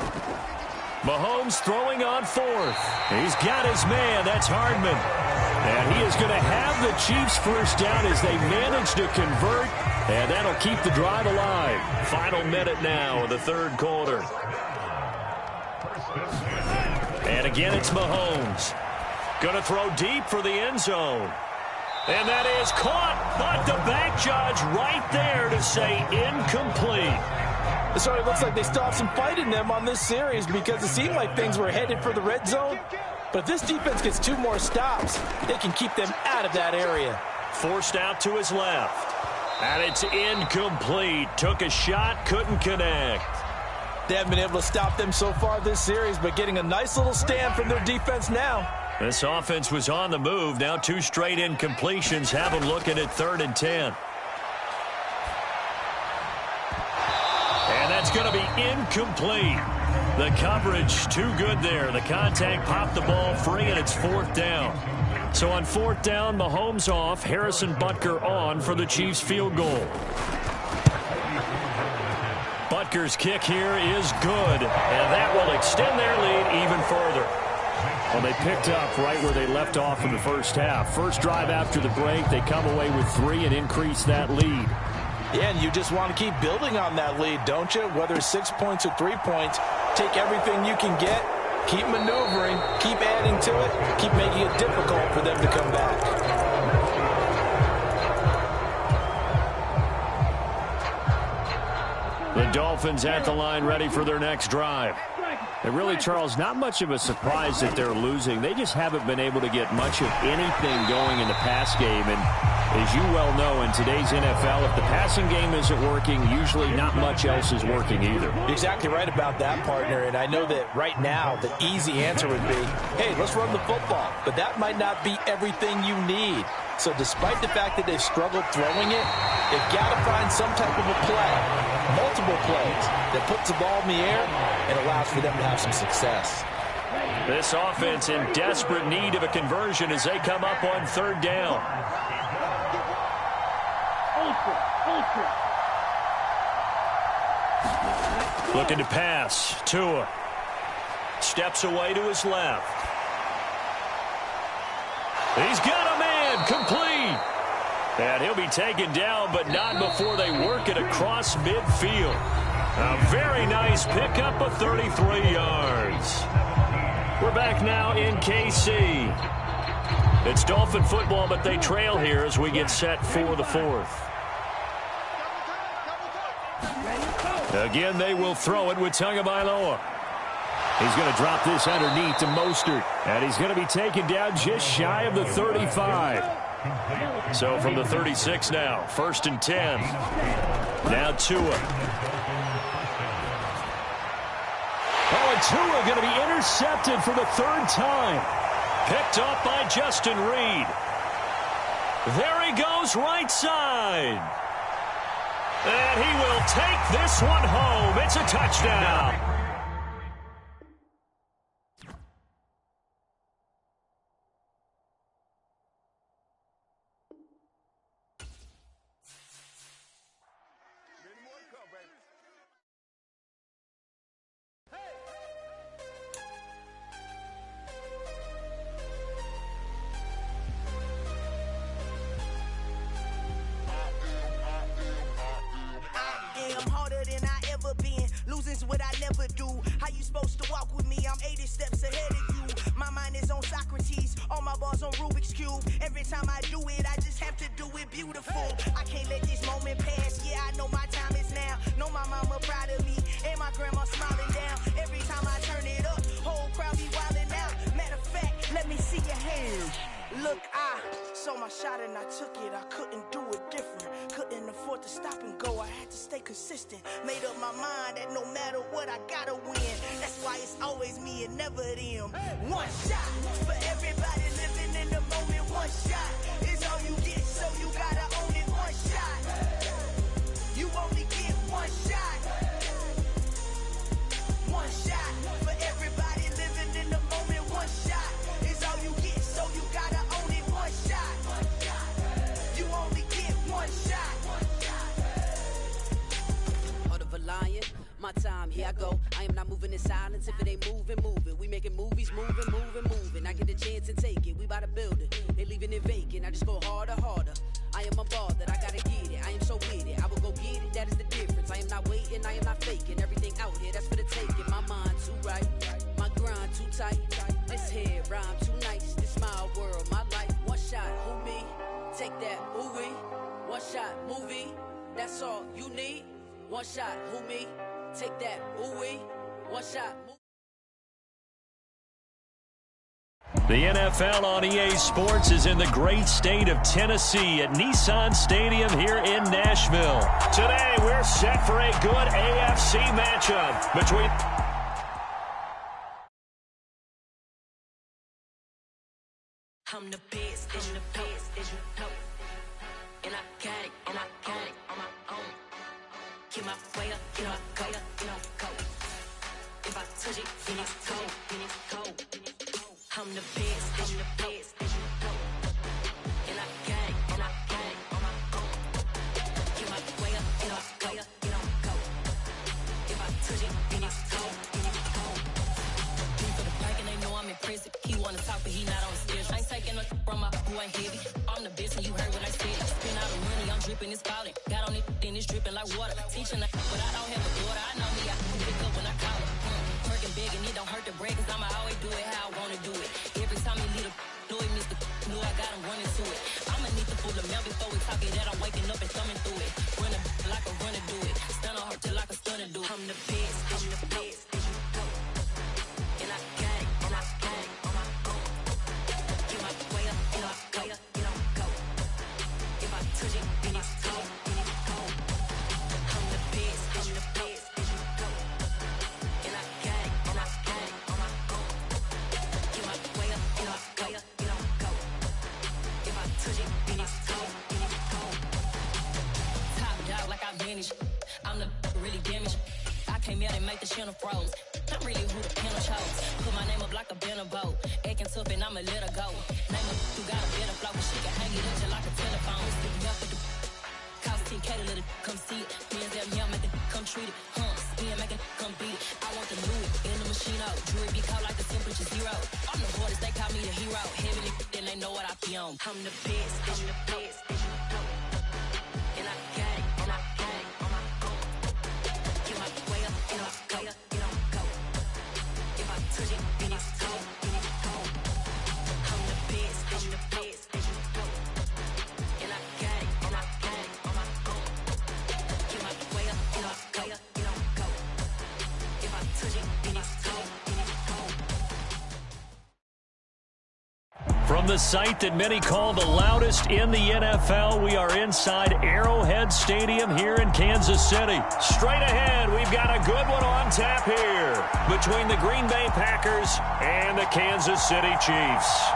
Mahomes throwing on 4th. He's got his man. That's Hardman. And he is going to have the Chiefs first down as they manage to convert. And that'll keep the drive alive. Final minute now of the 3rd quarter. And again, it's Mahomes. Going to throw deep for the end zone. And that is caught, but the back judge right there to say incomplete. So it looks like they still have some fight in them on this series, because it seemed like things were headed for the red zone. But if this defense gets 2 more stops, they can keep them out of that area. Forced out to his left. And it's incomplete. Took a shot, couldn't connect. They haven't been able to stop them so far this series, but getting a nice little stand from their defense now. This offense was on the move. Now 2 straight incompletions have them looking at 3rd and 10. And that's going to be incomplete. The coverage too good there. The contact popped the ball free, and it's 4th down. So on 4th down, Mahomes off, Harrison Butker on for the Chiefs field goal. Rutgers kick here is good, and that will extend their lead even further. Well, they picked up right where they left off in the first half. First drive after the break, they come away with 3 and increase that lead. Yeah, and you just want to keep building on that lead, don't you? Whether it's 6 points or 3 points, take everything you can get, keep maneuvering, keep adding to it, keep making it difficult for them to come back. The Dolphins at the line ready for their next drive. And really, Charles, not much of a surprise that they're losing. They just haven't been able to get much of anything going in the pass game. And as you well know, in today's NFL, if the passing game isn't working, usually not much else is working either. You're exactly right about that, partner. And I know that right now the easy answer would be, hey, let's run the football. But that might not be everything you need. So despite the fact that they've struggled throwing it, they've got to find some type of a play, multiple plays, that puts the ball in the air and allows for them to have some success. This offense in desperate need of a conversion as they come up on 3rd down. Looking to pass. Tua steps away to his left. He's got a man complete. And he'll be taken down, but not before they work it across midfield. A very nice pickup of 33 yards. We're back now in KC. It's Dolphin football, but they trail here as we get set for the 4th. Again, they will throw it with Tagovailoa. He's going to drop this underneath to Mostert. And he's going to be taken down just shy of the 35. So from the 36 now, 1st and 10. Now Tua. Oh, and Tua going to be intercepted for the 3rd time. Picked up by Justin Reed. There he goes right side. And he will take this one home. It's a touchdown. What I never do. How you supposed to walk with me? I'm 80 steps ahead of you. My mind is on Socrates, all my balls on Rubik's Cube. Every time I do it, I just have to do it beautiful. I can't let this moment pass. Yeah, I know my time is now. Know my mama proud of me, and my grandma smiling down. Every time I turn it up, whole crowd be wilding out. Matter of fact, let me see your hands. Look, I saw my shot and I took it. I couldn't do it different. Couldn't afford to stop and go. I had to stay consistent. Made up my mind that no matter what, I gotta win. That's why it's always me and never them. One shot for everybody living in the moment. One shot is all you get, so you gotta own it. One shot. You only get one shot. One shot for everybody living in the moment. One shot is all you get, so you gotta own it. One shot. You only get one shot. Heart of a lion, my time, here I go. I am not moving in silence. If it ain't moving, moving. We making movies, moving, moving, moving. I get the chance and take it. We bout to build it. They leaving it vacant. I just go harder, harder. I am a ball that I gotta get it. I am so with it. I will go get it. That is the difference. I am not waiting. I am not faking. Everything out here, that's for the taking. My mind too right. My grind too tight. This head rhyme too nice. This my world, my life. One shot, who me? Take that, ooh-wee. One shot, movie. That's all you need. One shot, who me? Take that, ooh-wee. One shot, The NFL on EA Sports is in the great state of Tennessee at Nissan Stadium here in Nashville. Today, we're set for a good AFC matchup between... I'm the best, I'm the best, as you know. And I got it, and I got it on my own. Get my way up, you know I go, you know I go. If I touch it, then it's cold, then it's cold. I'm the best, I'm the best, as you know. And I got it, and I got it on my own. Get my way up, you know I go, you know I go. listen, you heard what I said. Spend all the money, I'm dripping, it's falling. Got on it, then it's dripping like water. Teaching like, but I don't have a daughter. I know me, I can pick up when I call her. Working big and it don't hurt to break, cause I'ma always do it how I wanna do it. Every time you leave the know it, Mr. Know I got him running to it. I'ma need to pull the mail before we talk it that I'm waking up and thumbing through it. Running like a runner do it. Stun on her till like a stunner do it. I'm the best, I'm the best. And I got it, and I got it on my own. Get my way up, get my way up, get on go. If I touch it, then it's cold, then it's cold. I'm the best, I'm the best. And I got it, and I got it on my own. Get my way up, get my way up, get on go. If I touch it, then it's cold, then it's cold. Top dog like I vanished. I'm the really damaged. I came out and make the channel froze. I'm really who the panel chose. Put my name up like a banner boat. Acting tough and I'ma let her go. Name her who got a better flow, but she can hang it up just like a telephone. Stick me up with the cost 10K to let it come see it. Hands down, yeah, make it come treat it. Spin, make it come beat it. I want the Louis in the machine out. Jewelry be cold like the temperature 0. I'm the borders, they call me the hero. Heavy, then they know what I be on. I'm the best, I'm the best. And I got it, and I got it on my own. Get my way up, get my way up, get on go. If I touch it, then it's cold, then it's cold. I'm the best, I'm the best. And I got it, and I got it on my own. Get my way up, get my way up, get on go. If I touch it, then it's cold, then it's cold. From the site that many call the loudest in the NFL, we are inside Arrowhead Stadium here in Kansas City. Straight ahead, we've got a good one on tap here between the Green Bay Packers and the Kansas City Chiefs.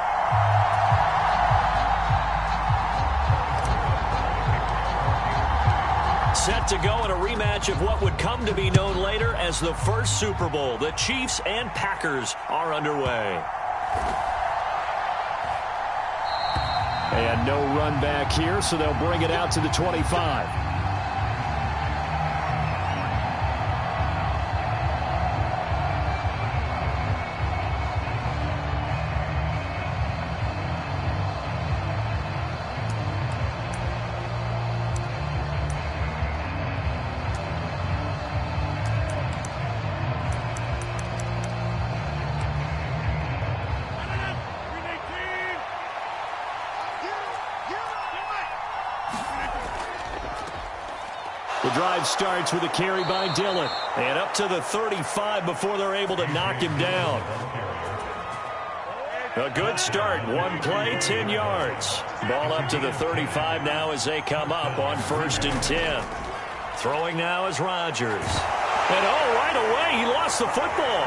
Set to go in a rematch of what would come to be known later as the first Super Bowl. The Chiefs and Packers are underway. And no run back here, so they'll bring it out to the 25. The drive starts with a carry by Dillon. And up to the 35 before they're able to knock him down. A good start. One play, 10 yards. Ball up to the 35 now as they come up on 1st and 10. Throwing now is Rodgers. And right away, he lost the football.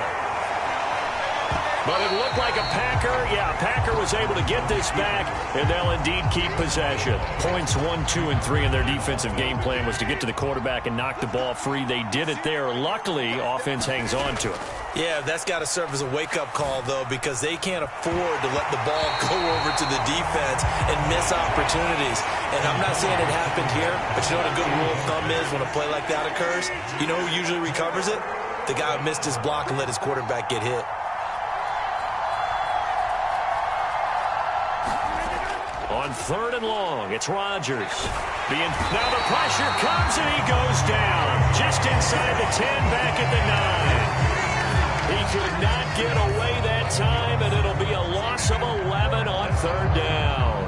But it looked like a Packer. Yeah, Packer was able to get this back, and they'll indeed keep possession. Points 1, 2, and 3 in their defensive game plan was to get to the quarterback and knock the ball free. They did it there. Luckily, offense hangs on to it. Yeah, that's got to serve as a wake-up call, though, because they can't afford to let the ball go over to the defense and miss opportunities. And I'm not saying it happened here, but you know what a good rule of thumb is when a play like that occurs? You know who usually recovers it? The guy who missed his block and let his quarterback get hit. On 3rd and long, it's Rodgers. Now the pressure comes and he goes down. Just inside the 10, back at the 9. He could not get away that time, and it'll be a loss of 11 on 3rd down.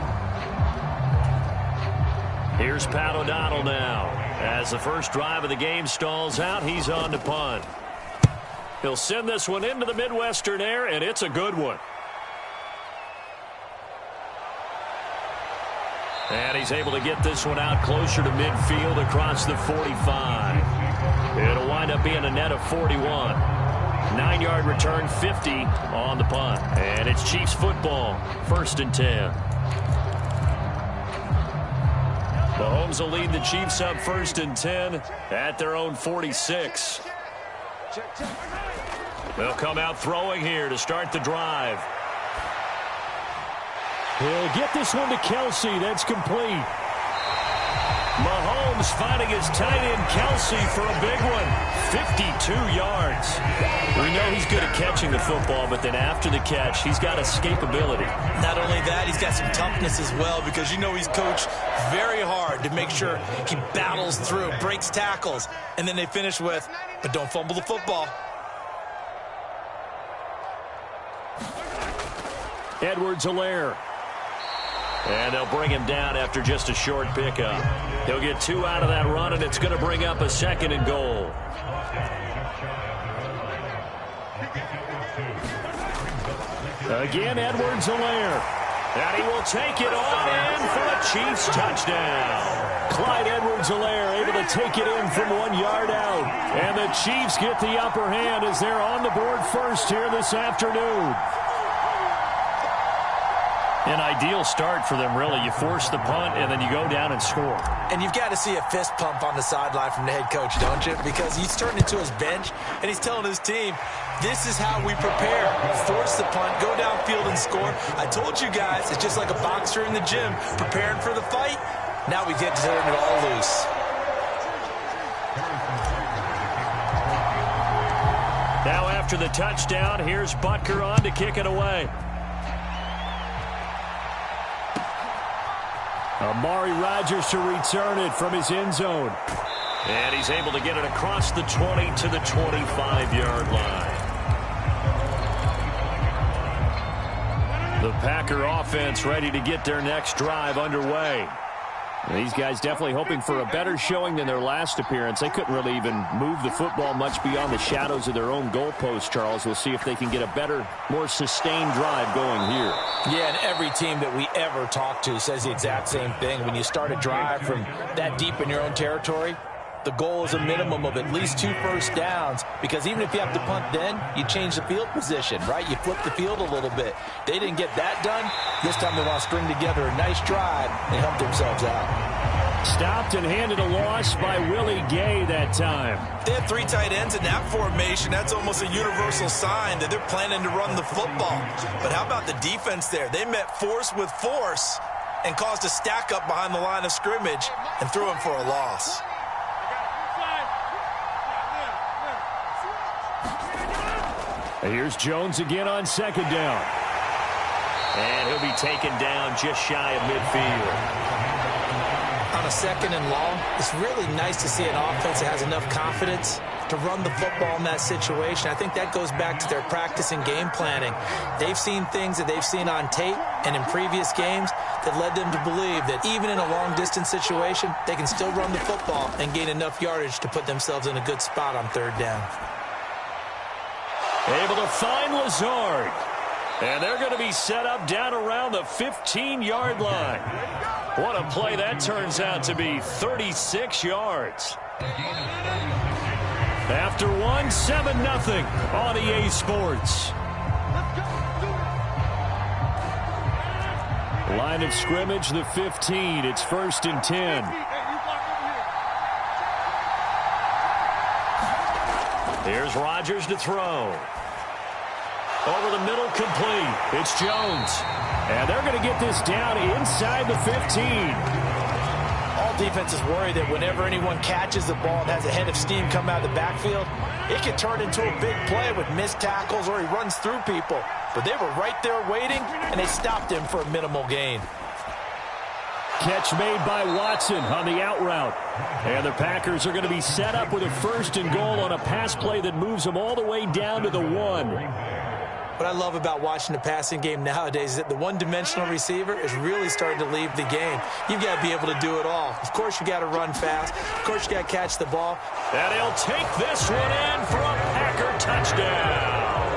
Here's Pat O'Donnell now. As the first drive of the game stalls out, he's on to punt. He'll send this one into the Midwestern air, and it's a good one. And he's able to get this one out closer to midfield across the 45. It'll wind up being a net of 41. 9-yard return, 50 on the punt. And it's Chiefs football, 1st and 10. Mahomes will lead the Chiefs up 1st and 10 at their own 46. They'll come out throwing here to start the drive. He'll get this one to Kelsey. That's complete. Mahomes Mahomes finding his tight end Kelsey for a big one. 52 yards. We know he's good at catching the football, but then after the catch, he's got escapability. Not only that, he's got some toughness as well, because you know he's coached very hard to make sure he battles through, breaks tackles, and then they finish with, but don't fumble the football. Edwards-Helaire. And they'll bring him down after just a short pickup. He'll get 2 out of that run, and it's going to bring up a 2nd and goal. Again, Edwards-Helaire. And he will take it on in for a Chiefs touchdown. Clyde Edwards-Helaire able to take it in from 1 yard out. And the Chiefs get the upper hand as they're on the board first here this afternoon. An ideal start for them, really. You force the punt, and then you go down and score. And you've got to see a fist pump on the sideline from the head coach, don't you? Because he's turned into his bench, and he's telling his team, this is how we prepare. Force the punt, go downfield and score. I told you guys, it's just like a boxer in the gym, preparing for the fight. Now we get to turn it all loose. Now after the touchdown, here's Butker on to kick it away. Amari Rodgers to return it from his end zone. And he's able to get it across the 20 to the 25-yard line. The Packer offense ready to get their next drive underway. These guys definitely hoping for a better showing than their last appearance. They couldn't really even move the football much beyond the shadows of their own goalpost, Charles. We'll see if they can get a better, more sustained drive going here. Yeah, and every team that we ever talk to says the exact same thing. When you start a drive from that deep in your own territory, the goal is a minimum of at least 2 first downs, because even if you have to punt then, you change the field position, right? You flip the field a little bit. They didn't get that done. This time they want to string together a nice drive and help themselves out. Stopped and handed a loss by Willie Gay that time. They had 3 tight ends in that formation. That's almost a universal sign that they're planning to run the football. But how about the defense there? They met force with force and caused a stack up behind the line of scrimmage and threw him for a loss. Here's Jones again on 2nd down. And he'll be taken down just shy of midfield. On a 2nd and long, it's really nice to see an offense that has enough confidence to run the football in that situation. I think that goes back to their practice and game planning. They've seen things that they've seen on tape and in previous games that led them to believe that even in a long-distance situation, they can still run the football and gain enough yardage to put themselves in a good spot on 3rd down. Able to find Lazard. And they're going to be set up down around the 15-yard line. What a play that turns out to be, 36 yards. After one, 7-0 on EA Sports. Line of scrimmage, the 15. It's 1st and 10. Here's Rodgers to throw. Over the middle, complete. It's Jones. And they're going to get this down inside the 15. All defenses worry that whenever anyone catches the ball and has a head of steam come out of the backfield, it can turn into a big play with missed tackles or he runs through people. But they were right there waiting, and they stopped him for a minimal gain. Catch made by Watson on the out route. And the Packers are going to be set up with a 1st and goal on a pass play that moves them all the way down to the 1. What I love about watching the passing game nowadays is that the one-dimensional receiver is really starting to leave the game. You've got to be able to do it all. Of course, you got to run fast. Of course, you got to catch the ball. And he'll take this one in for a Packer touchdown.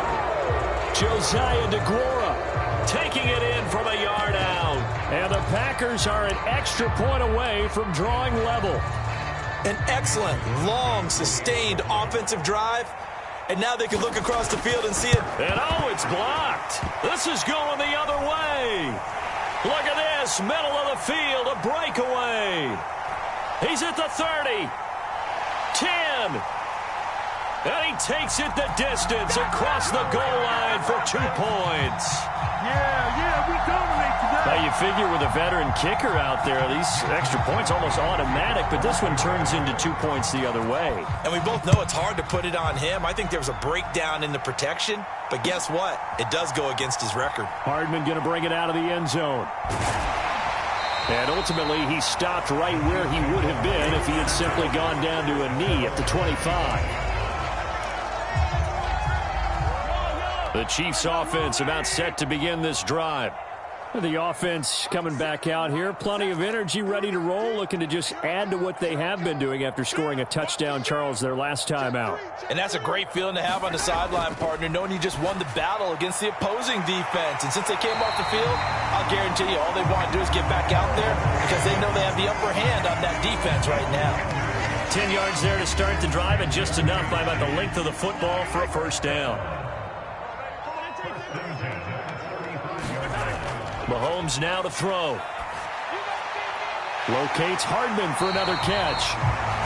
Josiah DeGuara taking it in from a yard out. And the Packers are an extra point away from drawing level. An excellent, long, sustained offensive drive. And now they can look across the field and see it. And oh, it's blocked. This is going the other way. Look at this, middle of the field, a breakaway. He's at the 30, 10, And he takes it the distance across the goal line for 2 points. Yeah, we dominate today. Now you figure with a veteran kicker out there, these extra points almost automatic, but this one turns into 2 points the other way. And we both know it's hard to put it on him. I think there was a breakdown in the protection, but guess what? It does go against his record. Hardman going to bring it out of the end zone. And ultimately, he stopped right where he would have been if he had simply gone down to a knee at the 25. The Chiefs offense about set to begin this drive. The offense coming back out here. Plenty of energy, ready to roll, looking to just add to what they have been doing after scoring a touchdown, Charles, their last time out. And that's a great feeling to have on the sideline, partner, knowing you just won the battle against the opposing defense. And since they came off the field, I'll guarantee you all they want to do is get back out there because they know they have the upper hand on that defense right now. 10 yards there to start the drive, and just enough by about the length of the football for a first down. Mahomes now to throw. Locates Hardman for another catch.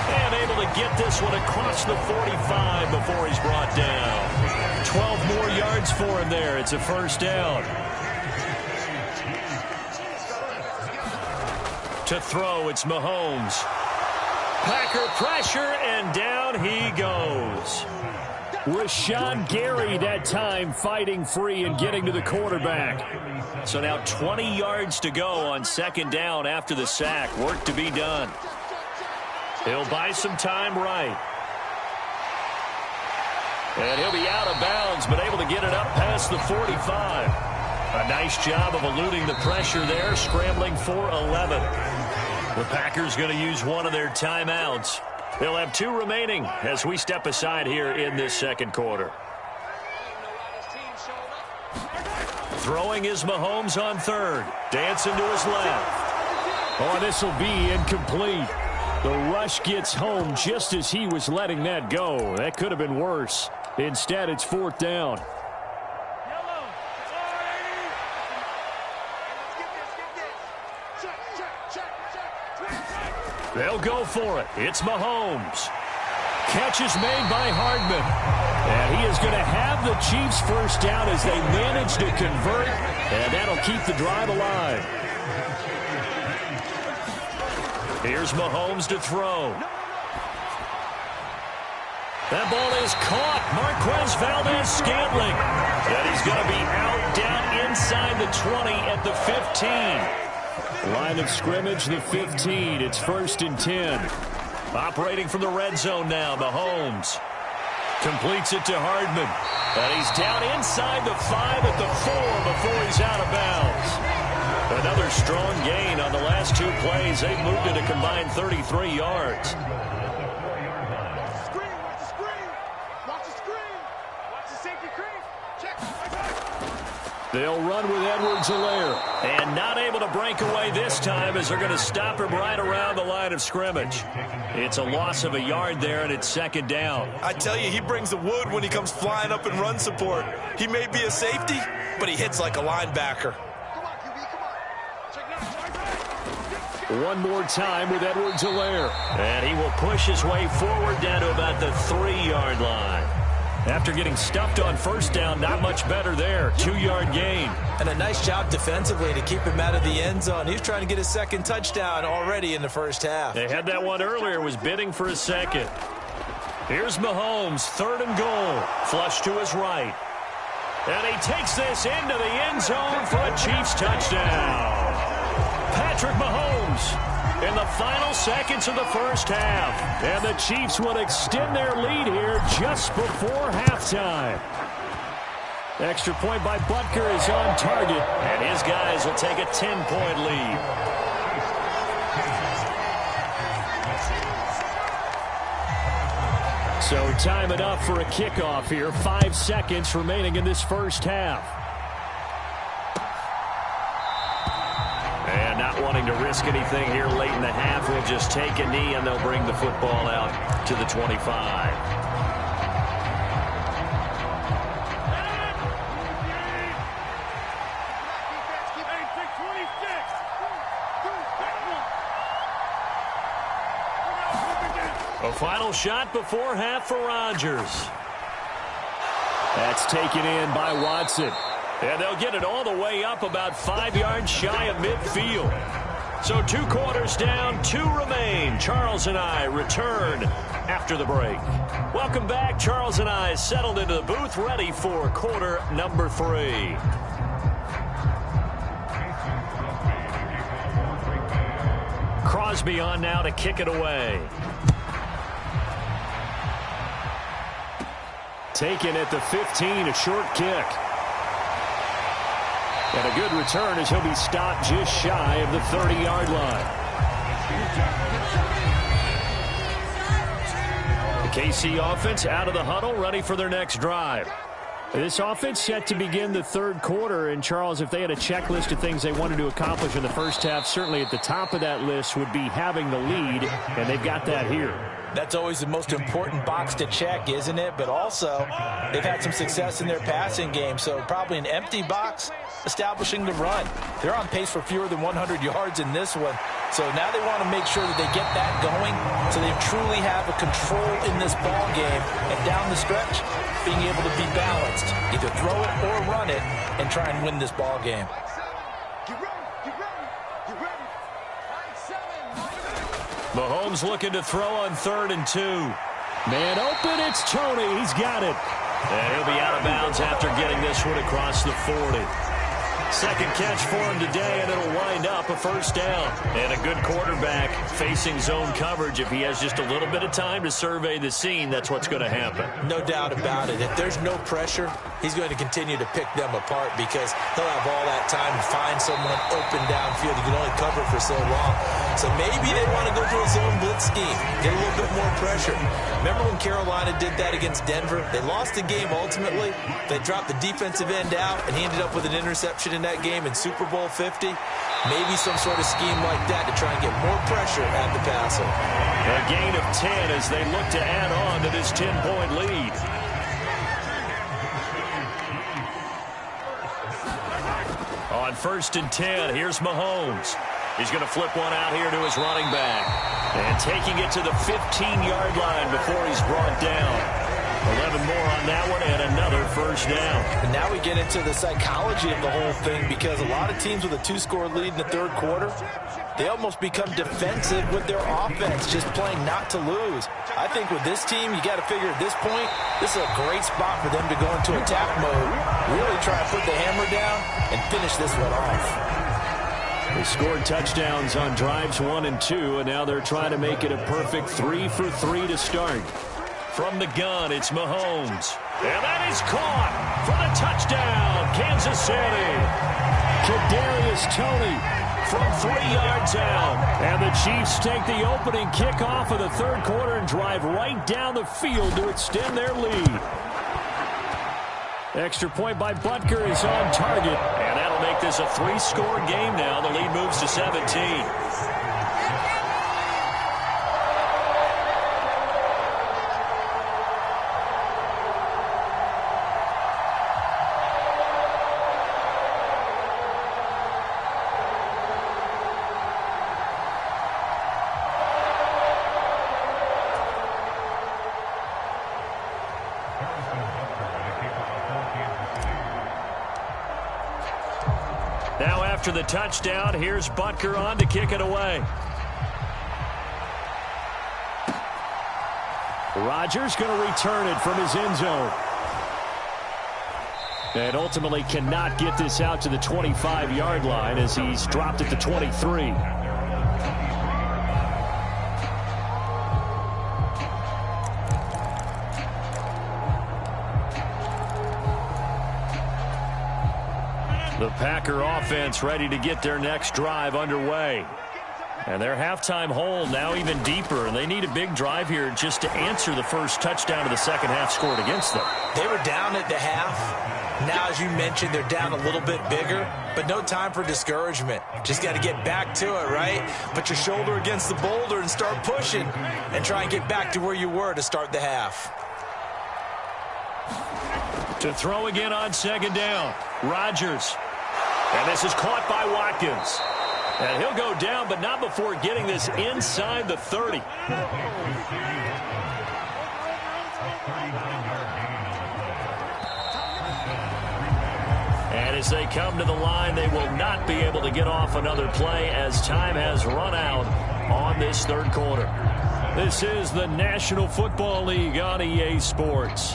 And able to get this one across the 45 before he's brought down. 12 more yards for him there. It's a first down. To throw, it's Mahomes. Packer pressure, and down he goes. Rashawn Gary that time fighting free and getting to the quarterback. So now 20 yards to go on second down after the sack. Work to be done. He'll buy some time right. And he'll be out of bounds, but able to get it up past the 45. A nice job of eluding the pressure there, scrambling for 11. The Packers going to use one of their timeouts. They'll have 2 remaining as we step aside here in this second quarter. Throwing is Mahomes on third. Dancing to his left. Oh, this will be incomplete. The rush gets home just as he was letting that go. That could have been worse. Instead, it's fourth down. They'll go for it. It's Mahomes. Catch is made by Hardman. And he is going to have the Chiefs first down as they manage to convert. And that'll keep the drive alive. Here's Mahomes to throw. That ball is caught. Marquez Valdez-Scantling. And he's going to be out down inside the 20 at the 15. Line of scrimmage, the 15. It's 1st and 10. Operating from the red zone now, Mahomes. Completes it to Hardman. And he's down inside the 5 at the 4 before he's out of bounds. Another strong gain on the last 2 plays. They've moved it a combined 33 yards. They'll run with Edwards-Helaire. And not able to break away this time as they're going to stop him right around the line of scrimmage. It's a loss of a yard there, and it's second down. I tell you, he brings the wood when he comes flying up in run support. He may be a safety, but he hits like a linebacker. One more time with Edwards-Helaire. And he will push his way forward down to about the 3-yard line. After getting stuffed on first down, not much better there. 2-yard gain. And a nice job defensively to keep him out of the end zone. He was trying to get his second touchdown already in the first half. They had that one earlier, was bidding for a second. Here's Mahomes, 3rd and goal. Flush to his right. And he takes this into the end zone for a Chiefs touchdown. Patrick Mahomes in the final seconds of the first half. And the Chiefs will extend their lead here just before halftime. Extra point by Butker is on target. And his guys will take a 10-point lead. So time it up for a kickoff here. 5 seconds remaining in this first half. And not wanting to risk anything here late in the half, we'll just take a knee and they'll bring the football out to the 25. A final shot before half for Rodgers. That's taken in by Watson. And they'll get it all the way up about 5 yards shy of midfield. So 2 quarters down, 2 remain. Charles and I return after the break. Welcome back. Charles and I settled into the booth, ready for quarter number 3. Crosby on now to kick it away. Taken at the 15, a short kick. And a good return as he'll be stopped just shy of the 30-yard line. The KC offense out of the huddle, ready for their next drive. This offense set to begin the 3rd quarter. And, Charles, if they had a checklist of things they wanted to accomplish in the first half, certainly at the top of that list would be having the lead, and they've got that here. That's always the most important box to check, isn't it? But also, they've had some success in their passing game, so probably an empty box establishing the run. They're on pace for fewer than 100 yards in this one, so now they want to make sure that they get that going so they truly have a control in this ball game, and down the stretch, being able to be balanced, either throw it or run it, and try and win this ball game. Mahomes looking to throw on 3rd and 2. Man open, it's Tony. He's got it. And he'll be out of bounds after getting this one across the 40. Second catch for him today, and it'll wind up a first down. And a good quarterback facing zone coverage. If he has just a little bit of time to survey the scene, that's what's going to happen. No doubt about it. If there's no pressure, he's going to continue to pick them apart because he'll have all that time to find someone open downfield. You can only cover for so long. So maybe they want to go to a zone blitz scheme, get a little bit more pressure. Remember when Carolina did that against Denver? They lost the game ultimately. They dropped the defensive end out, and he ended up with an interception in that game in Super Bowl 50. Maybe some sort of scheme like that to try and get more pressure at the passer. A gain of 10 as they look to add on to this 10-point lead. On 1st and 10, here's Mahomes. He's going to flip one out here to his running back. And taking it to the 15-yard line before he's brought down. 11 more on that one and another first down. And now we get into the psychology of the whole thing because a lot of teams with a 2-score lead in the 3rd quarter, they almost become defensive with their offense, just playing not to lose. I think with this team, you got to figure at this point, this is a great spot for them to go into attack mode, really try to put the hammer down and finish this one off. They scored touchdowns on drives 1 and 2, and now they're trying to make it a perfect 3 for 3 to start. From the gun, it's Mahomes. And that is caught for the touchdown, Kansas City. Kadarius Toney from 3 yards out. And the Chiefs take the opening kickoff of the 3rd quarter and drive right down the field to extend their lead. Extra point by Butker is on target. And that'll make this a 3-score game now. The lead moves to 17. Now after the touchdown, here's Butker on to kick it away. Rodgers going to return it from his end zone. And ultimately cannot get this out to the 25-yard line as he's dropped at the 23. The Packer offense ready to get their next drive underway. And their halftime hole now even deeper, and they need a big drive here just to answer the first touchdown of the second half scored against them. They were down at the half. Now, as you mentioned, they're down a little bit bigger, but no time for discouragement. Just got to get back to it, right? Put your shoulder against the boulder and start pushing and try and get back to where you were to start the half. To throw again on second down, Rodgers. And this is caught by Watkins. And he'll go down, but not before getting this inside the 30. And as they come to the line, they will not be able to get off another play as time has run out on this third quarter. This is the National Football League on EA Sports.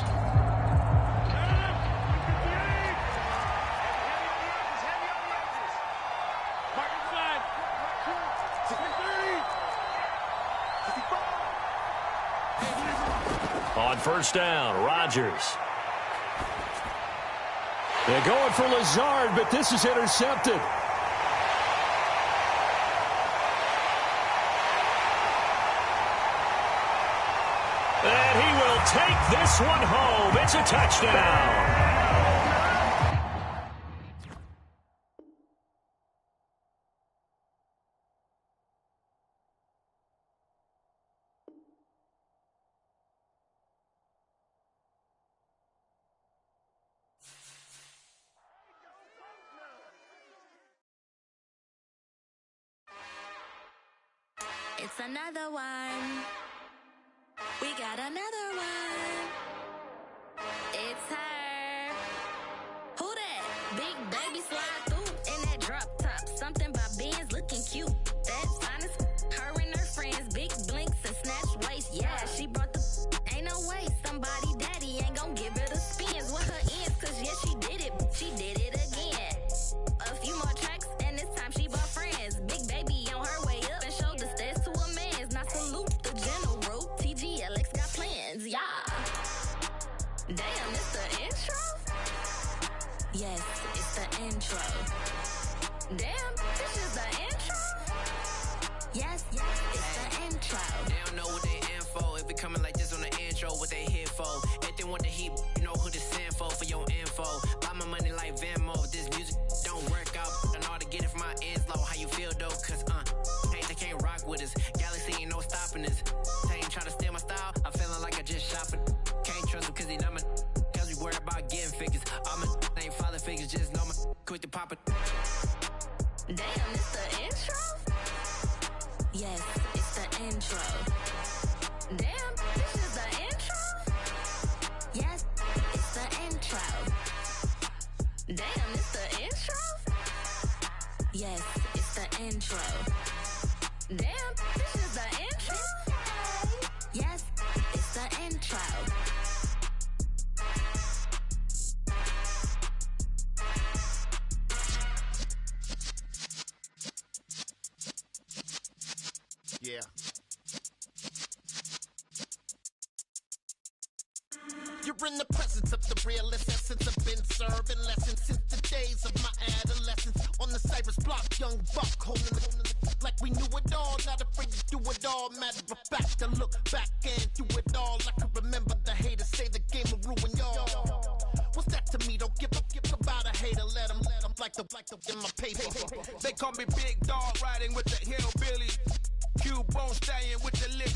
On first down, Rodgers. They're going for Lazard, but this is intercepted. And he will take this one home. It's a touchdown. It's another one. We got another one. It's her. Who that? Big baby slide through in that drop top. Something by Benz looking cute. That's honest. Her and her friends, big blinks and snatch waist. Yeah, she brought the. Ain't no way somebody daddy ain't gon' give her the spins with her ends. Cause yeah, she did it. She did it again. A few more tracks and this time she brought friends. Big baby on her way up and showed the stairs to a man's. Now salute the general. TGLX got plans, yeah. Damn, it's the intro? Yes, it's the intro. Damn, this is the intro? Yes, it's the intro. They don't know what they in for. If it coming like this on the intro, what they here for? If they want the heat, you know who to send for your info. Buy my money like Venmo. If this music don't work out, and all to get it from my ends low. How you feel though? Cause hey, they can't rock with us. Galaxy ain't no stopping us. They ain't try to steal my style. I'm feeling like I just shot it. Can't trust him cause he not my. Cause we worried about getting figures. All my ain't father figures, just know my quick to pop it. Damn, it's the intro? Yes, it's the intro. Damn, this is the intro? Yes, it's the intro. Damn, it's the intro? Yes, it's the intro. Damn, this is the intro? Yes, it's the intro. Yeah. You're in the presence of the realest essence. I've been serving lessons since the days of my adolescence. On the Cypress block, young buck holding the like we knew it all. Not afraid to do it all. Matter of fact, I look back and do it all. I can remember the haters say the game will ruin y'all. What's that to me? Don't give about a hater. Let them like the in my paper. They call me Big Dog, riding with the hillbilly. Cubone staying with the lip.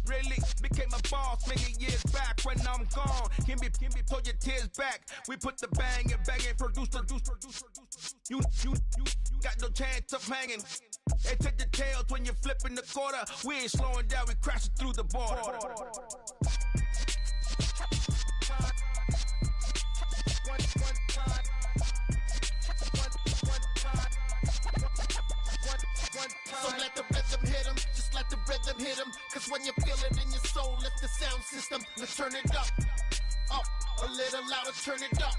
Really became a boss many years back. When I'm gone, can be pull your tears back. We put the bang and produce. You got no chance of hanging. They take the tails when you're flipping the quarter. We ain't slowing down, we crashing through the border. So let the rhythm hit him, just let the rhythm hit him. Cause when you feel it in your soul, lift the sound system. Let's turn it up, a little louder, turn it up,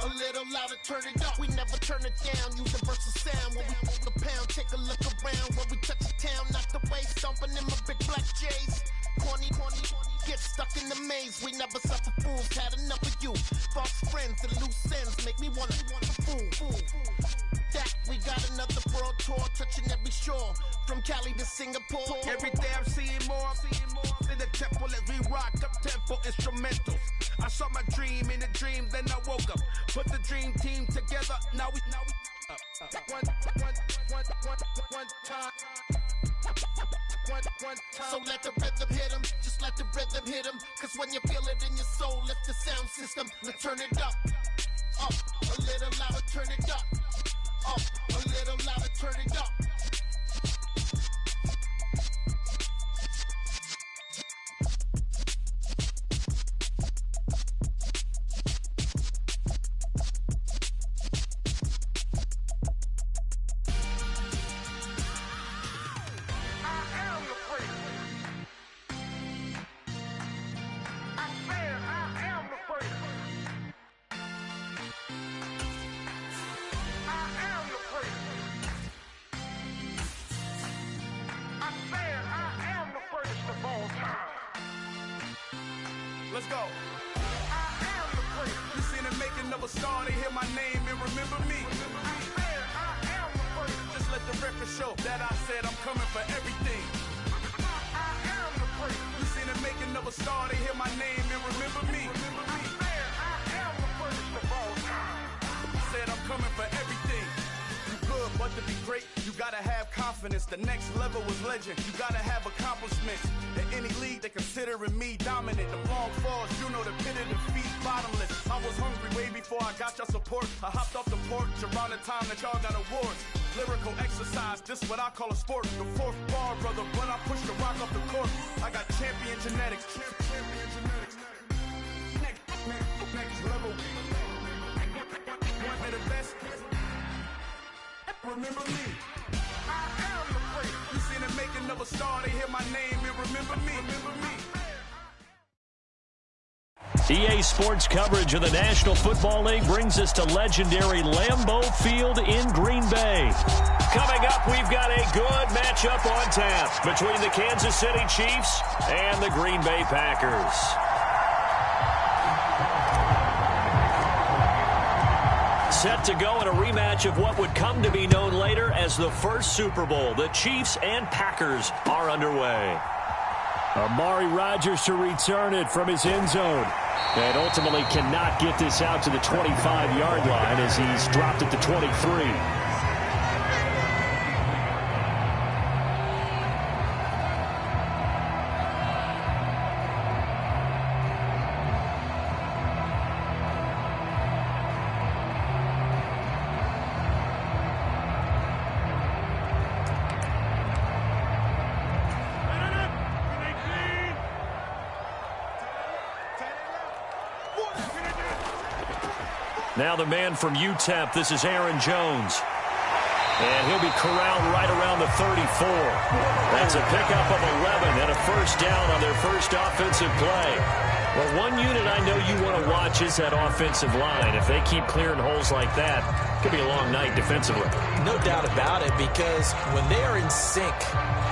a little louder, turn it up. We never turn it down, universal sound. When we hold the pound, take a look around. When we touch the town, knock the way, stomping in my big black J's. Corny, get stuck in the maze. We never suffer fools, had enough of you. False friends and loose ends make me wanna fool. That we got another world tour, touching every shore, from Cali to Singapore. Every day I'm seeing more in the temple as we rock up tempo instrumentals. I saw my dream in a dream, then I woke up. Put the dream team together, now we one time. So let the rhythm hit him, just let the rhythm hit him. Cause when you feel it in your soul, lift the sound system. Let's turn it up, a little louder, turn it up, up. A little louder, turn it up. Let's go. You seen the making of a star, they hear my name and remember me. Just let the record show that I said I'm coming for everything. You seen the making of a star, they hear my name and remember me. Said I'm coming for everything. You good, but to be great, you gotta have confidence. The next level was legend. You gotta have accomplishments. In any league, they considering me dominant. The long falls, you know the pit of defeat, bottomless. I was hungry way before I got your support. I hopped off the porch around the time that y'all got awards. Lyrical exercise, this what I call a sport. The fourth bar, brother, when I push the rock off the court. I got champion genetics. Champion genetics. Next level. One of the best. Remember me. I am the place. You seen the making of a star, they hear my name and remember me. Remember me. EA Sports coverage of the National Football League brings us to legendary Lambeau Field in Green Bay. Coming up, we've got a good matchup on tap between the Kansas City Chiefs and the Green Bay Packers. Set to go in a rematch of what would come to be known later as the first Super Bowl. The Chiefs and Packers are underway. Amari Rodgers to return it from his end zone. And ultimately cannot get this out to the 25-yard line as he's dropped it to 23. Now the man from UTEP, this is Aaron Jones. And he'll be corralled right around the 34. That's a pickup of 11 and a first down on their first offensive play. Well, one unit I know you want to watch is that offensive line. If they keep clearing holes like that, it could be a long night defensively. No doubt about it, because when they are in sync,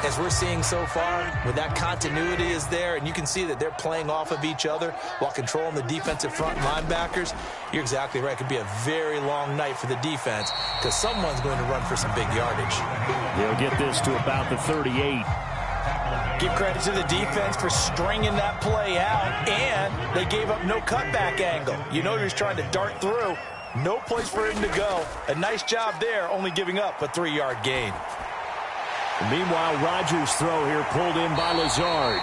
as we're seeing so far, when that continuity is there and you can see that they're playing off of each other while controlling the defensive front linebackers, you're exactly right. It could be a very long night for the defense because someone's going to run for some big yardage. They'll get this to about the 38. Give credit to the defense for stringing that play out, and they gave up no cutback angle. You know he was trying to dart through. No place for him to go. A nice job there, only giving up a 3-yard gain. Meanwhile, Rodgers' throw here pulled in by Lazard.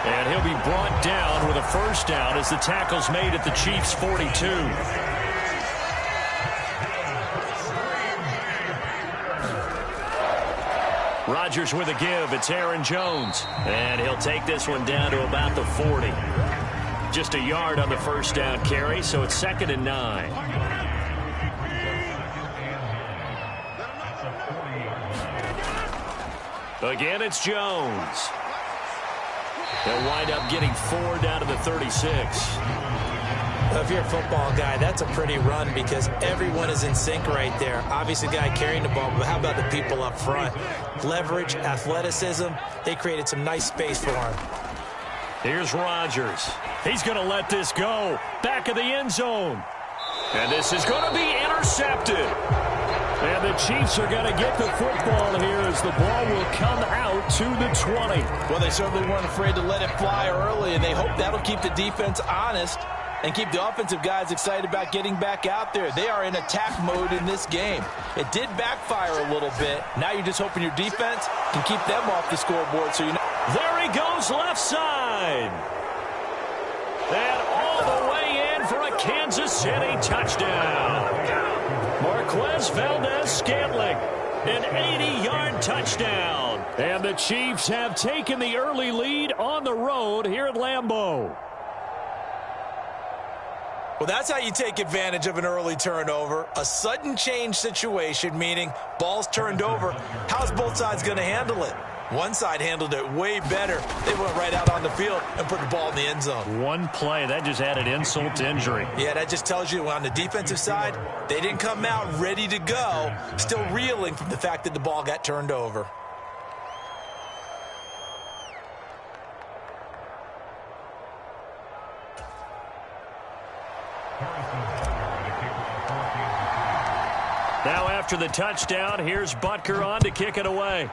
And he'll be brought down with a first down as the tackle's made at the Chiefs' 42. Rodgers with a give. It's Aaron Jones. And he'll take this one down to about the 40. Just a yard on the first down carry, so it's 2nd and 9. Again, it's Jones. They'll wind up getting 4 down to the 36. If you're a football guy, that's a pretty run because everyone is in sync right there. Obviously, the guy carrying the ball, but how about the people up front? Leverage, athleticism, they created some nice space for him. Here's Rodgers. He's going to let this go. Back of the end zone. And this is going to be intercepted. And the Chiefs are going to get the football here as the ball will come out to the 20. Well, they certainly weren't afraid to let it fly early, and they hope that'll keep the defense honest and keep the offensive guys excited about getting back out there. They are in attack mode in this game. It did backfire a little bit. Now you're just hoping your defense can keep them off the scoreboard. So you know. There he goes left side. And all the way in for a Kansas City touchdown. Mark Marquez Valdez-Scantling. An 80-yard touchdown. And the Chiefs have taken the early lead on the road here at Lambeau. Well, that's how you take advantage of an early turnover. A sudden change situation, meaning ball's turned over. How's both sides going to handle it? One side handled it way better. They went right out on the field and put the ball in the end zone. One play, that just added insult to injury. Yeah, that just tells you on the defensive side, they didn't come out ready to go, still reeling from the fact that the ball got turned over. Now after the touchdown, here's Butker on to kick it away.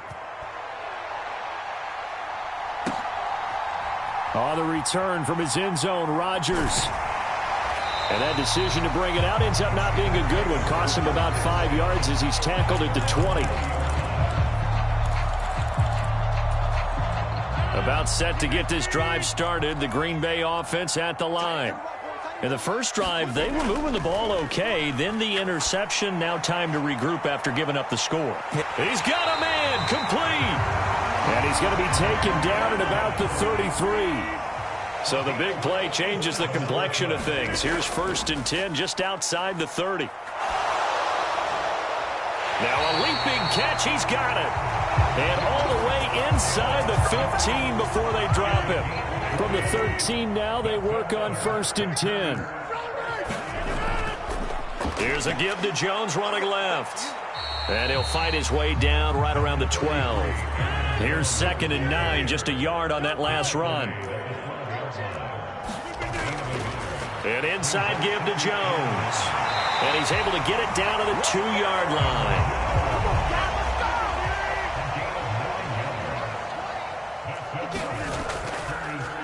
On the return from his end zone, Rodgers. And that decision to bring it out ends up not being a good one. Costs him about 5 yards as he's tackled at the 20. About set to get this drive started, the Green Bay offense at the line. In the first drive, they were moving the ball okay. Then the interception. Now time to regroup after giving up the score. He's got a man complete. And he's going to be taken down at about the 33. So the big play changes the complexion of things. Here's 1st and 10 just outside the 30. Now a leaping catch. He's got it. And all the way inside the 15 before they drop him. From the 13 now, they work on 1st and 10. Here's a give to Jones running left. And he'll fight his way down right around the 12. Here's 2nd and 9, just a yard on that last run. An inside give to Jones. And he's able to get it down to the 2-yard line.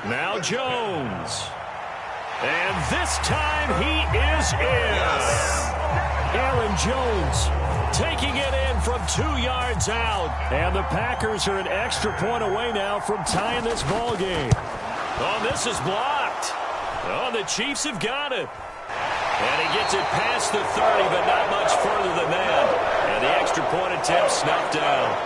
Now Jones. And this time he is in. Aaron Jones taking it in from 2 yards out. And the Packers are an extra point away now from tying this ball game. Oh, this is blocked. Oh, the Chiefs have got it. And he gets it past the 30, but not much further than that. And the extra point attempt snuffed down.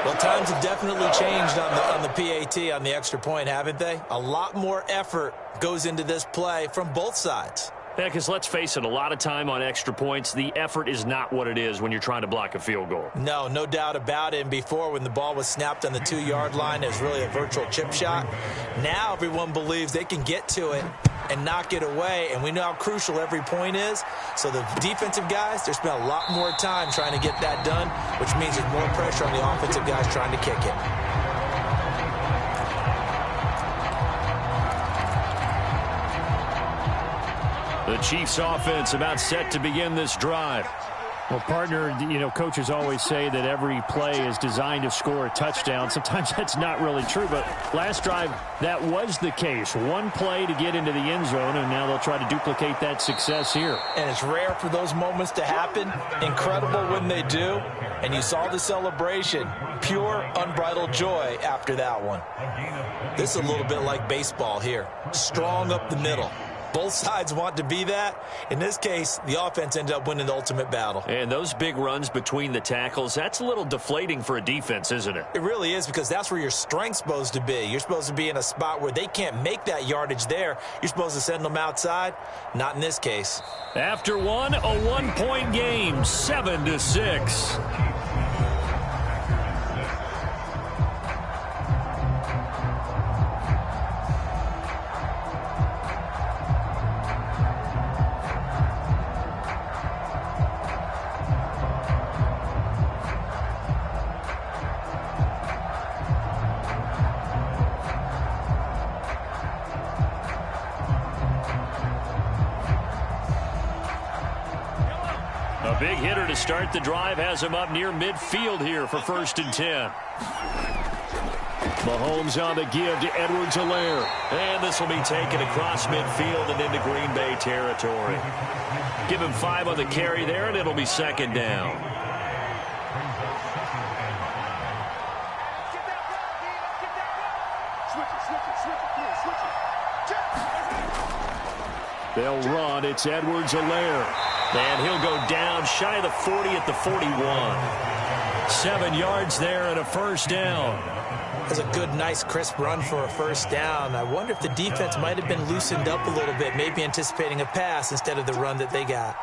Well, times have definitely changed on the PAT, on the extra point, haven't they? A lot more effort goes into this play from both sides. Yeah, because let's face it, a lot of time on extra points, the effort is not what it is when you're trying to block a field goal. No doubt about it. And before, when the ball was snapped on the 2-yard line, it was really a virtual chip shot. Now everyone believes they can get to it and knock it away, and we know how crucial every point is. So the defensive guys, they spent a lot more time trying to get that done, which means there's more pressure on the offensive guys trying to kick it. The Chiefs offense about set to begin this drive. Well, partner, coaches always say that every play is designed to score a touchdown. Sometimes that's not really true, but last drive, that was the case. One play to get into the end zone, and now they'll try to duplicate that success here. And it's rare for those moments to happen. Incredible when they do. And you saw the celebration. Pure, unbridled joy after that one. This is a little bit like baseball here. Strong up the middle. Both sides want to be that. In this case, the offense ended up winning the ultimate battle. And those big runs between the tackles, that's a little deflating for a defense, isn't it? It really is, because that's where your strength's supposed to be. You're supposed to be in a spot where they can't make that yardage there. You're supposed to send them outside. Not in this case. After one, a 1-point game, 7-6. A big hitter to start the drive has him up near midfield here for 1st and 10. Mahomes on the give to Edwards-Helaire. And this will be taken across midfield and into Green Bay territory. Give him 5 on the carry there, and it'll be 2nd down. They'll run. It's Edwards-Helaire. And he'll go down shy of the 40 at the 41. 7 yards there and a first down. That's a good, nice, crisp run for a first down. I wonder if the defense might have been loosened up a little bit, maybe anticipating a pass instead of the run that they got.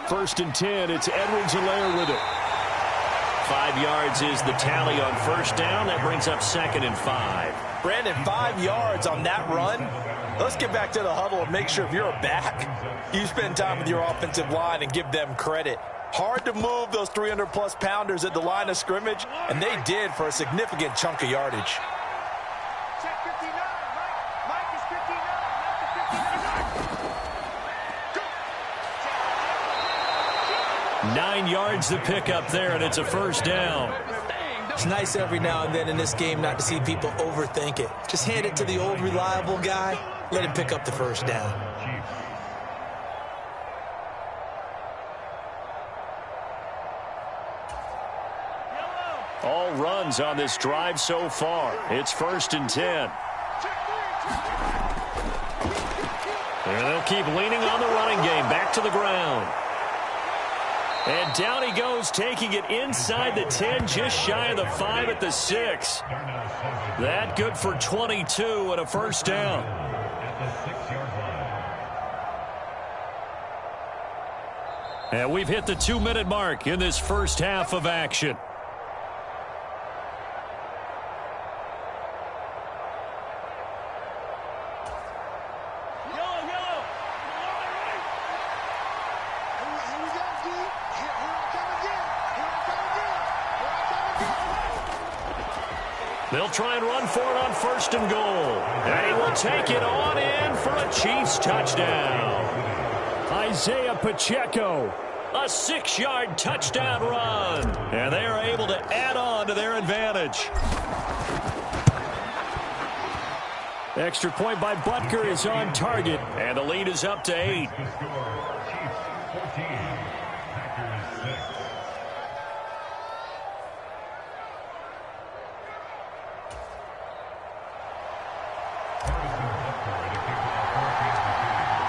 1st and 10. It's Edwards-Helaire with it. 5 yards is the tally on first down. That brings up 2nd and 5. Brandon, 5 yards on that run. Let's get back to the huddle and make sure if you're a back, you spend time with your offensive line and give them credit. Hard to move those 300-plus pounders at the line of scrimmage, and they did for a significant chunk of yardage. 9 yards to pick up there, and it's a first down. It's nice every now and then in this game not to see people overthink it. Just hand it to the old reliable guy. Let him pick up the first down. All runs on this drive so far. It's 1st and 10. And they'll keep leaning on the running game. Back to the ground. And down he goes, taking it inside the 10, just shy of the 5 at the 6. That good for 22 and a first down. And we've hit the 2-minute mark in this first half of action. They'll try and run for it on 1st and goal. And he will take it on in for a Chiefs touchdown. Isaiah Pacheco, a 6-yard touchdown run. And they are able to add on to their advantage. Extra point by Butker is on target. And the lead is up to 8.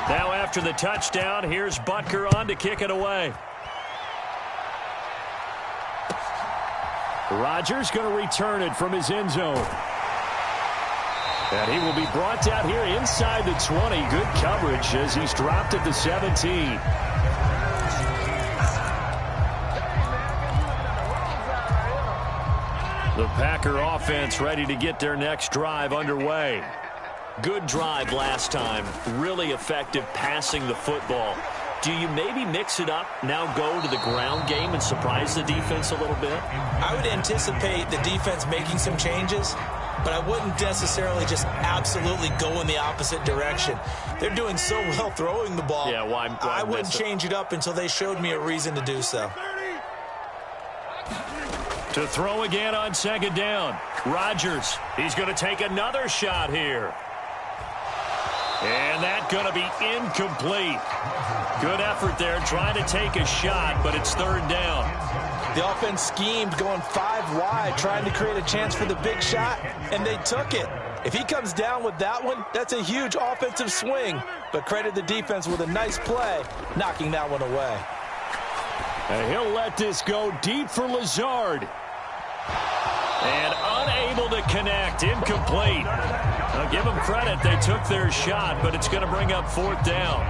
Now after the touchdown, here's Butker on to kick it away. Rodgers going to return it from his end zone. And he will be brought down here inside the 20. Good coverage as he's dropped at the 17. The Packer offense ready to get their next drive underway. Good drive last time. Really effective passing the football. Do you maybe mix it up, now go to the ground game and surprise the defense a little bit? I would anticipate the defense making some changes, but I wouldn't necessarily just absolutely go in the opposite direction. They're doing so well throwing the ball. Yeah, why I wouldn't change it up until they showed me a reason to do so. To throw again on 2nd down. Rodgers, he's going to take another shot here. And that's going to be incomplete. Good effort there trying to take a shot, but it's 3rd down. The offense schemed going 5 wide, trying to create a chance for the big shot, and they took it. If he comes down with that one, that's a huge offensive swing. But credit the defense with a nice play, knocking that one away. And he'll let this go deep for Lazard. And unable to connect, incomplete. Now give them credit, they took their shot, but it's going to bring up 4th down.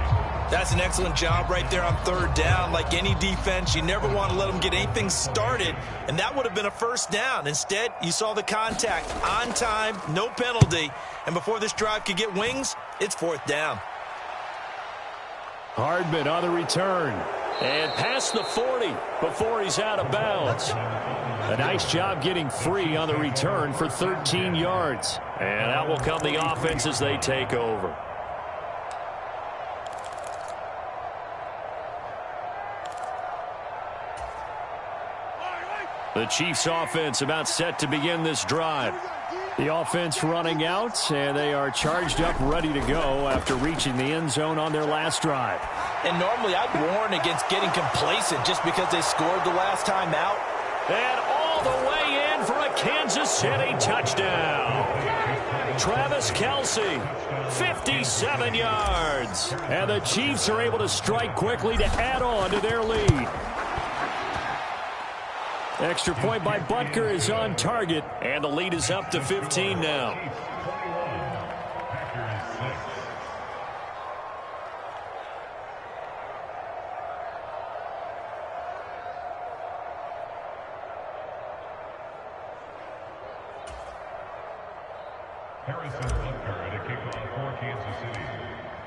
That's an excellent job right there on 3rd down. Like any defense, you never want to let them get anything started, and that would have been a first down. Instead, you saw the contact on time, no penalty, and before this drive could get wings, it's 4th down. Hardman on the return. And past the 40 before he's out of bounds. A nice job getting free on the return for 13 yards. And out will come the offense as they take over. The Chiefs offense about set to begin this drive. The offense running out, and they are charged up, ready to go after reaching the end zone on their last drive. And normally I'd warn against getting complacent just because they scored the last time out. And all the way in for a Kansas City touchdown. Travis Kelce, 57 yards. And the Chiefs are able to strike quickly to add on to their lead. Extra point by Butker is on target, and the lead is up to 15 now.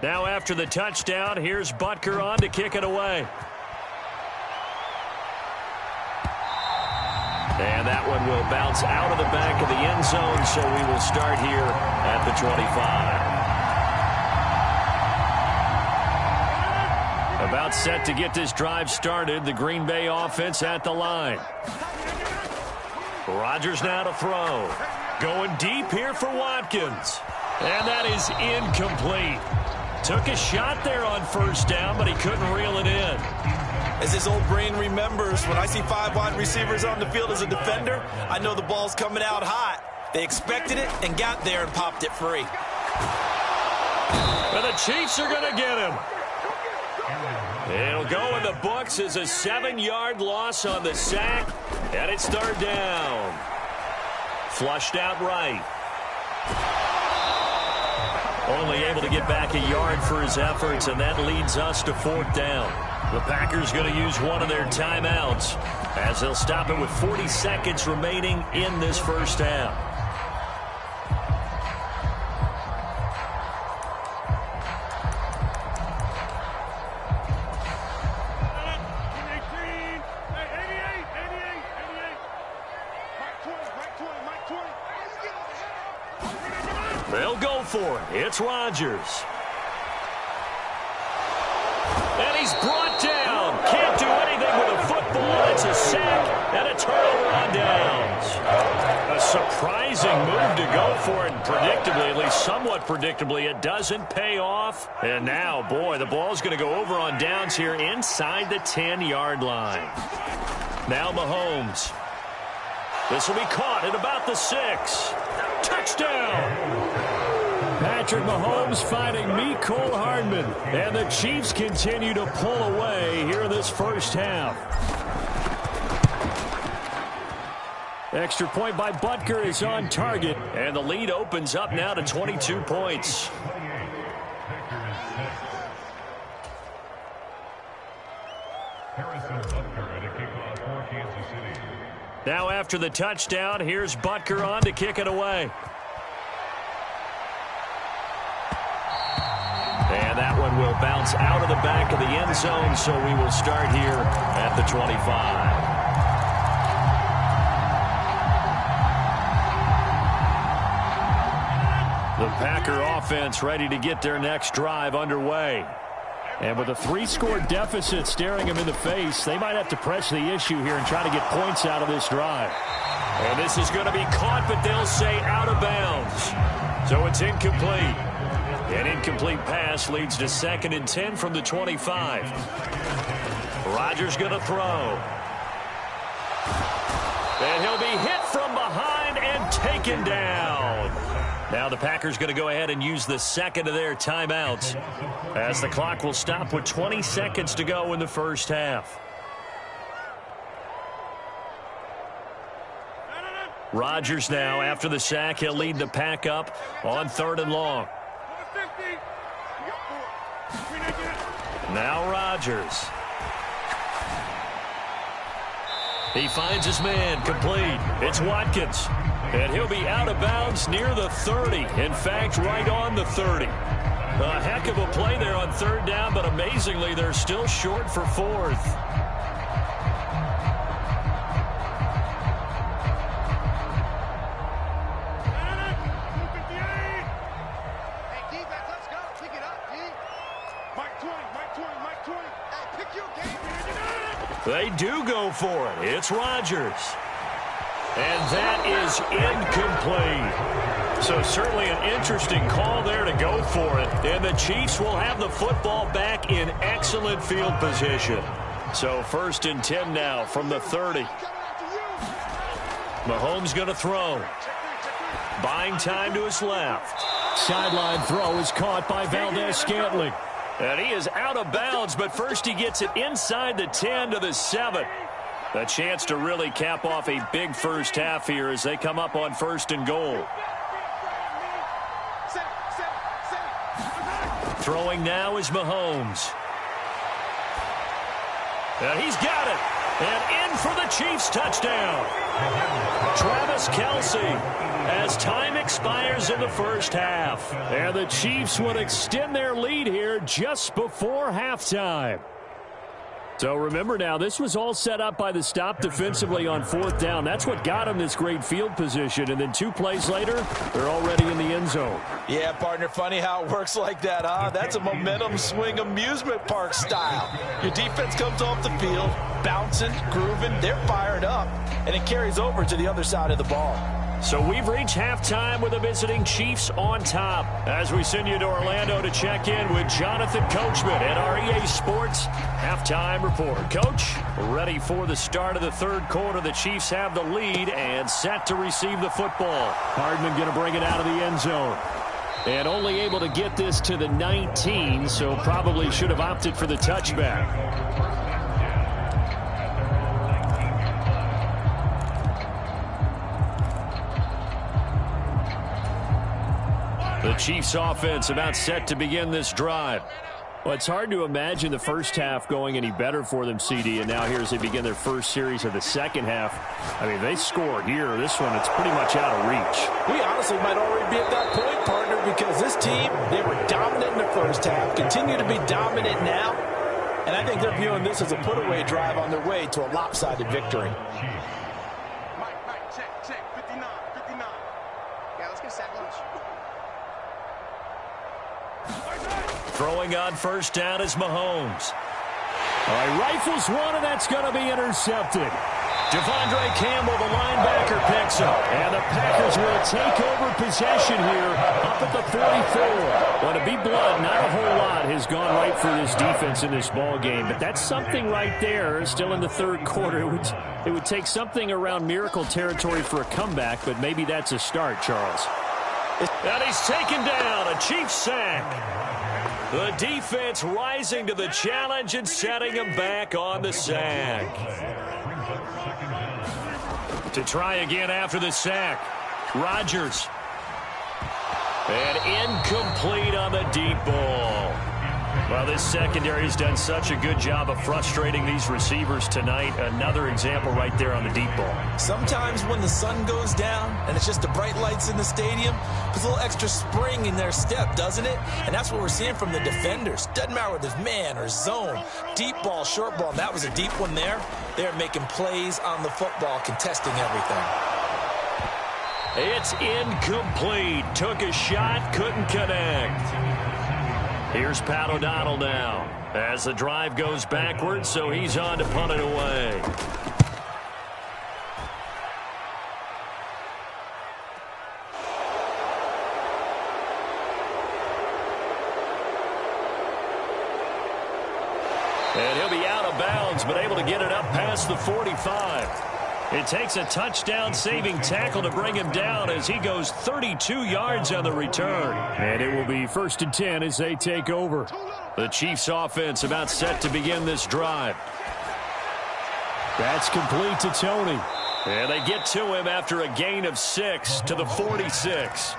Now after the touchdown, here's Butker on to kick it away. And that one will bounce out of the back of the end zone, so we will start here at the 25. About set to get this drive started, the Green Bay offense at the line. Rodgers now to throw. Going deep here for Watkins. And that is incomplete. Took a shot there on first down, but he couldn't reel it in. As his old brain remembers, when I see 5 wide receivers on the field as a defender, I know the ball's coming out hot. They expected it and got there and popped it free. And the Chiefs are going to get him. It'll go in the books as a 7-yard loss on the sack, and it's third down. Flushed out right. Only able to get back a yard for his efforts, and that leads us to fourth down. The Packers going to use one of their timeouts as they'll stop it with 40 seconds remaining in this first half. They'll go for it. It's Rodgers. And he's brought down. Can't do anything with a football. It's a sack and a turnover on downs. A surprising move to go for it. And predictably, at least somewhat predictably, it doesn't pay off. And now, boy, the ball's going to go over on downs here inside the 10-yard line. Now Mahomes. This will be caught at about the 6. Touchdown! Patrick Mahomes finding Mecole Hardman. And the Chiefs continue to pull away here in this first half. Extra point by Butker is on target. And the lead opens up now to 22 points. Now after the touchdown, here's Butker on to kick it away. And that one will bounce out of the back of the end zone, so we will start here at the 25. The Packer offense ready to get their next drive underway. And with a 3-score deficit staring them in the face, they might have to press the issue here and try to get points out of this drive. And this is going to be caught, but they'll say out of bounds. So it's incomplete. An incomplete pass leads to 2nd and 10 from the 25. Rodgers going to throw. And he'll be hit from behind and taken down. Now the Packers going to go ahead and use the second of their timeouts as the clock will stop with 20 seconds to go in the first half. Rodgers now, after the sack, he'll lead the Pack up on 3rd and long. Now Rodgers. He finds his man, complete. It's Watkins. And he'll be out of bounds near the 30. In fact, right on the 30. A heck of a play there on 3rd down, but amazingly, they're still short for 4th. They do go for it. It's Rodgers. And that is incomplete. So certainly an interesting call there to go for it. And the Chiefs will have the football back in excellent field position. So 1st and 10 now from the 30. Mahomes going to throw. Buying time to his left. Sideline throw is caught by Valdez-Scantling. And he is out of bounds, but first he gets it inside the 10 to the 7. A chance to really cap off a big first half here as they come up on 1st and goal. Throwing now is Mahomes. And he's got it. And in for the Chiefs touchdown. Travis Kelce as time expires in the first half. And the Chiefs would extend their lead here just before halftime. So remember now, this was all set up by the stop defensively on 4th down. That's what got them this great field position. And then 2 plays later, they're already in the end zone. Yeah, partner, funny how it works like that, huh? That's a momentum swing amusement park style. Your defense comes off the field, bouncing, grooving, they're fired up, and it carries over to the other side of the ball. So we've reached halftime with the visiting Chiefs on top. As we send you to Orlando to check in with Jonathan Coachman at our EA Sports Halftime Report. Coach, ready for the start of the 3rd quarter. The Chiefs have the lead and set to receive the football. Hardman going to bring it out of the end zone. And only able to get this to the 19, so probably should have opted for the touchback. The Chiefs offense about set to begin this drive. Well, it's hard to imagine the first half going any better for them, CD, and now here as they begin their first series of the second half. I mean, they score here. This one, it's pretty much out of reach. We honestly might already be at that point, partner, because this team, they were dominant in the first half, continue to be dominant now, and I think they're viewing this as a put-away drive on their way to a lopsided victory. Check, 59. Yeah, let's get sack lunch. Throwing on 1st down is Mahomes. All right, rifles one, and that's going to be intercepted. Devondre Campbell, the linebacker, picks up. And the Packers will take over possession here up at the 44. Well, to be blunt, not a whole lot has gone right for this defense in this ball game, but that's something right there. Still in the 3rd quarter. It would take something around miracle territory for a comeback, but maybe that's a start, Charles. And he's taken down, a Chiefs sack. The defense rising to the challenge and setting him back on the sack. To try again after the sack, Rodgers. And incomplete on the deep ball. Well, this secondary has done such a good job of frustrating these receivers tonight. Another example right there on the deep ball. Sometimes when the sun goes down and it's just the bright lights in the stadium, there's a little extra spring in their step, doesn't it? And that's what we're seeing from the defenders. Doesn't matter whether it's man or zone, deep ball, short ball. And that was a deep one there. They're making plays on the football, contesting everything. It's incomplete. Took a shot, couldn't connect. Here's Pat O'Donnell now as the drive goes backwards, so he's on to punt it away. And he'll be out of bounds, but able to get it up past the 45. It takes a touchdown-saving tackle to bring him down as he goes 32 yards on the return. And it will be 1st and 10 as they take over. The Chiefs offense about set to begin this drive. That's complete to Tony. And they get to him after a gain of 6 to the 46.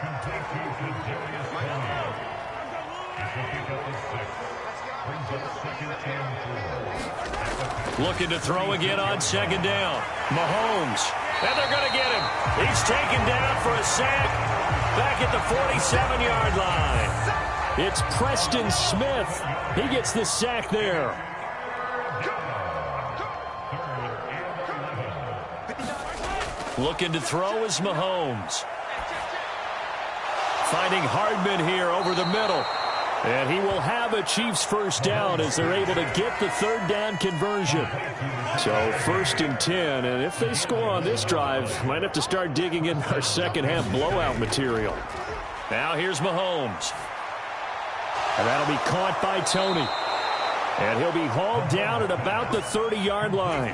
Looking to throw again on 2nd down. Mahomes. And they're going to get him. He's taken down for a sack back at the 47-yard line. It's Preston Smith. He gets the sack there. Looking to throw is Mahomes. Finding Hardman here over the middle. And he will have a Chiefs 1st down as they're able to get the 3rd down conversion. So 1st and 10, and if they score on this drive, might have to start digging in our second half blowout material. Now here's Mahomes. And that'll be caught by Tony. And he'll be hauled down at about the 30-yard line.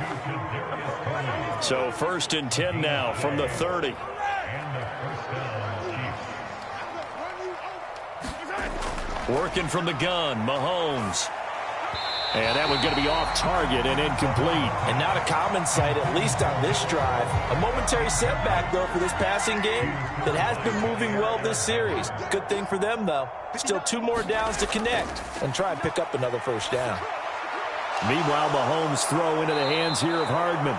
So 1st and 10 now from the 30. Working from the gun, Mahomes. And that one's going to be off target and incomplete. And not a common sight, at least on this drive. A momentary setback, though, for this passing game that has been moving well this series. Good thing for them, though. Still 2 more downs to connect and try and pick up another 1st down. Meanwhile, Mahomes throw into the hands here of Hardman.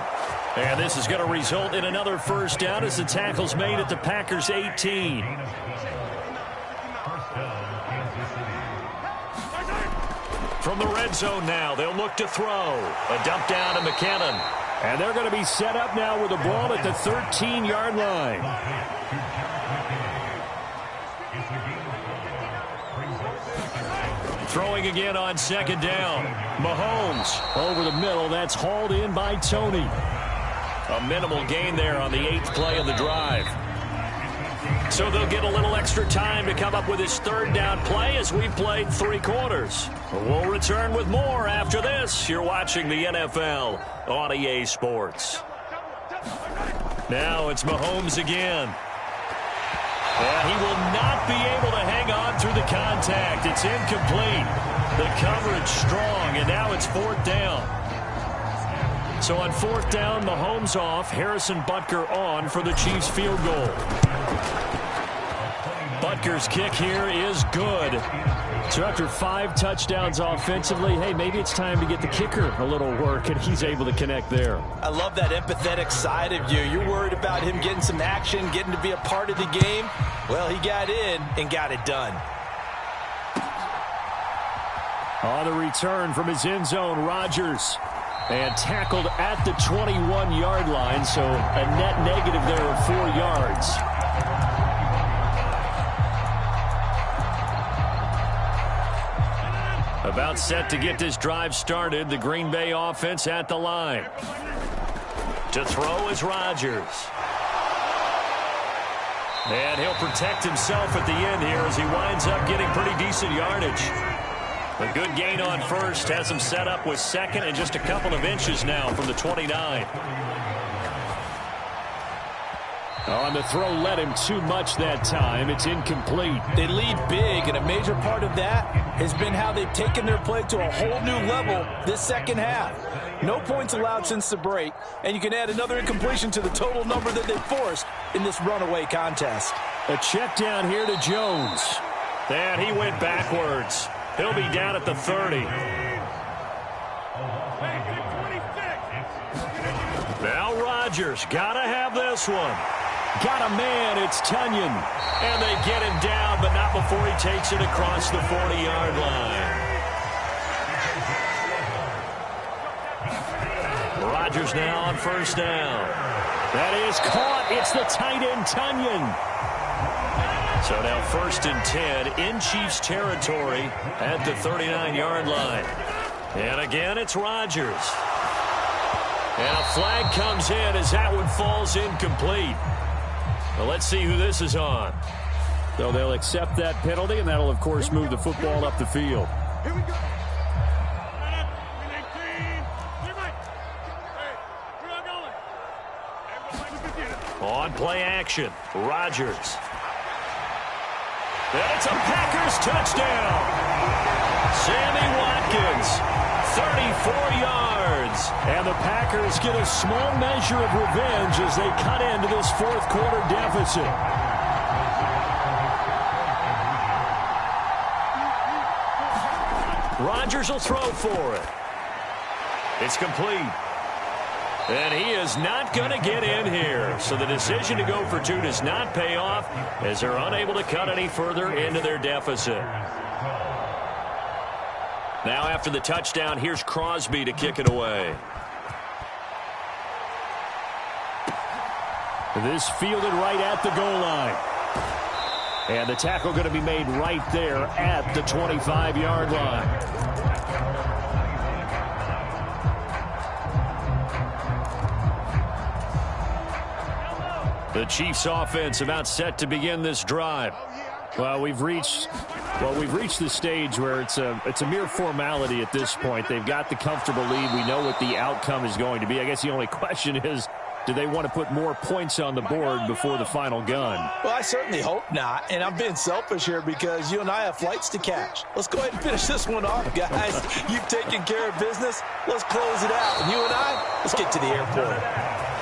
And this is going to result in another 1st down as the tackle's made at the Packers' 18. From the red zone now, they'll look to throw. A dump down to McKinnon. And they're going to be set up now with the ball at the 13-yard line. Throwing again on 2nd down. Mahomes over the middle. That's hauled in by Tony. A minimal gain there on the 8th play of the drive. So they'll get a little extra time to come up with his 3rd down play as we've played 3 quarters. We'll return with more after this. You're watching the NFL on EA Sports. Now it's Mahomes again. And he will not be able to hang on through the contact. It's incomplete. The coverage strong, and now it's 4th down. So on 4th down, Mahomes off, Harrison Butker on for the Chiefs field goal. Butker's kick here is good. So after 5 touchdowns offensively, hey, maybe it's time to get the kicker a little work, and he's able to connect there. I love that empathetic side of you. You're worried about him getting some action, getting to be a part of the game. Well, he got in and got it done. On the return from his end zone, Rodgers. And tackled at the 21-yard line, so a net negative there of 4 yards. About set to get this drive started. The Green Bay offense at the line. To throw is Rodgers. And he'll protect himself at the end here as he winds up getting pretty decent yardage. A good gain on 1st has him set up with 2nd and just a couple of inches now from the 29. On the throw, led him too much that time. It's incomplete. They lead big, and a major part of that has been how they've taken their play to a whole new level this 2nd half. No points allowed since the break, and you can add another incompletion to the total number that they've forced in this runaway contest. A check down here to Jones. And he went backwards. He'll be down at the 30. Now Rodgers, gotta have this one. Got a man, it's Tunyon. And they get him down, but not before he takes it across the 40-yard line. Rodgers now on 1st down. That is caught. It's the tight end, Tunyon. So now 1st and 10 in Chiefs territory at the 39-yard line. And again, it's Rodgers. And a flag comes in as that one falls incomplete. Well, let's see who this is on. So they'll accept that penalty, and that'll, of course, move the football up the field. Here we go. On play action, Rodgers. And it's a Packers touchdown. Sammy Watkins, 34 yards. And the Packers get a small measure of revenge as they cut into this 4th quarter deficit. Rodgers will throw for it. It's complete. And he is not going to get in here. So the decision to go for 2 does not pay off as they're unable to cut any further into their deficit. Now after the touchdown, here's Crosby to kick it away. This fielded right at the goal line. And the tackle going to be made right there at the 25-yard line. The Chiefs offense about set to begin this drive. Well, we've reached the stage where it's a mere formality at this point. They've got the comfortable lead. We know what the outcome is going to be. I guess the only question is, do they want to put more points on the board before the final gun? Well, I certainly hope not, and I'm being selfish here because you and I have flights to catch. Let's go ahead and finish this one off, guys. You've taken care of business. Let's close it out. And you and I, let's get to the airport.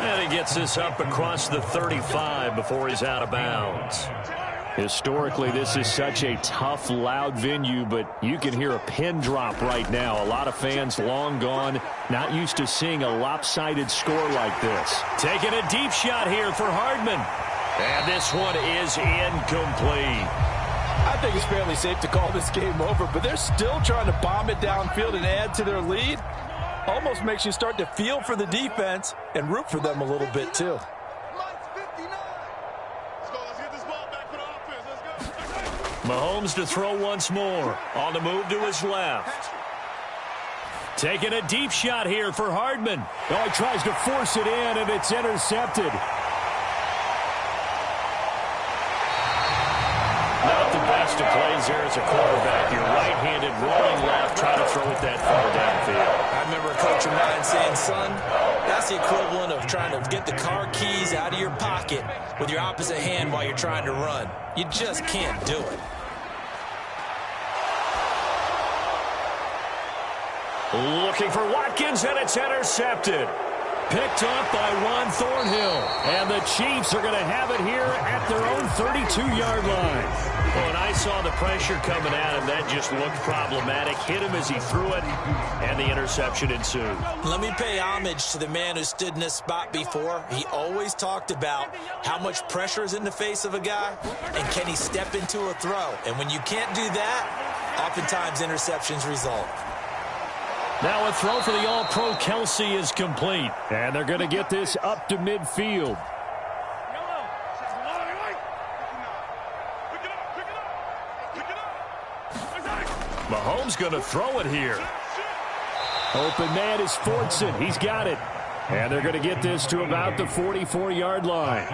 And he gets this up across the 35 before he's out of bounds. Historically, this is such a tough, loud venue, but you can hear a pin drop right now. A lot of fans long gone, not used to seeing a lopsided score like this. Taking a deep shot here for Hardman. And this one is incomplete. I think it's fairly safe to call this game over, but they're still trying to bomb it downfield and add to their lead. Almost makes you start to feel for the defense and root for them a little bit, too. Mahomes to throw once more. On the move to his left. Taking a deep shot here for Hardman. Oh, he tries to force it in, and it's intercepted. Not the best of plays there as a quarterback. You're right-handed, rolling left, trying to throw it that far downfield. I remember a coach of mine saying, son, that's the equivalent of trying to get the car keys out of your pocket with your opposite hand while you're trying to run. You just can't do it. Looking for Watkins, and it's intercepted. Picked off by Juan Thornhill. And the Chiefs are going to have it here at their own 32-yard line. When I saw the pressure coming at him, that just looked problematic. Hit him as he threw it, and the interception ensued. Let me pay homage to the man who stood in this spot before. He always talked about how much pressure is in the face of a guy, and can he step into a throw. And when you can't do that, oftentimes interceptions result. Now a throw for the All-Pro Kelsey is complete. And they're going to get this up to midfield. Mahomes going to throw it here. Open man is Fortson. He's got it. And they're going to get this to about the 44-yard line.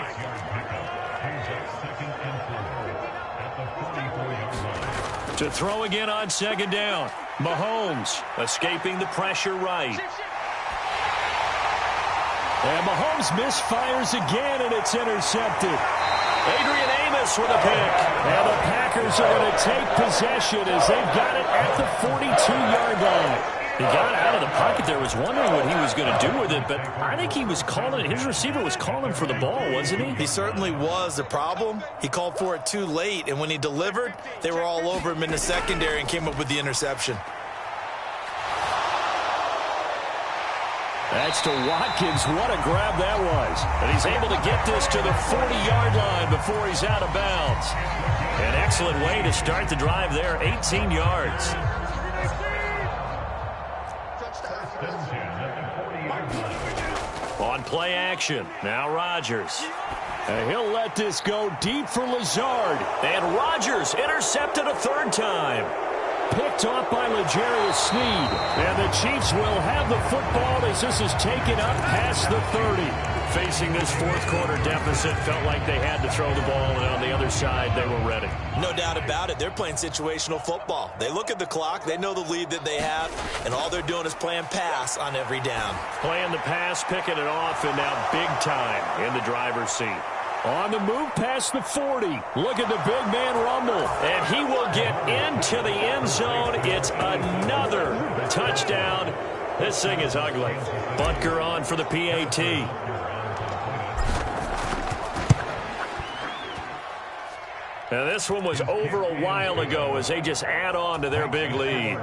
To throw again on second down. Mahomes escaping the pressure right. And Mahomes misfires again, and it's intercepted. Adrian Amos with a pick. And the Packers are going to take possession as they've got it at the 42-yard line. He got out of the pocket there, was wondering what he was going to do with it, but I think he was calling it. His receiver was calling for the ball, wasn't he? He certainly was. The problem, he called for it too late, and when he delivered, they were all over him in the secondary and came up with the interception. That's to Watkins. What a grab that was. And he's able to get this to the 40-yard line before he's out of bounds. An excellent way to start the drive there, 18 yards. On play action, now Rodgers. And he'll let this go deep for Lazard. And Rodgers intercepted a third time. Picked off by L'Jarius Sneed. And the Chiefs will have the football as this is taken up past the 30. Facing this fourth quarter deficit, felt like they had to throw the ball, and on the other side, they were ready. No doubt about it. They're playing situational football. They look at the clock, they know the lead that they have, and all they're doing is playing pass on every down. Playing the pass, picking it off, and now big time in the driver's seat. On the move past the 40. Look at the big man rumble. And he will get into the end zone. It's another touchdown. This thing is ugly. Butker on for the PAT. Now this one was over a while ago as they just add on to their big lead.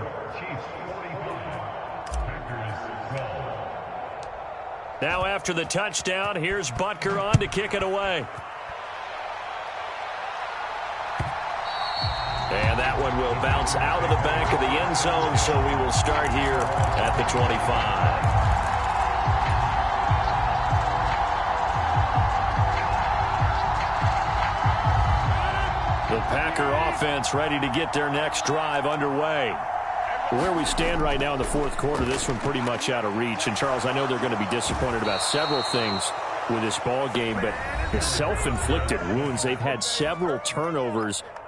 Now after the touchdown, here's Butker on to kick it away. And that one will bounce out of the back of the end zone, so we will start here at the 25. The Packer offense ready to get their next drive underway. Where we stand right now in the fourth quarter, this one pretty much out of reach. And, Charles, I know they're going to be disappointed about several things with this ball game, but the self-inflicted wounds, they've had several turnovers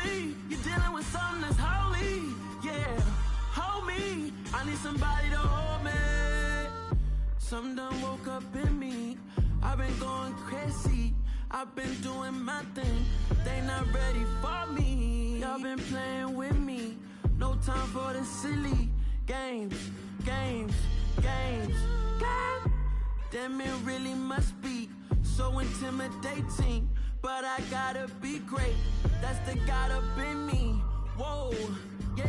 Slowly, you're dealing with something that's holy. Yeah, hold me. I need somebody to hold me. Something done woke up in me. I've been going crazy. I've been doing my thing. They not ready for me. Y'all been playing with me. No time for the silly games. Damn, it really must be so intimidating. But I gotta be great. That's the God up in me. Whoa, yeah.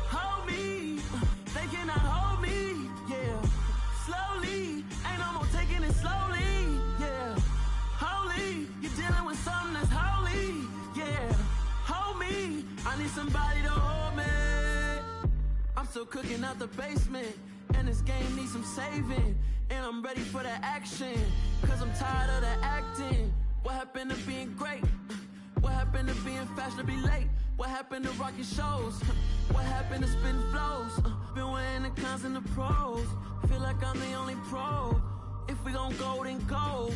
Hold me. They cannot hold me. Yeah. Slowly. Ain't no more taking it slowly. Yeah. Holy. You're dealing with something that's holy. Yeah. Hold me. I need somebody to hold me. I'm still cooking out the basement. And this game needs some saving. And I'm ready for the action. Cause I'm tired of the acting. What happened to being great? What happened to being fashionably late? What happened to rocking shows? What happened to spitting flows? Been weighing the cons and the pros. Feel like I'm the only pro. If we gon' go, then go.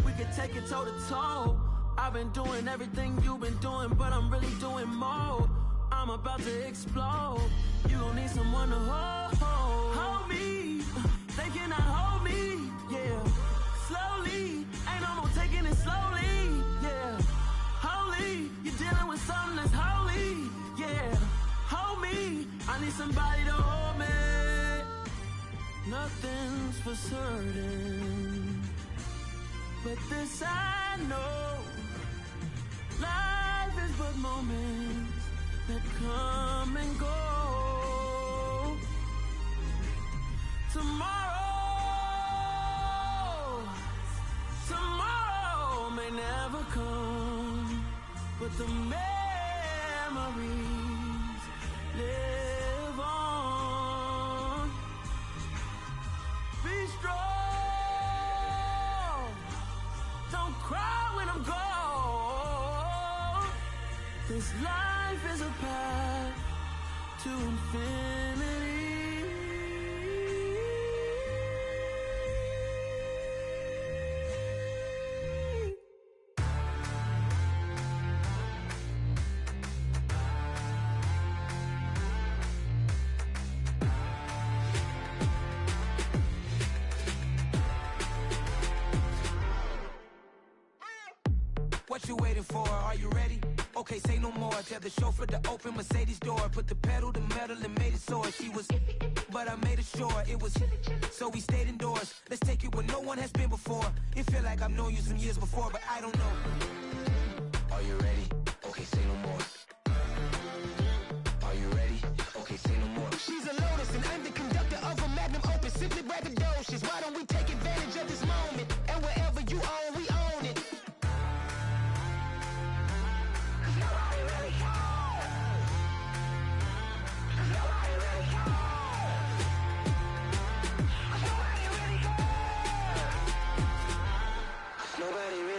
We can take it toe to toe. I've been doing everything you've been doing, but I'm really doing more. I'm about to explode. You gon' need someone to hold me. They cannot hold me. Yeah. Slowly. Ain't no more taking it slowly. Yeah. Holy. You're dealing with something that's holy. Yeah. Hold me. I need somebody to hold me. Nothing's for certain, but this I know. Life is but moments that come and go. Tomorrow may never come, but the memories live on. Be strong, don't cry when I'm gone. This life is a path to infinity. What you waiting for? Are you ready? Okay, say no more. Tell the chauffeur to open Mercedes door. Put the pedal to metal and made it soar. She was, but I made it sure it was. So we stayed indoors. Let's take it where no one has been before. It feel like I've known you some years before, but I don't know. Are you ready? Okay, say no more. Are you ready? Okay, say no more. She's a Lotus and I'm the conductor of a magnum opus. Simply braggadocious. Why don't we take advantage of this moment? And wherever you own, we own it.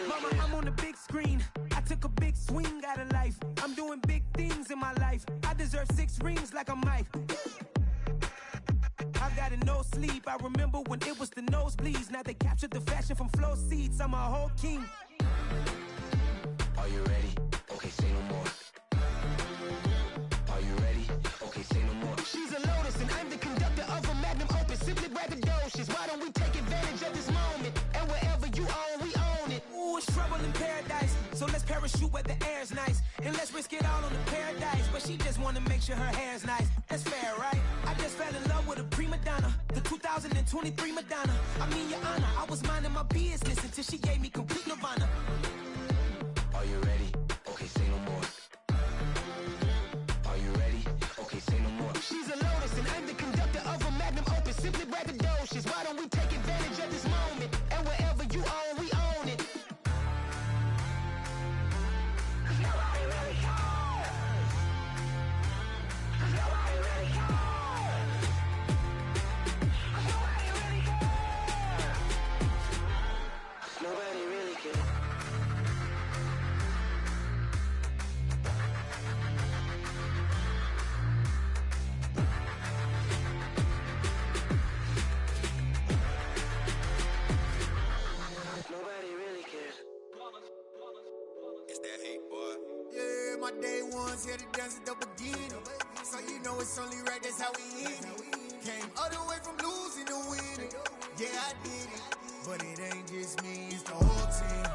Mama, I'm on the big screen. I took a big swing out of life. I'm doing big things in my life. I deserve 6 rings like a Mike. I got a no sleep. I remember when it was the nosebleeds. Now they captured the fashion from flow seats. I'm a whole king. Are you ready? Okay, say no more. Are you ready? Okay, say no more. She's a Lotus and I'm the conductor of a magnum opus. Simply braggadocious. Why don't we take advantage of this moment? And wherever you own, we own it. Ooh, it's trouble in paradise. So let's parachute where the air's nice. And let's risk it all on the paradise. But she just wanna make sure her hair's nice. That's fair, right? I just fell in love with a prima donna. The 2023 Madonna. I mean, your honor, I was minding my business until she gave me complete nirvana. Are you ready? Okay, say no more. Are you ready? Okay, say no more. She's a Lotus and I'm the conductor of a magnum opus. Simply braggadocious. Why don't we take advantage of this moment? And wherever you own, we own it. Nobody really cares. Nobody really cares. Nobody really cares. Nobody really cares. ones here to dance at the beginning. So you know it's only right, that's how we end it. Came all the way from losing to winning. Yeah, I did it. But it ain't just me, it's the whole team.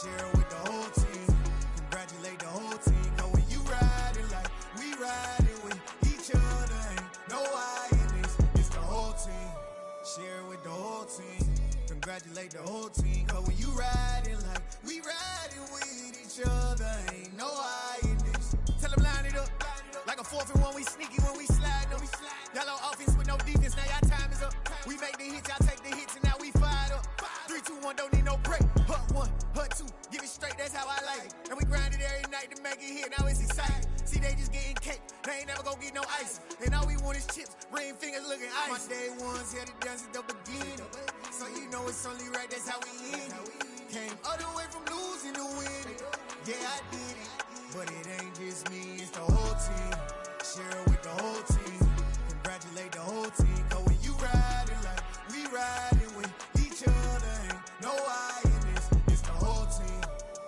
Share it with the whole team. Congratulate the whole team. Cause when you riding like we riding with each other, ain't no I in this. It's the whole team. Share it with the whole team. Congratulate the whole team. Cause when you riding like we riding with each other, ain't no I in this. Tell them line it up. Like a 4th and 1, we sneaky when we slide them. Y'all on offense with no defense, now y'all time is up. We make the hits, y'all take the hits, and now we fired up. 3, 2, 1, don't need no break. Hut 1, hut 2, give it straight, that's how I like it. And we grind it every night to make it hit, now it's exciting. See, they just getting cake, they ain't never gonna get no ice. And all we want is chips, ring fingers looking ice. My day ones here to dance at the beginning. So you know it's only right, that's how we end it. Came all the way from losing to winning. Yeah, I did it. But it ain't just me, it's the whole team. Share it with the whole team. Congratulate the whole team. Cause when you riding like we riding with each other, ain't no I in this. It's the whole team.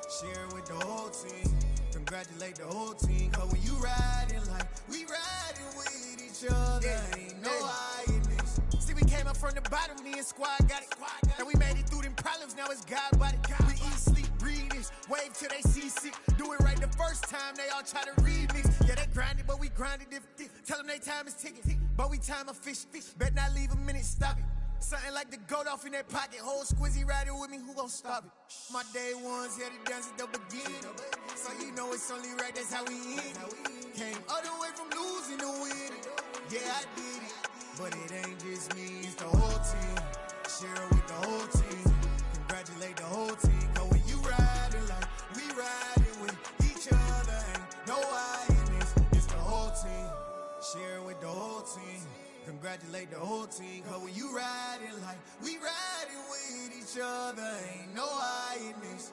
Share it with the whole team. Congratulate the whole team. Cause when you riding like we riding with each other, ain't no I in this. See, we came up from the bottom, me and squad got it. And we made it through them problems, now it's God body. We eat, sleep, breathe this, wave till they see sick. Do it right the first time, they all try to remix. Yeah, they grinded, but we grinded different. Tell them they time is ticking, but we time a fish. Bet not leave a minute, stop it. Something like the goat off in that pocket. Whole squizzy riding with me, who gon' stop it? My day ones here to dance at the beginning. So you know it's only right, that's how we end it. Came all the way from losing to winning. Yeah, I did it. But it ain't just me, it's the whole team. Share it with the whole team. Congratulate the whole team. Cause when you riding like we riding with each other, ain't no I in this. It's the whole team. Share it with the whole team. Congratulate the whole team. Cause when you riding like we riding with each other, ain't no I in this.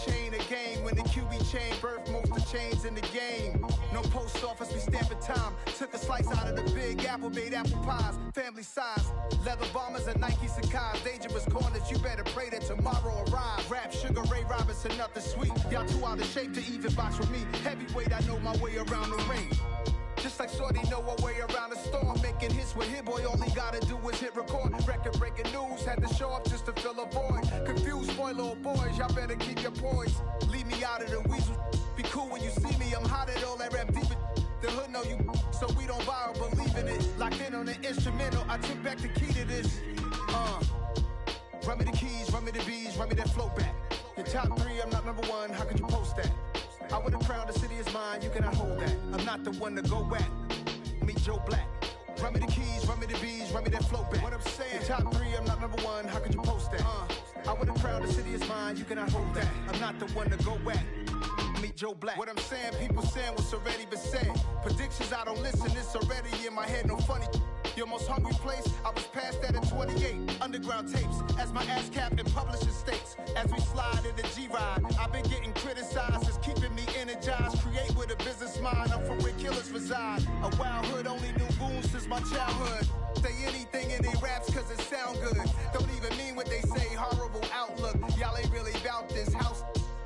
Chain a game when the QB chain birthed most of the chains in the game. No post office, we stamping time. Took a slice out of the big apple, made apple pies, family size. Leather bombers and Nike Sacai's. Dangerous corners, you better pray that tomorrow arrives. Rap, Sugar Ray Robinson, nothing sweet. Y'all too out of shape to even box with me. Heavyweight, I know my way around the ring. Just like Shorty know her way around the storm. Making hits with Hit Boy, all he gotta do is hit record. Record breaking news, had to show up just to fill a void. Confused boy, little boys, y'all better keep your poise. Leave me out of the weasel. Be cool when you see me, I'm hot at all that rap deep. The hood know you, so we don't borrow, believe in it. Locked in on the instrumental, I took back the key to this. Run me the keys, run me the bees, run me that flow back. Your top 3, I'm not number 1, how could you post that? I would've crowned the city is mine, you cannot hold that. I'm not the one to go back. Meet Joe Black. Run me the keys, run me the bees, run me that flow back. What I'm saying, your top 3, I'm not number 1, how could you post that? I would've crowned the city is mine, you cannot hold that. I'm not the one to go back. Meet Joe Black. What I'm saying, people saying what's already been said. Predictions, I don't listen, it's already in my head, no funny. Your most hungry place, I was past that at 28. Underground tapes, as my ass cap in publishing states. As we slide in the G-Ride, I've been getting criticized, it's keeping me energized. Create with a business mind, I'm from where killers reside. A wild hood, only knew goons since my childhood. Say anything in they raps cause it sound good. Don't even mean what they say, horrible outlook. Y'all ain't really about this house.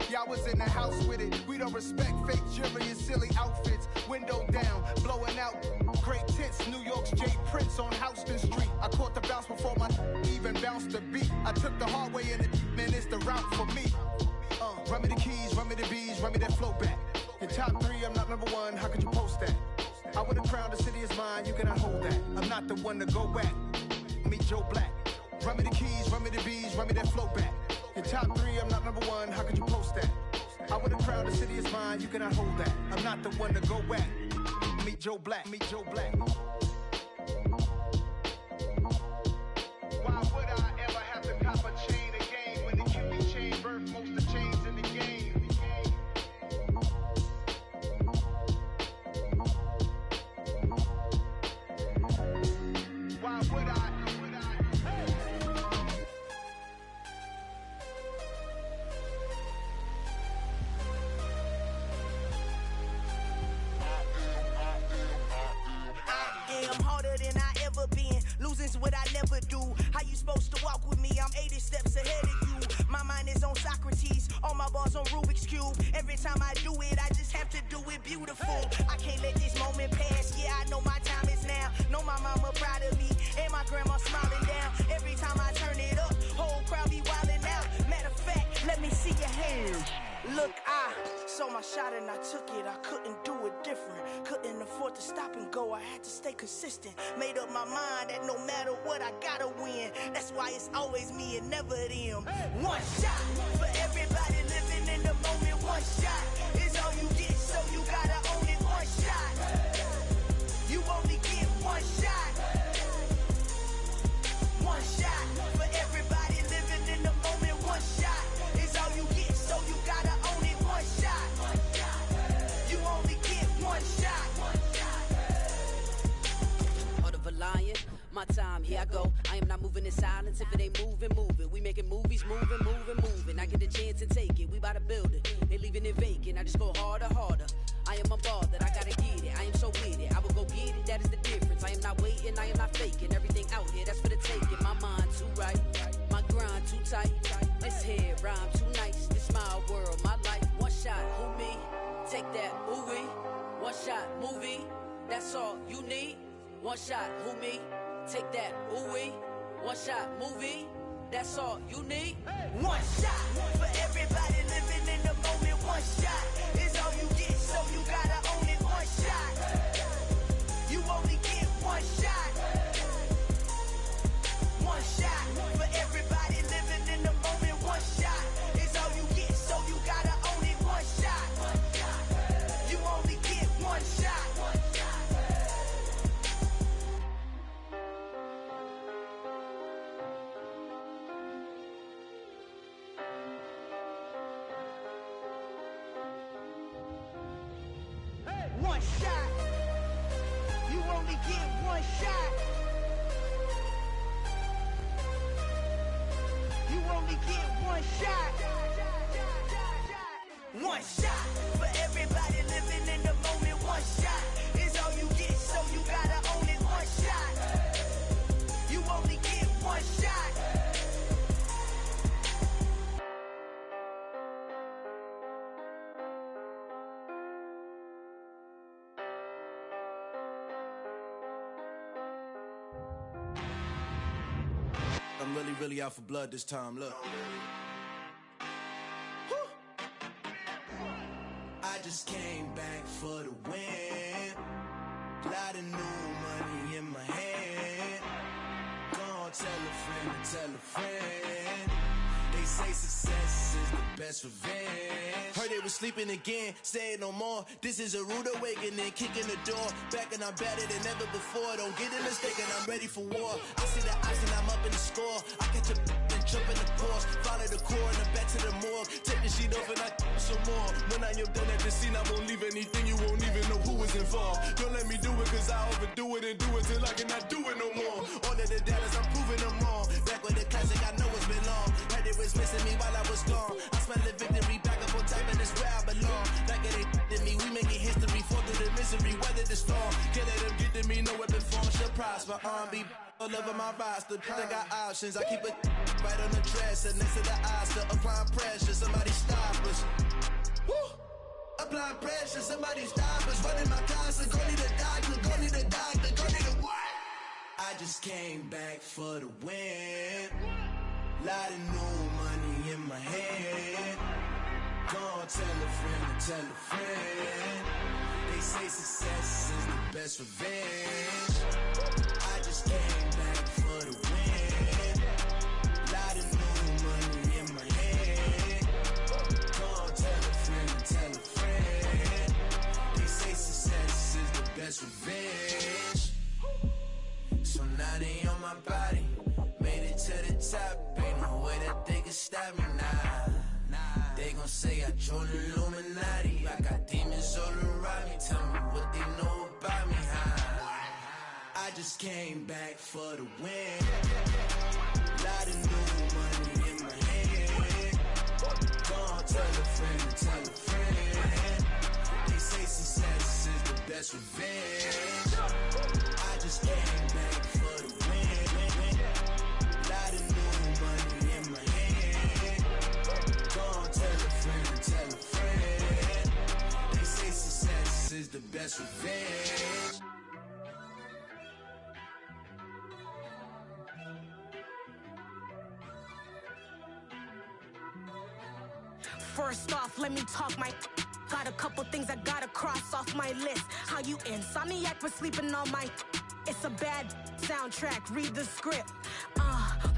Y'all was in the house with it. We don't respect fake jewelry and silly outfits. Window down, blowing out. Great tits, New York's J. Prince on Houston Street. I caught the bounce before my even bounced the beat. I took the hard way in it, man, it's the route for me. Run me the keys, run me the bees, run me that flow back. Your top 3, I'm not number 1, how could you post that? I would've crowned the city is mine, you cannot hold that. I'm not the one to go back. Meet Joe Black. Run me the keys, run me the bees, run me that flow back. Your top 3, I'm not number 1, how could you post that? I would've crowned the city is mine, you cannot hold that. I'm not the one to go back. Meet Joe Black, meet Joe Black. Why would I ever have to cop a chain again when the QB chain birthed most of the chains in the I'm harder than I ever been. Losing's what I never do. How you supposed to walk with me? I'm 80 steps ahead of you. My mind is on Socrates. All my bars on Rubik's Cube. Every time I do it, I just have to do it beautiful. I can't let this moment pass. Yeah, I know my time is now. Know my mama proud of me. And my grandma smiling down. Every time I turn it up, whole crowd be wildin' out. Matter of fact, let me see your hands. Look, I saw my shot and I took it. I couldn't do it different. Couldn't afford to stop and go. I had to stay consistent. Made up my mind that no matter what, I gotta win. That's why it's always me and never them. One shot for everybody living in the moment. One shot is all you get, so you gotta own it. One shot. You only get one shot. One shot for everybody living in the moment. One shot is all you get, so you gotta own it. One shot. You only get one shot. Heart of a lion, my time, here I go. I am not moving in silence. If it ain't moving, move it. We making movies, moving, moving, moving. I get a chance and take it. We bout to build it. They leaving it vacant. I just go harder, harder. I am a ball that I gotta get it. I am so with it. I will go get it. That is the difference. I am not waiting. I am not faking. Everything out here, that's for the taking. My mind too right. My grind too tight. This head rhyme too nice. This my world, my life. One shot, who me? Take that, movie. One shot, movie. That's all you need. One shot, who me? Take that, ooh-wee. One shot, movie. That's all you need. One shot for everybody living in the moment. One shot is all you get, so you gotta own it. One shot. You only get one shot. One shot for everybody living in the moment. One shot is all you get, so you gotta own it. One shot. You only get one shot. One shot. You only get one shot. You only get one shot. One shot for everybody living in the moment. One shot is all you get, so you gotta own it. One shot. You only get one shot. I'm really out for blood this time, look. Woo. I just came back for the win. Lot of new money in my hand. Gonna tell a friend to tell a friend. They say success is the best revenge. Heard they was sleeping again, say it no more. This is a rude awakening, kicking the door. Back and I'm better than ever before. Don't get it mistaken, I'm ready for war. I see the ice and I'm up in the score. I catch a and jump in the course. Follow the core and the back to the morgue. Take the sheet off and I some more. When I am done at the scene, I won't leave anything. You won't even know who is involved. Don't let me do it cause I overdo it and do it till I cannot do it no more. All of the doubters, I'm proving them wrong. Back with the classic, I know it's been long. Heard it was missing me while I was gone. I smell the victory back up on top and it's where I belong. Like it ain't to me, we making history. Fall through the misery, weather the storm. Can't let them get to me, no weapon form shall prosper. R&B all over my roster. I got options, I keep it right on the dresser. Next to the Oscar, applying pressure. Somebody stop us. Woo! Applying pressure, somebody stop us. Running my concert, go need a doctor, go need a doctor, go need a what? I just came back for the win. Lot of new money in my hand. Gonna tell a friend to tell a friend. They say success is the best revenge. I just came back for the win. Lot of new money in my hand. Gonna tell a friend to tell a friend. They say success is the best revenge. So now they on my body. Made it to the top. Ain't no way that they can stop me now. They gon' say I joined the Illuminati. I got demons all around me. Tell me what they know about me, huh? I I just came back for the win. Lot of new money in my hand. Gonna tell a friend, tell a friend. They say success is the best revenge. I just came back for the win. Lot of new money in my hand. Gonna tell a friend, tell a friend. They say success is the best revenge. First off, let me talk my. Got a couple things I gotta cross off my list. How you insomniac for sleeping on my. It's a bad soundtrack, read the script.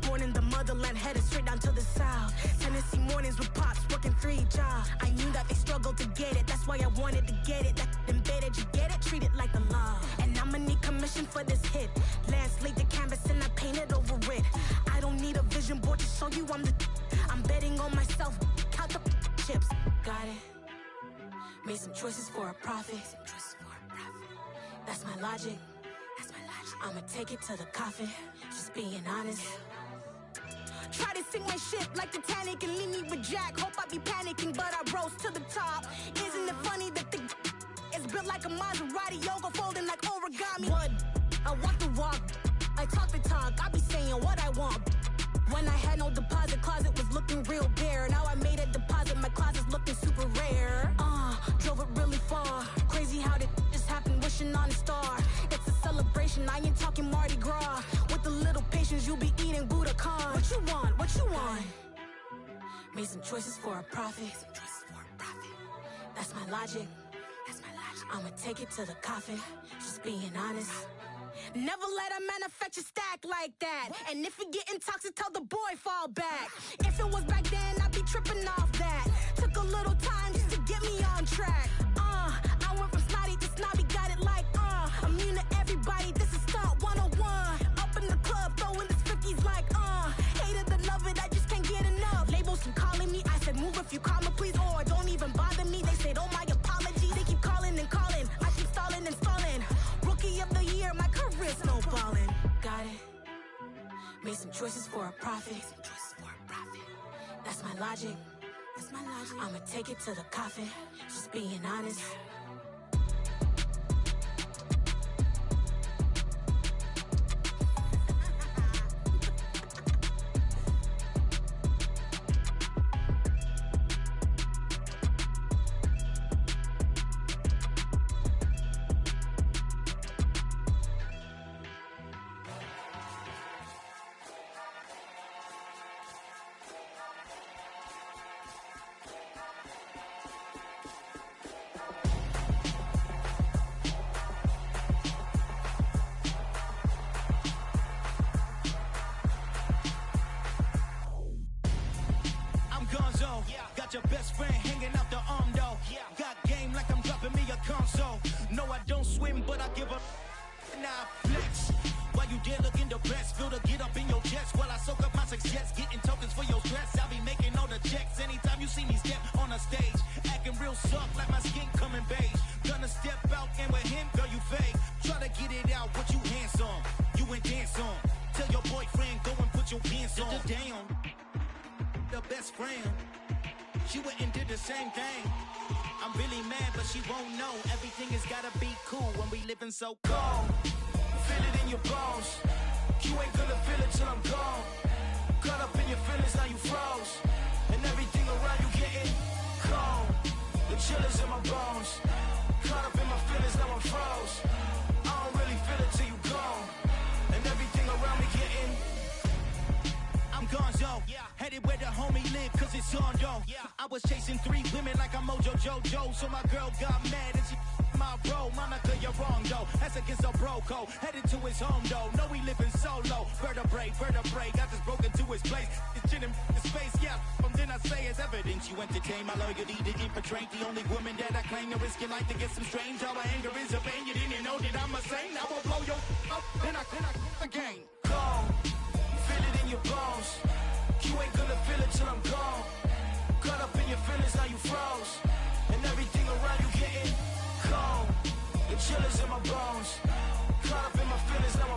Born in the motherland, headed straight down to the south. Tennessee mornings with pops, working 3 jobs. I knew that they struggled to get it, that's why I wanted to get it. That embedded, you get it, treat it like the law. And I'ma need commission for this hit. Lance laid the canvas and I painted over it. I don't need a vision board to show you I'm betting on myself, count the chips. Got it. Made some choices for a profit. That's my logic. I'ma take it to the coffin. Just being honest. Try to sink my ship like Titanic and leave me with Jack. Hope I be panicking, but I rose to the top. Isn't it funny that the is built like a Maserati, yoga folding like origami? What? I walk the walk, I talk the talk. I be saying what I want. When I had no deposit, closet was looking real bare. Now I made a deposit, my closet's looking super rare. Drove it really far. Crazy how did just happen, wishing on a star. It's a celebration, I ain't talking Mardi Gras. With a little patience, you'll be eating Budokan. What you want? What you want? Made some choices for a profit. That's my logic. I'ma take it to the coffin. Just being honest. Never let a manufacture stack like that. And if you getting toxic, tell the boy fall back. If it was back then, I'd be tripping off that. Took a little time just to get me on track. I went from snotty to snobby, got it like immune to everybody, this is stunt 101. Up in the club, throwing the cookies like hate it or love it, I just can't get enough. Labels keep calling me, I said move if you call me please, or don't even bother me. They said oh my apologies, they keep calling and calling. I keep stalling and stalling. Rookie of the year, my career snowballing. Got it. Made some choices for a profit. That's my logic. I'ma take it to the coffin. Just being honest. Got your best friend hanging out the arm though. Got game like I'm dropping me a console. No, I don't swim, but I give a now flex. While you there looking the best, feel the get up in your chest while I soak up my success, getting tokens for your stress. I'll be making all the checks anytime you see me step on a stage, acting real soft like my skin coming beige. Gonna step out and with him, girl, you fake. Try to get it out, but you handsome, you ain't dance on. Tell your boyfriend go and put your pants on. Down, the best friend. She went and did the same thing. I'm really mad, but she won't know. Everything has gotta be cool when we living so cold. Feel it in your bones. You ain't gonna feel it till I'm gone. Caught up in your feelings, now you froze. And everything around you getting cold. The chill is in my bones. Caught up in my feelings, now I'm froze. I don't really feel it till you gone. And everything around me getting I'm gonzo, headed where the homie live, cause it's on though. I was chasing 3 women like I'm Mojo Jojo, so my girl got mad and she my bro. Monica, you're wrong though, that's against a bro code. Headed to his home though, no we living solo. Vertebrae, I just broke into his place. It's chin in his face, then I say it's evidence. You entertain my loyalty to infiltrate the only woman that I claim to risk your life to get some strange. All my anger is a pain, you didn't know that I'm a saint. I will blow your up, then I again. Go. Feel it in your bones. You ain't gonna feel it till I'm gone. Caught up in your feelings, now you froze. And everything around you getting cold. The chill is in my bones. Caught up in my feelings, now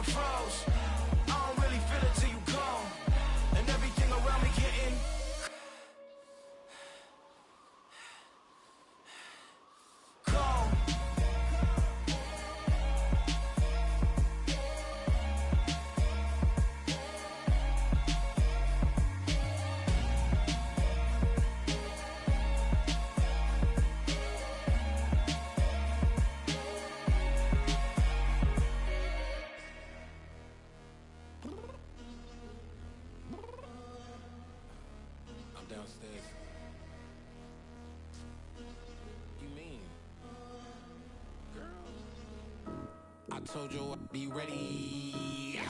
told you I'd be ready.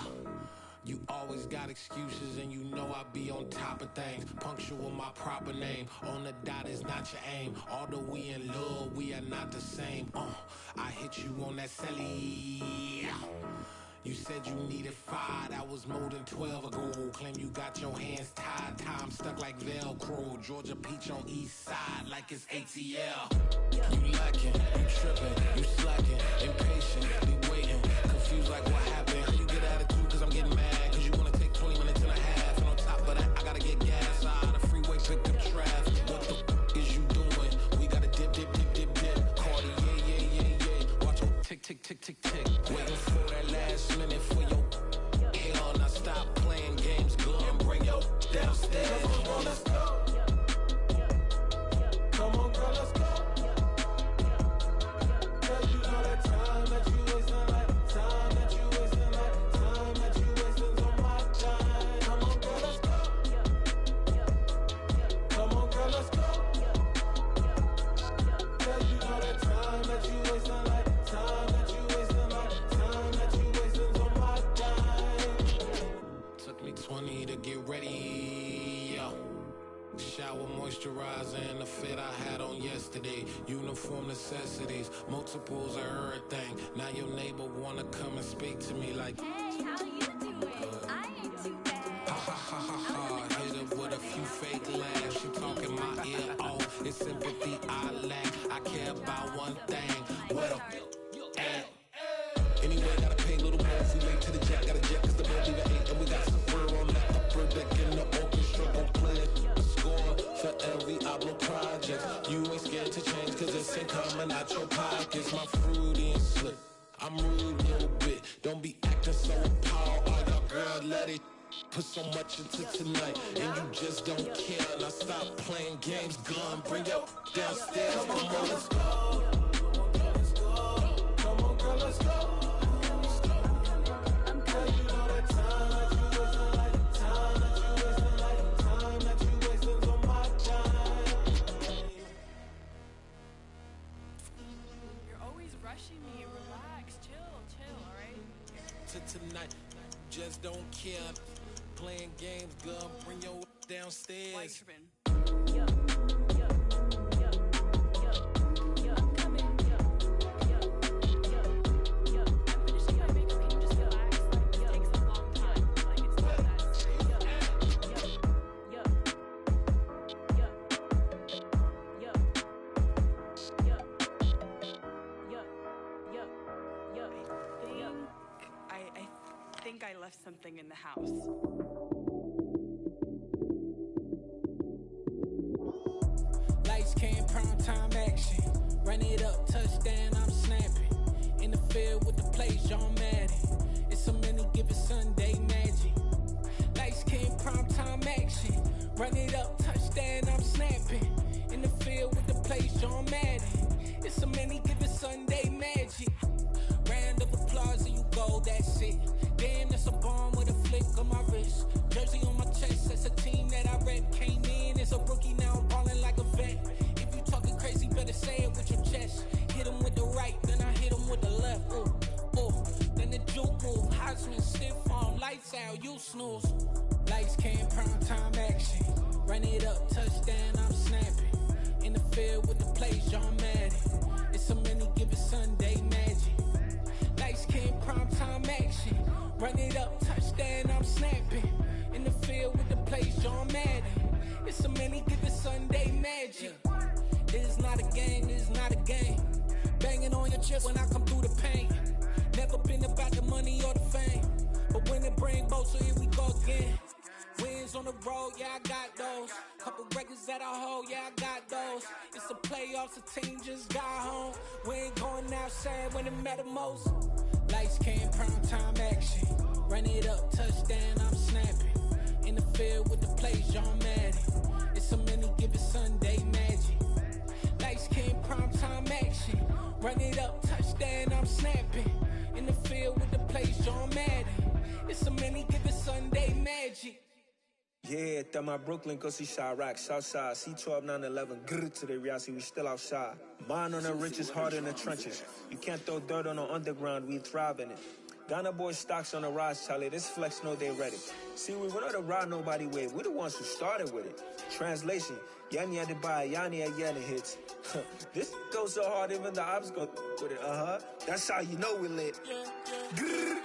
You always got excuses and you know I be on top of things. Punctual my proper name. On the dot is not your aim. Although we in love, we are not the same. I hit you on that celly. You said you needed 5, that was more than 12 ago. Claim you got your hands tied, time stuck like Velcro. Georgia Peach on east side like it's ATL. You lacking, you tripping, you slacking, impatient, be waiting, confused like what happened. How you get attitude cause I'm getting mad, cause you wanna take 20 minutes and a half. And on top of that, I gotta get gas out the freeway, pick up traffic. What the f is you doing? We gotta dip, dip, dip, dip, dip. Cardi, yeah. Watch your tick, tick, tick, tick, tick. Waiting for that last minute for your hell. Now stop playing games, go and bring your downstairs. Come on, let's go. Come on, girl, let's go. Cause you know that time that you wasting, like time that you wasting, like time that you wasting's on my time. Come on, girl, let's go. Come on, girl, let's go. Cause you know that time that you wasting, like time that you wasting, like time that you wasting's on my time. Took me 20 to get ready, yo. Shower, moisturizer, and the fit I had on yesterday. Uniform necessities, multiples of everything. Now your neighbor wanna come and speak to me like, hey, how you doing? I ain't too bad. Ha ha ha ha ha. Hit her with a few fake laughs. She talking my ear off. It's sympathy I lack. I care about one thing. What a at. Anyway, gotta pay a little more if we late to the jet. Got a jet cause the boat leave at 8. And we got some fur on that upper deck in the orchestra. Gon' play it. For every album project, you ain't scared to change cause this ain't coming out your pockets. My fruity and slip, I'm rude a little bit. Don't be acting so appalled. All y'all girl, let it put so much into tonight and you just don't care. Now stop playing games, gun, bring your downstairs. Come on, girl, let's go. Come on, girl, let's go. Tonight, just don't care. Playing games, gun, bring your downstairs. I left something in the house. Lights came, prime time action. Run it up, touchdown, I'm snapping. In the field with the plays, John Madden. It's so many, give it Sunday magic. Lights came, prime time action. Run it up, touchdown, I'm snapping. In the field with the plays, John Madden. It's so many, give it Sunday magic. Round of applause and you go, that's it. Damn, that's a bomb with a flick on my wrist. Jersey on my chest, that's a team that I rep. Came in as a rookie, now I'm ballin' like a vet. If you talking crazy, better say it with your chest. Hit him with the right, then I hit him with the left. Then the juke move, Heisman, stiff arm, lights out, you snooze. Lights came, prime time action. Run it up, touchdown, I'm snapping. In the field with the plays, John Madden. It's so many, give it Sunday magic. Lights came, prime time action. Run it up, touchdown, I'm snapping. In the field with the plays, John Madden. It's so many, give it Sunday magic. This is not a game, this is not a game. Banging on your chest when I come through the pain. Never been about the money or the fame. But when it bring both, so here we go again. Wins on the road, yeah, I got those. Couple records that I hold, yeah, I got those. It's the playoffs, the team just got home. We ain't going outside when it matter most. Lights came, prime time action. Run it up, touchdown, I'm snapping. In the field with the plays, John Madden. It's so many, give it Sunday magic. Lights came, prime time action. Run it up, touchdown, I'm snapping. In the field with the plays, John Madden. It's so many, give it Sunday magic. Yeah, that my Brooklyn, go see Chirac, Southside, C12, 911, grrr to the reality, we still outside. Mine on the richest, heart in the trenches. You can't throw dirt on the underground, we thrive in it. Ghana boys stocks on the rise, Charlie, this flex know they ready. See, we not to ride nobody with, we the ones who started with it. Translation, Yanni had to buy, Yanni had Yanni hits. This goes so hard, even the ops go with it, That's how you know we lit. Grrr,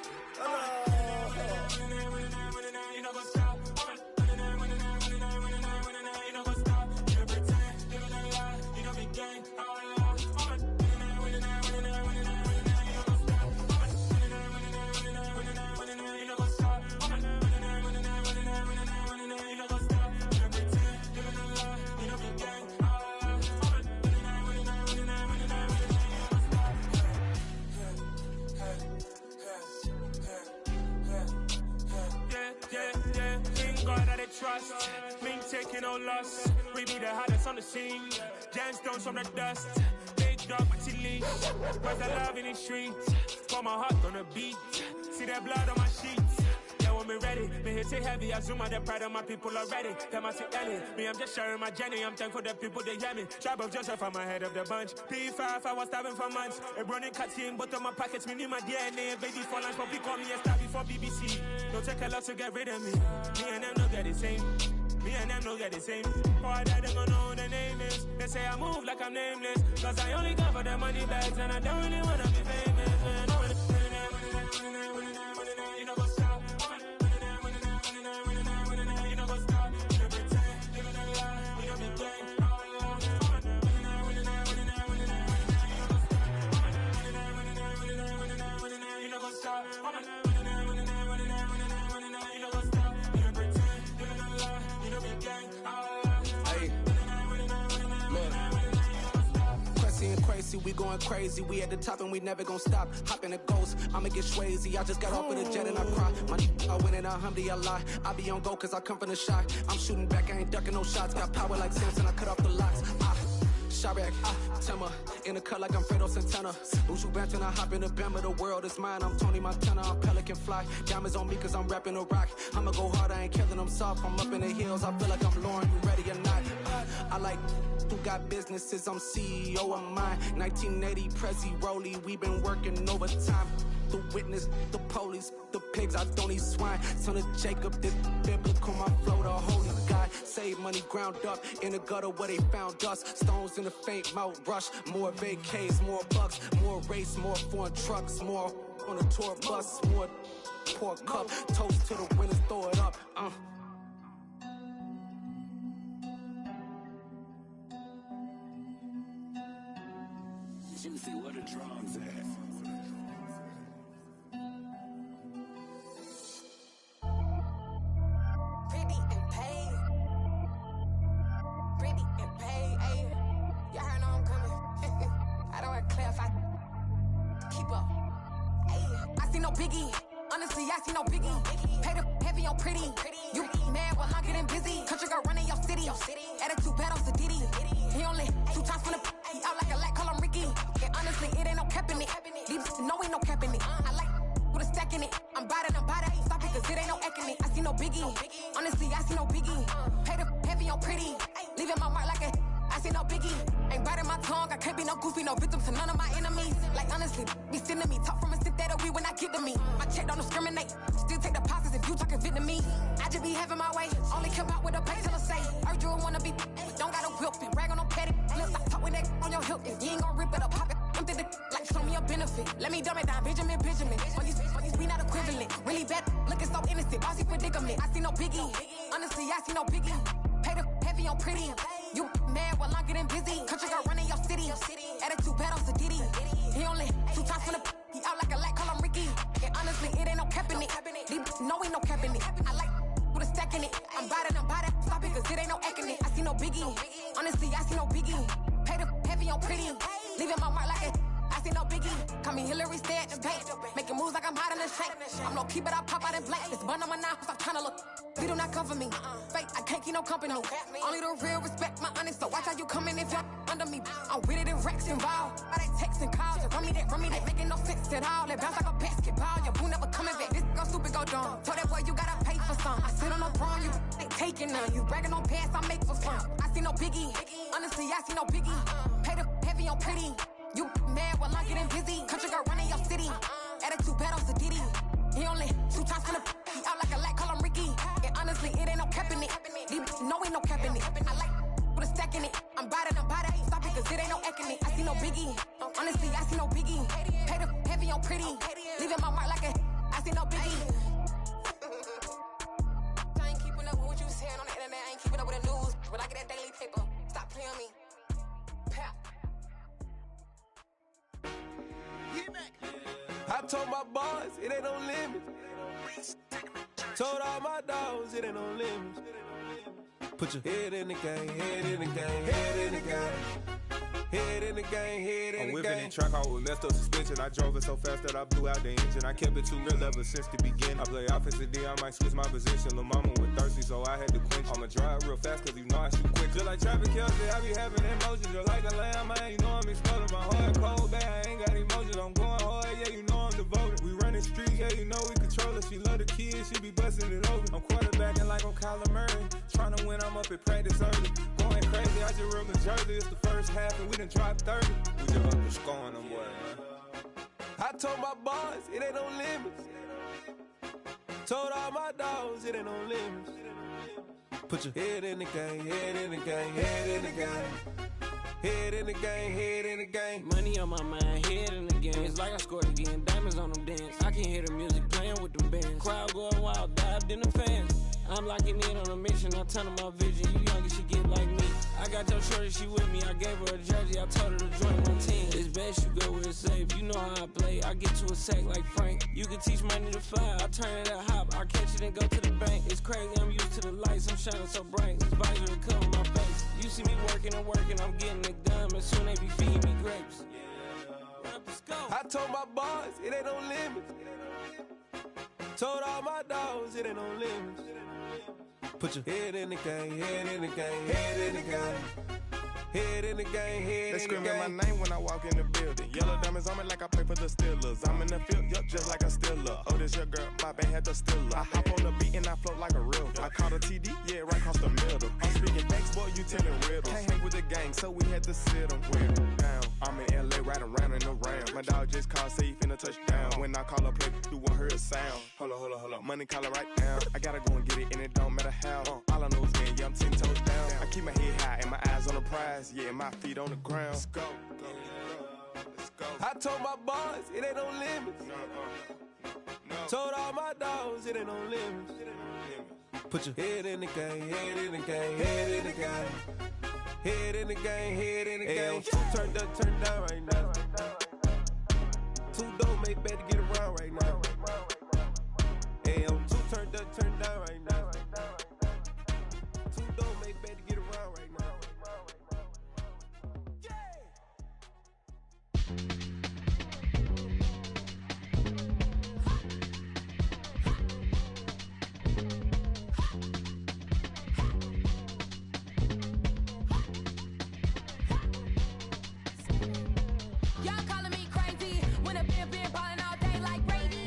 trust, me taking no loss. We be the hottest on the scene. Gemstones from the dust. Big dog, but she leash. Where's the love in the streets? Pour my heart on the beat. See that blood on my sheets. Yeah, when me ready, me hit it heavy. I zoom out the pride of my people already. Them I see Ellie. Me, I'm just sharing my journey. I'm thankful the people they hear me. Tribe of Joseph, I'm ahead of the bunch. P5, I was starving for months. A running cuts in, but on my pockets, me need my DNA. Baby for lunch, but call me a star before BBC. Don't take a lot to get rid of me. Me and them no get the same. Me and them no get the same. Boy, that they gonna know who the name is. They say I move like I'm nameless. Cause I only go for the money bags. And I don't really wanna be famous, man. You know what's up? You know what's up? You know pretend. You know the lie. You know be gang. You know what's up? Crazy, we going crazy. We at the top and we never gonna stop. Hop in the ghost, I'ma get swayzy. I just got off with a jet and I cry. My I win in a alhamdulillah. I be on go cause I come from the shot. I'm shooting back, I ain't ducking no shots. Got power like Samson, I cut off the locks. Chirac, Tema, in the cut like I'm Fredo Santana. Ushu Banton, I hop in the Bama, the world is mine. I'm Tony Montana, I'm Pelican Fly. Diamonds on me cause I'm rapping a rock. I'ma go hard, I ain't killing them soft. I'm up in the hills, I feel like I'm Lauren, you ready or not? I like who got businesses, I'm CEO of mine. 1980 Prezi Rolly, we been working overtime. The witness, the police, the pigs, I don't eat swine. Son of Jacob, this biblical, my flow, the holy God. Save money ground up in the gutter where they found us. Stones in the faint mouth rush. More vacays, more bucks, more race, more foreign trucks, more on a tour bus, more pork cup. Toast to the winners, throw it up. Juicy, where the drums at? Pretty and paid. Pretty and paid, ayy. Y'all heard I'm coming. I don't have clear if I keep up. Ayy, I see no biggie. Honestly, I see no biggie. Pay the heavy on pretty. You mad while I'm getting busy. Country girl running your city. Attitude bad on Diddy. He only 2 times from the he out like a lack, call him Ricky. And honestly, it ain't no cap in it. These know ain't no cap in it. I like with a stack in it. I'm about it. Stop it, cause it ain't no acting it. I see no biggie. Honestly, I see no biggie. Pay the heavy on pretty. Leaving my mark like a I see no biggie. Ain't biting my tongue. I can't be no goofy, no victim to none of my enemies. Like honestly, be sending me talk from a sip that we when I get to me. My check don't discriminate. Still take deposits if you talking Vietnamese. I just be having my way. Only come out with a pay till I say. Urge you wanna be. Don't got no whip and rag on no petty. Let's stop talk with that on your hip. If you ain't gon' rip it up, pop it. Empty the like show me a benefit. Let me dumb it down, Benjamin. Money's we not equivalent. Really bad, looking so innocent. Bossy predicament. I see no biggie. Honestly, I see no biggie. Pay the heavy on pretty. You mad while I'm getting busy. Country girl running your city. Attitude bad on Diddy. He only 2 times from the he out like a lack, call him Ricky. And honestly, it ain't no cap in it. These know ain't no cap in it. I like with a stack in it. I'm about it. Stop it, cause it ain't no acting it. I see no biggie. Honestly, I see no biggie. Pay the heavy on pretty. Leaving my mark like a I see no biggie. Call me Hillary, stay at the bank. Making moves like I'm hot in the shank. I'm low key, but I pop out in blank. This bun on my knife, stop trying to look. They do not come for me. Fake, I can't keep no company. Only the real respect my honest. So watch how you coming if y'all under me. I'm with it in racks involved. I they texting calls. Run me that. Making no sense at all. It bounce like a basketball. Your boo never coming back. This go stupid, go dumb. Told that boy you gotta pay for some. I sit on no throne, you they take speaking of. You bragging on pants, I make for fun. I see no biggie. Honestly, I see no biggie. Pay the heavy on pretty. You mad while I'm getting busy. Country girl running your city. Attitude bad on Sadiddy. He only 2 times from the he out like a lack, call him Ricky. And honestly, it ain't no cap in it. No, ain't no cap in it. I like with a stack in it. I'm bad. Stop it, cause it ain't no eck in it. I see no biggie. Honestly, I see no biggie. Pay the heavy on pretty. Leaving my mark like a I see no biggie. I ain't keeping up with what you saying on the internet. I ain't keeping up with the news. But I get that daily paper. Stop playing on me. Pap. I told my boys it ain't no limits. Told all my dogs it ain't no limits. Put your head in the game, head in the game, head in the game. Head in the game, head in the game. I'm whipping in track, I was messed up suspension. I drove it so fast that I blew out the engine. I kept it too real ever since the beginning. I play offensive D, I might switch my position. Lil' mama was thirsty, so I had to quench. I'ma drive real fast, cause you know I shoot quick. Just like traffic Kelsey, I be having emotions. Just like a lamb, man, you know I'm exploding. My heart cold, bad, I ain't got emotions. I'm going hard, yeah, you know I'm devoted. We running streets, yeah, you know we control it. She love the kids, she be busting it open. I'm quarterbacking like I'm Kyler Murray. Trying to win, I'm up at practice early. Going crazy, I just real New Jersey. It's the first half, and we done dropped 30. We just up the score on them, boy, man. I told my boys it ain't no limits. Told all my dogs it ain't no limits. Put your head in the game, head in the game, head in the game. Head in the game, head in the game. Money on my mind, head in the game. It's like I scored again, diamonds on them dance. I can hear the music playing with them bands. Crowd going wild, dived in the fans. I'm locking in on a mission, I turn on my vision. You younger, she get like me. I got your shorty, she with me. I gave her a jersey, I told her to join my team. It's best you go where it's safe. You know how I play. I get to a sack like Frank. You can teach money to fly. I turn it at hop. I catch it and go to the bank. It's crazy, I'm used to the lights. I'm shining so bright. This visor to cover my face. You see me working and working, I'm getting it done. And soon they be feeding me grapes. I told my boys it ain't no limits. Told all my dogs it ain't no limits. Put your head in the game, head in the game, head in the game. Head in the game, head They in the game. screaming my name when I walk in the building. Yellow diamonds on me like I play for the Steelers. I'm in the field, yup, just like a Steeler. Oh, this your girl, my band had the Steeler. I hop on the beat and I float like a river. I caught a TD, yeah, right across the middle. I'm speaking facts, boy, you telling riddles. Can't hang with the gang, so we had to sit them down. I'm in LA, riding round and around. My dog just called, say he finna touchdown. When I call a play, you won't hear a sound. Hold up, money caller right now. I gotta go and get it, and it don't matter how. All I know is win, yeah, I'm 10 toes down. I keep my head high and my eyes on the prize. Yeah, my feet on the ground. Let's go. I told my boys it ain't no limits. Told all my dogs it ain't no limits. Put your head in the game, head in the game, head in the game. Head in the game, head in the game. Two turned up, turned down right now. Two don't make bad to get around right now. Hey, I'm two turned up, turned down right now. Two don't make bad to get around right now. Y'all calling me crazy when I've been ballin' all day like Brady.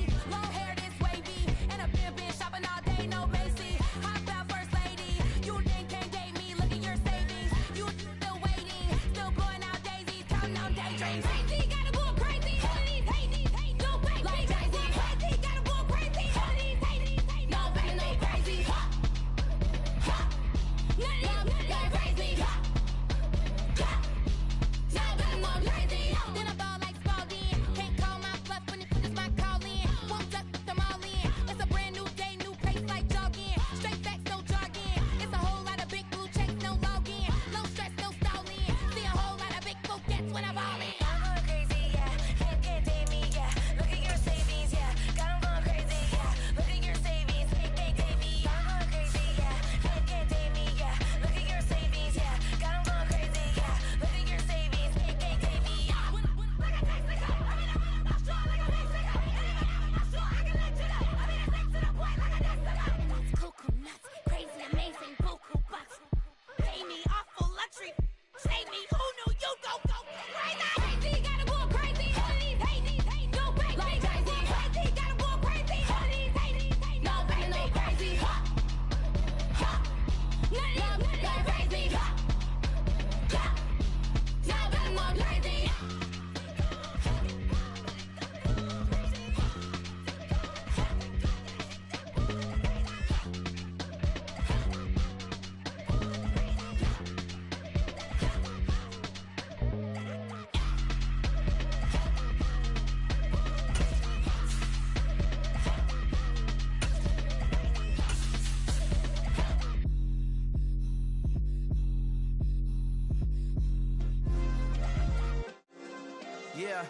Yeah.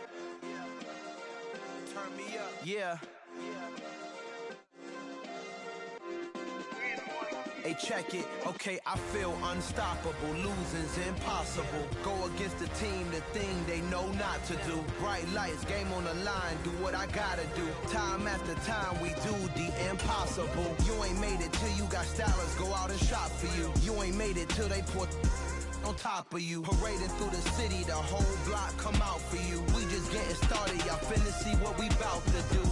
Turn me up. Yeah. Hey, check it. Okay, I feel unstoppable. Losing's impossible. Go against the team, the thing they know not to do. Bright lights, game on the line, do what I gotta do. Time after time, we do the impossible. You ain't made it till you got stylists go out and shop for you. You ain't made it till they put on top of you. Parading through the city, the whole block come out for you. We just getting started, y'all finna see what we bout to do.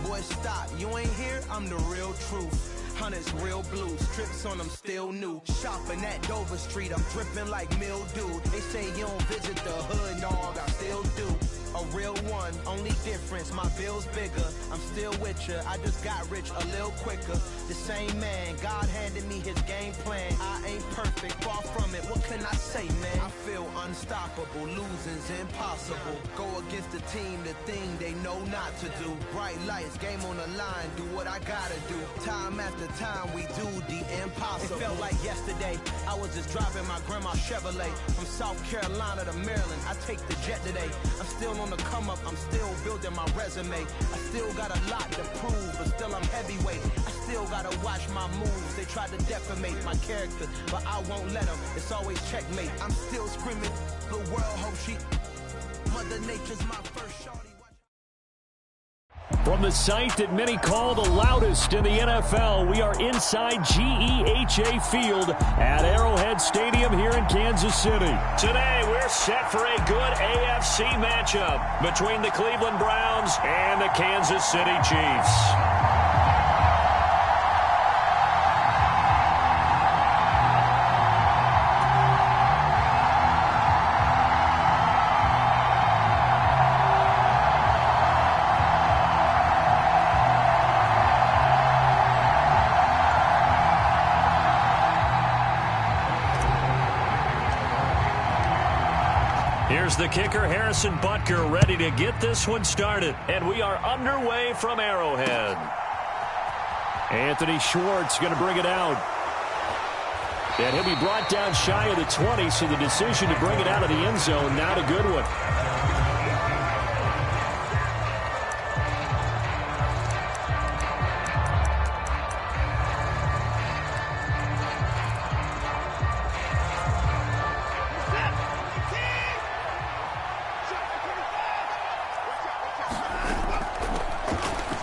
Boy, stop, you ain't here, I'm the real truth. Hunters, real blues, strips on them still new. Shopping at Dover Street, I'm dripping like mildew. They say you don't visit the hood, dog, I still do. A real one, only difference, my bill's bigger. I'm still with ya, I just got rich a little quicker. The same man, God handed me his game plan. I ain't perfect, far from it, what can I say, man? I feel unstoppable, losing's impossible. Go against the team, the thing they know not to do. Bright lights, game on the line, do what I gotta do. Time after time, we do the impossible. It felt like yesterday, I was just driving my grandma's Chevrolet. From South Carolina to Maryland, I take the jet today. I'm still on the come up, I'm still building my resume. I still got a lot to prove, but still I'm heavyweight. I still gotta watch my moves. They try to defamate my character, but I won't let them. It's always checkmate. I'm still screaming, the world hope she Mother Nature's my first shorty. From the site that many call the loudest in the NFL, we are inside GEHA Field at Arrowhead Stadium here in Kansas City. Today, we're set for a good AFC matchup between the Cleveland Browns and the Kansas City Chiefs. Here's the kicker, Harrison Butker, ready to get this one started. And we are underway from Arrowhead. Anthony Schwartz going to bring it out. And he'll be brought down shy of the 20, so the decision to bring it out of the end zone, not a good one.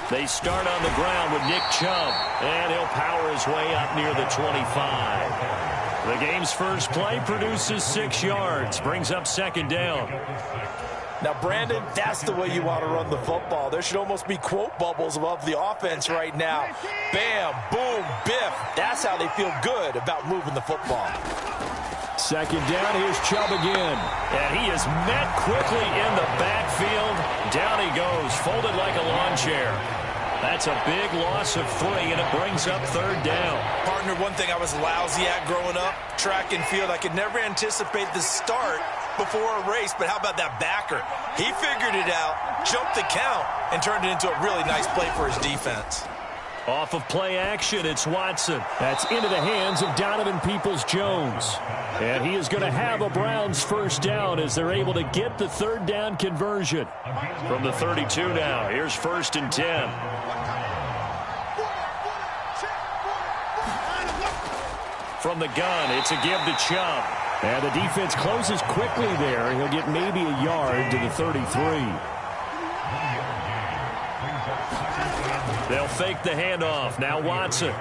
They start on the ground with Nick Chubb, and he'll power his way up near the 25. The game's first play produces 6 yards, brings up second down. Now, Brandon, that's the way you want to run the football. There should almost be quote bubbles above the offense right now. Bam, boom, biff. That's how they feel good about moving the football. Second down, here's Chubb again. And he is met quickly in the backfield. Down he goes, folded like a lawn chair. That's a big loss of 3, and it brings up third down. Partner, one thing I was lousy at growing up, track and field, I could never anticipate the start before a race, but how about that backer? He figured it out, jumped the count, and turned it into a really nice play for his defense. Off of play action, it's Watson. That's into the hands of Donovan Peoples-Jones. And he is going to have a Browns first down as they're able to get the third down conversion. From the 32 now, here's 1st and 10. From the gun, it's a give to Chubb. And the defense closes quickly there. He'll get maybe a yard to the 33. They'll fake the handoff. Now Watson.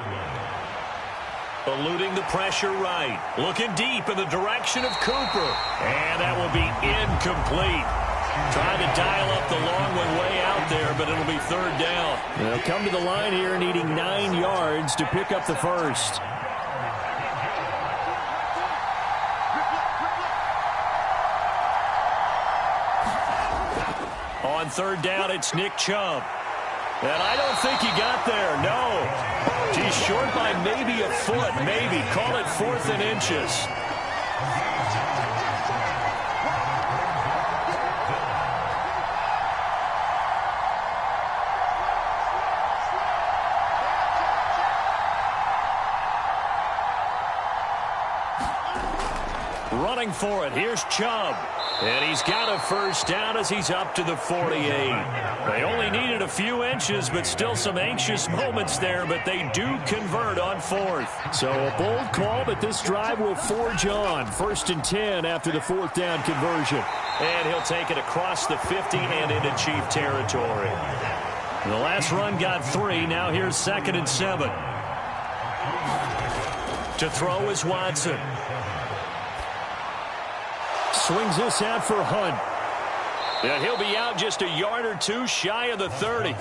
Eluding the pressure right. Looking deep in the direction of Cooper. And that will be incomplete. Trying to dial up the long one way out there, but it'll be third down. They'll come to the line here needing 9 yards to pick up the first. On third down, it's Nick Chubb. And I don't think he got there, no. He's short by maybe a foot, maybe. Call it 4th and inches. Running for it, here's Chubb. And he's got a first down as he's up to the 48. They only needed a few inches, but still some anxious moments there, but they do convert on 4th. So a bold call, but this drive will forge on. 1st and 10 after the 4th down conversion. And he'll take it across the 50 and into Chief territory. The last run got 3. Now here's 2nd and 7. To throw is Watson. Swings this out for Hunt. And he'll be out just a yard or two shy of the 30.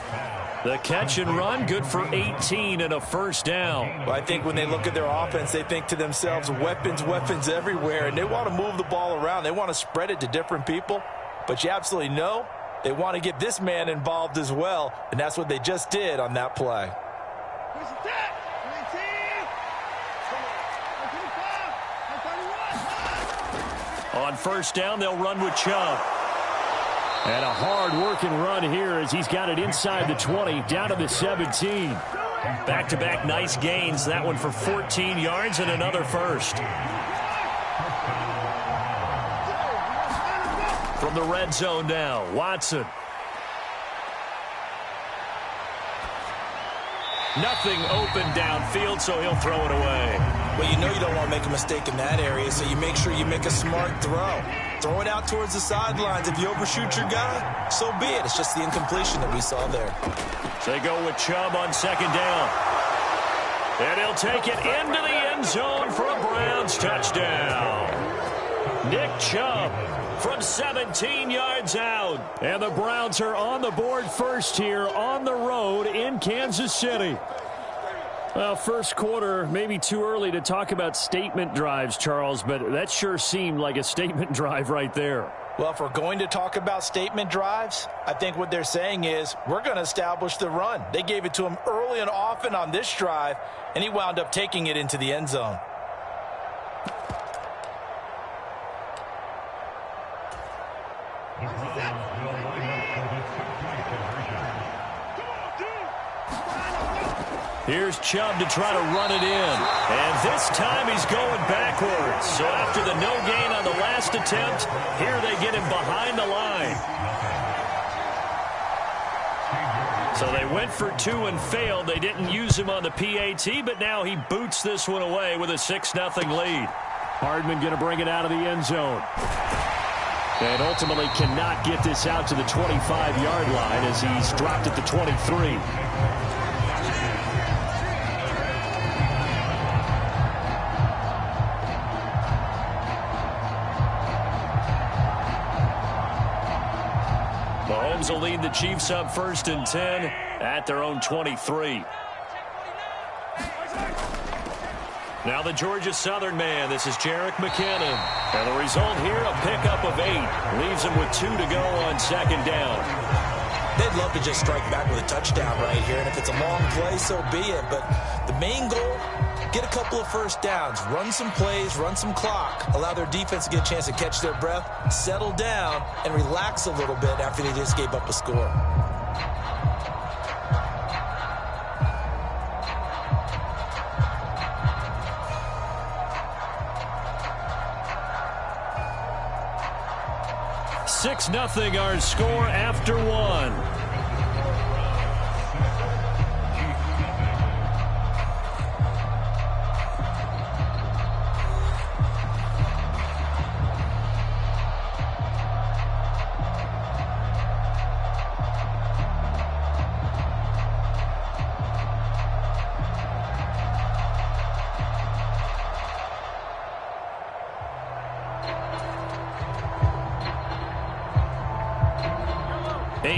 The catch and run, good for 18 and a first down. Well, I think when they look at their offense, they think to themselves, weapons, weapons everywhere, and they want to move the ball around. They want to spread it to different people, but you absolutely know they want to get this man involved as well, and that's what they just did on that play. On first down, they'll run with Chubb. And a hard-working run here as he's got it inside the 20, down to the 17. Back-to-back nice gains. That one for 14 yards and another first. From the red zone now, Watson. Nothing open downfield, so he'll throw it away. Well, you know you don't want to make a mistake in that area, so you make sure you make a smart throw. Throw it out towards the sidelines. If you overshoot your guy, so be it. It's just the incompletion that we saw there. So they go with Chubb on 2nd down. And he'll take it into the end zone for a Browns touchdown. Nick Chubb from 17 yards out. And the Browns are on the board first here on the road in Kansas City. Well, first quarter, maybe too early to talk about statement drives, Charles, but that sure seemed like a statement drive right there. Well, if we're going to talk about statement drives, I think what they're saying is we're going to establish the run. They gave it to him early and often on this drive, and he wound up taking it into the end zone. Here's Chubb to try to run it in. And this time he's going backwards. So after the no gain on the last attempt, here they get him behind the line. So they went for 2 and failed. They didn't use him on the PAT, but now he boots this one away with a 6-0 lead. Hardman going to bring it out of the end zone. And ultimately cannot get this out to the 25-yard line as he's dropped at the 23. Mahomes will lead the Chiefs up 1st and 10 at their own 23. Now the Georgia Southern man. This is Jerick McKinnon. And the result here, a pickup of 8. Leaves him with 2 to go on 2nd down. They'd love to just strike back with a touchdown right here. And if it's a long play, so be it. But the main goal, get a couple of first downs. Run some plays, run some clock. Allow their defense to get a chance to catch their breath, settle down, and relax a little bit after they just gave up a score. Nothing our score after 1.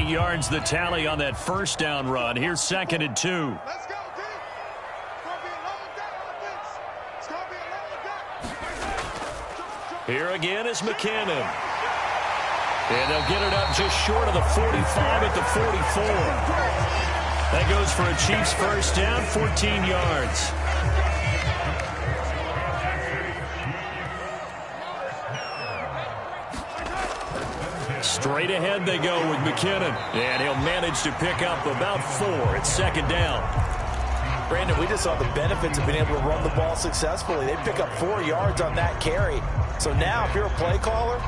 Yards the tally on that first down run. Here's 2nd and 2. Let's go, D. Here again is McKinnon. And they'll get it up just short of the 45 at the 44. That goes for a Chiefs first down, 14 yards. Straight ahead they go with McKinnon. And he'll manage to pick up about 4 at 2nd down. Brandon, we just saw the benefits of being able to run the ball successfully. They pick up 4 yards on that carry. So now if you're a play caller,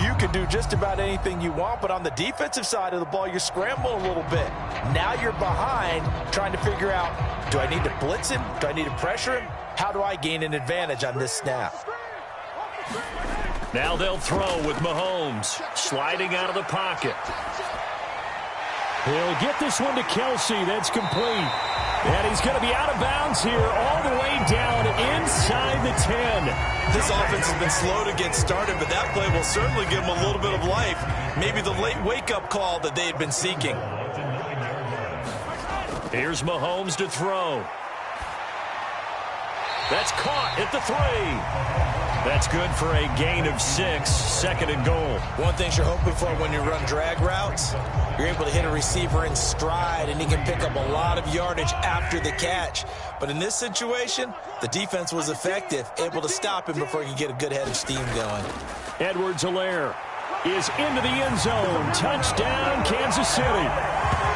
you can do just about anything you want, but on the defensive side of the ball, you're scrambling a little bit. Now you're behind trying to figure out, do I need to blitz him? Do I need to pressure him? How do I gain an advantage on this snap? Now they'll throw with Mahomes sliding out of the pocket. He'll get this one to Kelsey. That's complete. And he's going to be out of bounds here all the way down inside the 10. This offense has been slow to get started, but that play will certainly give them a little bit of life. Maybe the late wake-up call that they had been seeking. Here's Mahomes to throw. That's caught at the 3. That's good for a gain of 6, second and goal. One thing you're hoping for when you run drag routes, you're able to hit a receiver in stride, and he can pick up a lot of yardage after the catch. But in this situation, the defense was effective, able to stop him before he could get a good head of steam going. Edwards-Helaire is into the end zone. Touchdown, Kansas City.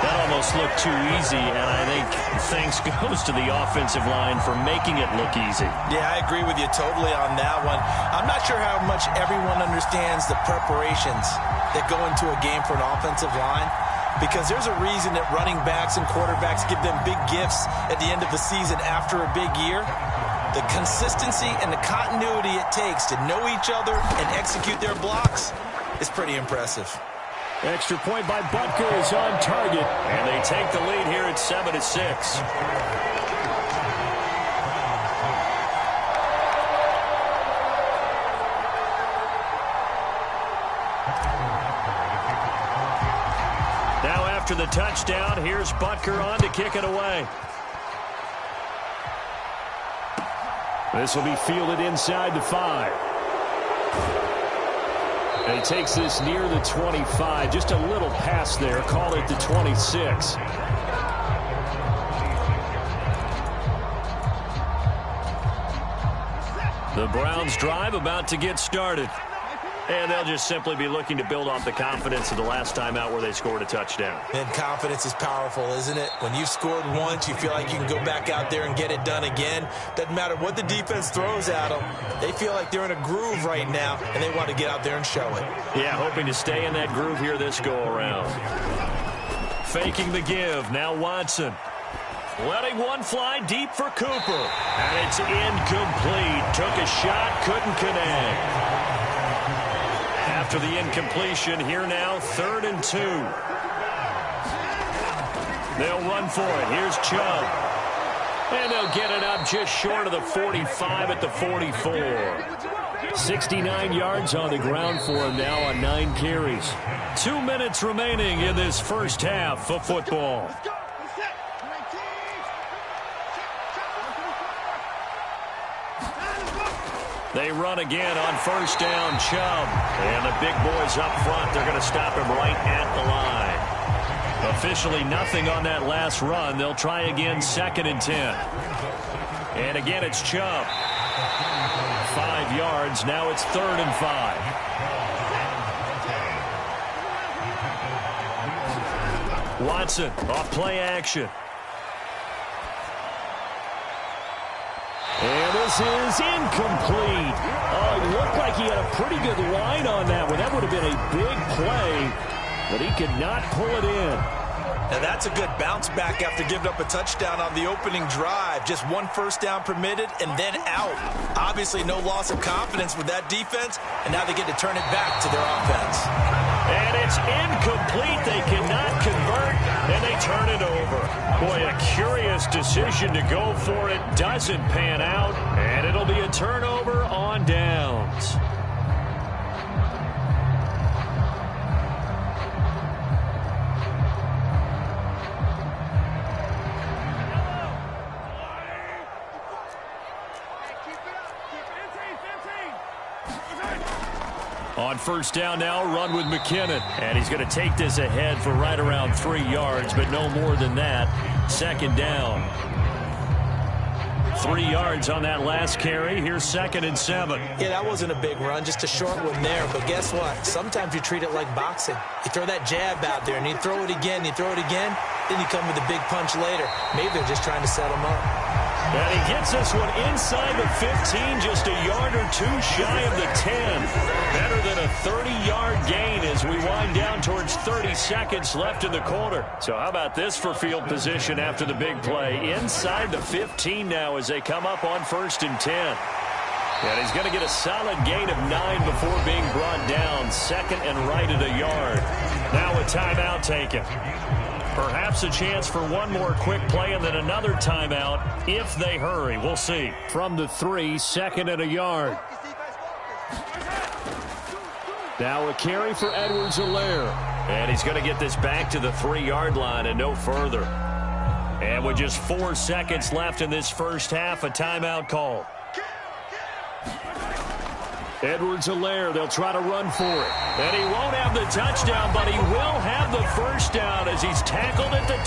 That almost looked too easy, and I think thanks goes to the offensive line for making it look easy. Yeah, I agree with you totally on that one. I'm not sure how much everyone understands the preparations that go into a game for an offensive line, because there's a reason that running backs and quarterbacks give them big gifts at the end of the season after a big year. The consistency and the continuity it takes to know each other and execute their blocks is pretty impressive. Extra point by Butker is on target, and they take the lead here at 7-6. Now after the touchdown, here's Butker on to kick it away. This will be fielded inside the 5. And he takes this near the 25. Just a little pass there. Call it the 26. The Browns drive about to get started. And they'll just simply be looking to build off the confidence of the last time out where they scored a touchdown. And confidence is powerful, isn't it? When you've scored once, you feel like you can go back out there and get it done again. Doesn't matter what the defense throws at them. They feel like they're in a groove right now, and they want to get out there and show it. Yeah, hoping to stay in that groove here this go-around. Faking the give. Now Watson. Letting one fly deep for Cooper. And it's incomplete. Took a shot, couldn't connect. After the incompletion, here now, 3rd and 2. They'll run for it. Here's Chubb. And they'll get it up just short of the 45 at the 44. 69 yards on the ground for him now on 9 carries. 2 minutes remaining in this first half of football. They run again on first down, Chubb. And the big boys up front, they're going to stop him right at the line. Officially nothing on that last run. They'll try again, 2nd and 10. And again, it's Chubb. 5 yards. Now it's 3rd and 5. Watson off play action. And this is incomplete. Oh, it looked like he had a pretty good line on that one. That would have been a big play, but he could not pull it in. Now that's a good bounce back after giving up a touchdown on the opening drive. Just 1 first down permitted and then out. Obviously no loss of confidence with that defense, and now they get to turn it back to their offense. And it's incomplete. They cannot convert, and they turn it over. Boy, a curious decision to go for it. Doesn't pan out, and it'll be a turnover on downs. On first down now, run with McKinnon. And he's going to take this ahead for right around 3 yards, but no more than that. 2nd down. 3 yards on that last carry. Here's 2nd and 7. Yeah, that wasn't a big run, just a short one there. But guess what? Sometimes you treat it like boxing. You throw that jab out there, and you throw it again, you throw it again. then you come with a big punch later. Maybe they're just trying to set him up. And he gets this one inside the 15, just a yard or two shy of the 10. Better than a 30-yard gain as we wind down towards 30 seconds left in the quarter. So how about this for field position after the big play? Inside the 15 now as they come up on 1st and 10. And he's going to get a solid gain of 9 before being brought down. 2nd and right at a yard. Now a timeout taken. Perhaps a chance for one more quick play and then another timeout if they hurry. We'll see. From the 3, 2nd and a yard. Now a carry for Edwards-Helaire. And he's going to get this back to the 3-yard line and no further. And with just 4 seconds left in this first half, a timeout call. Edwards-Helaire, they'll try to run for it. And he won't have the touchdown, but he will have the first down as he's tackled at the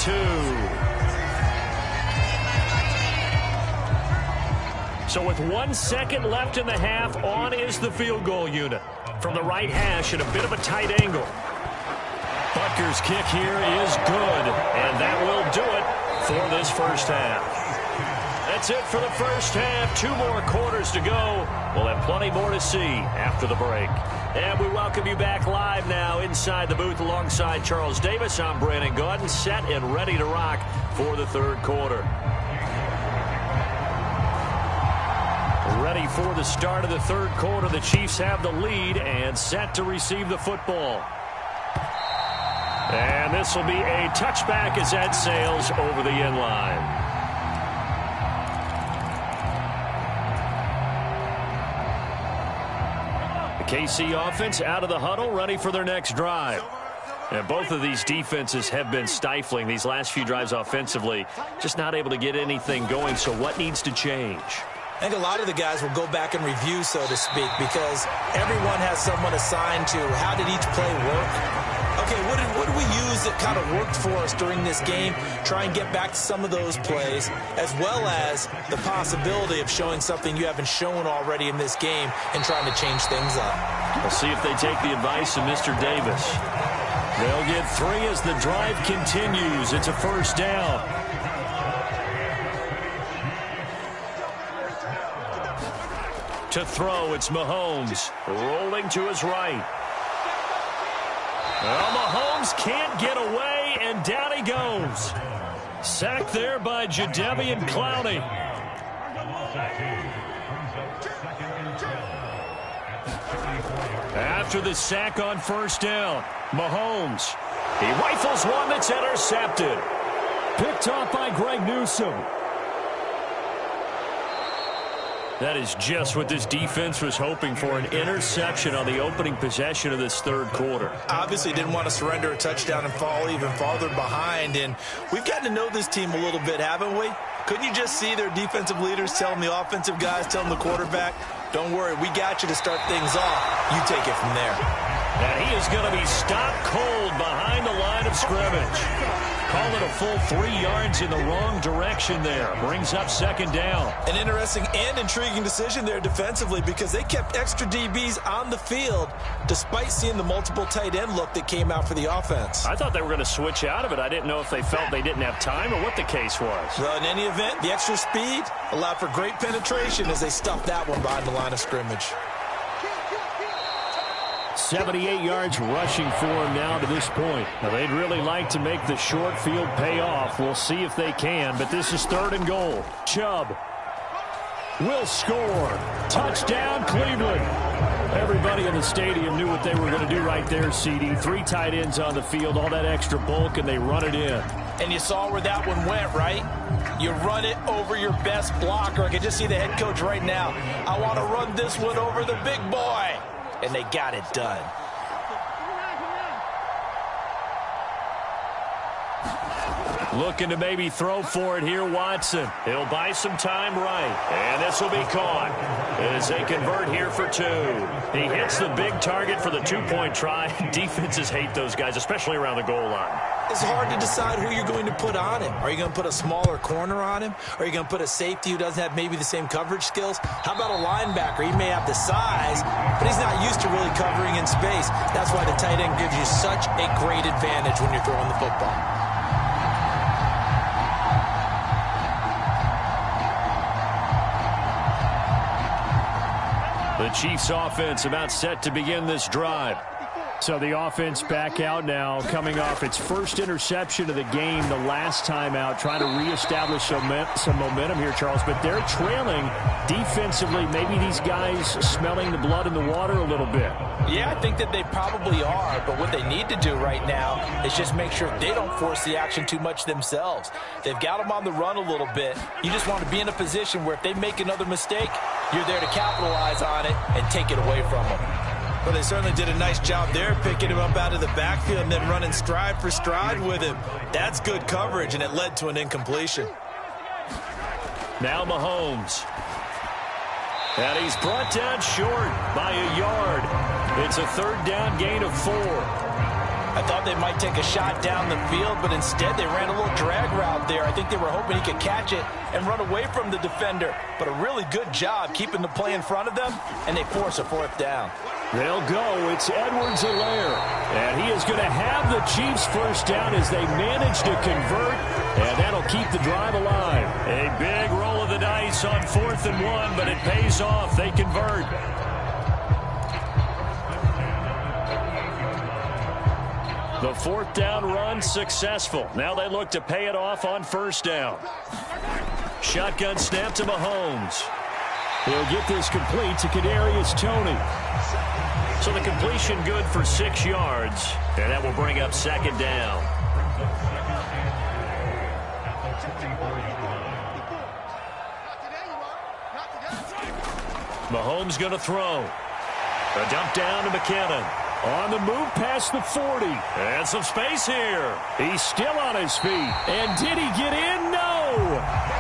2. So with 1 second left in the half, on is the field goal unit. From the right hash at a bit of a tight angle. Butker's kick here is good, and that will do it for this first half. That's it for the first half. 2 more quarters to go. We'll have plenty more to see after the break. And we welcome you back live now inside the booth alongside Charles Davis. I'm Brandon Gaudin, set and ready to rock for the third quarter. Ready for the start of the third quarter. The Chiefs have the lead and set to receive the football. And this will be a touchback as Ed sails over the end line. KC offense out of the huddle, ready for their next drive. And both of these defenses have been stifling these last few drives offensively. Just not able to get anything going, so what needs to change? I think a lot of the guys will go back and review, so to speak, because everyone has someone assigned to how did each play work. Okay, what did we use that kind of worked for us during this game? Try and get back to some of those plays, as well as the possibility of showing something you haven't shown already in this game and trying to change things up. We'll see if they take the advice of Mr. Davis. They'll get 3 as the drive continues. It's a first down. To throw, it's Mahomes, rolling to his right. Well, Mahomes can't get away, and down he goes. Sacked there by Jadeveon Clowney. After the sack on first down, Mahomes. He rifles one that's intercepted. Picked off by Greg Newsome. That is just what this defense was hoping for, an interception on the opening possession of this third quarter. Obviously didn't want to surrender a touchdown and fall even farther behind, and we've gotten to know this team a little bit, haven't we? Couldn't you just see their defensive leaders telling the offensive guys, telling the quarterback, don't worry, we got you to start things off. You take it from there. And he is going to be stopped cold behind the line of scrimmage. Call it a full 3 yards in the wrong direction there. Brings up second down. An interesting and intriguing decision there defensively because they kept extra DBs on the field despite seeing the multiple tight end look that came out for the offense. I thought they were going to switch out of it. I didn't know if they felt they didn't have time or what the case was. Well, in any event, the extra speed allowed for great penetration as they stuffed that one behind the line of scrimmage. 78 yards rushing for him now to this point. Now, they'd really like to make the short field pay off. We'll see if they can, but this is 3rd and goal. Chubb will score. Touchdown, Cleveland. Everybody in the stadium knew what they were going to do right there, CD. 3 tight ends on the field, all that extra bulk, and they run it in. And you saw where that one went, right? You run it over your best blocker. I can just see the head coach right now. I want to run this one over the big boy. And they got it done. Looking to maybe throw for it here, Watson. He'll buy some time right. And this will be caught as they convert here for 2. He hits the big target for the 2-point try. Defenses hate those guys, especially around the goal line. It's hard to decide who you're going to put on him. Are you going to put a smaller corner on him? Are you going to put a safety who doesn't have maybe the same coverage skills? How about a linebacker? He may have the size, but he's not used to really covering in space. That's why the tight end gives you such a great advantage when you're throwing the football. The Chiefs offense about set to begin this drive. So the offense back out now, coming off its first interception of the game the last time out, trying to reestablish some momentum here, Charles. But they're trailing defensively. Maybe these guys smelling the blood in the water a little bit. Yeah, I think that they probably are. But what they need to do right now is just make sure they don't force the action too much themselves. They've got them on the run a little bit. You just want to be in a position where if they make another mistake, you're there to capitalize on it and take it away from them. Well, they certainly did a nice job there, picking him up out of the backfield and then running stride for stride with him. That's good coverage, and it led to an incompletion. Now Mahomes. And he's brought down short by a yard. It's a third down gain of 4. I thought they might take a shot down the field, but instead they ran a little drag route there. I think they were hoping he could catch it and run away from the defender. But a really good job keeping the play in front of them, and they force a 4th down. They'll go. It's Edwards-Helaire. And he is going to have the Chiefs first down as they manage to convert. And that'll keep the drive alive. A big roll of the dice on 4th and 1, but it pays off. They convert. The 4th down run successful. Now they look to pay it off on 1st down. Shotgun snap to Mahomes. He'll get this complete to Kadarius Toney. So the completion good for 6 yards, and that will bring up 2nd down. Mahomes going to throw. A dump down to McKinnon. On the move past the 40. And some space here. He's still on his feet. And did he get in? No.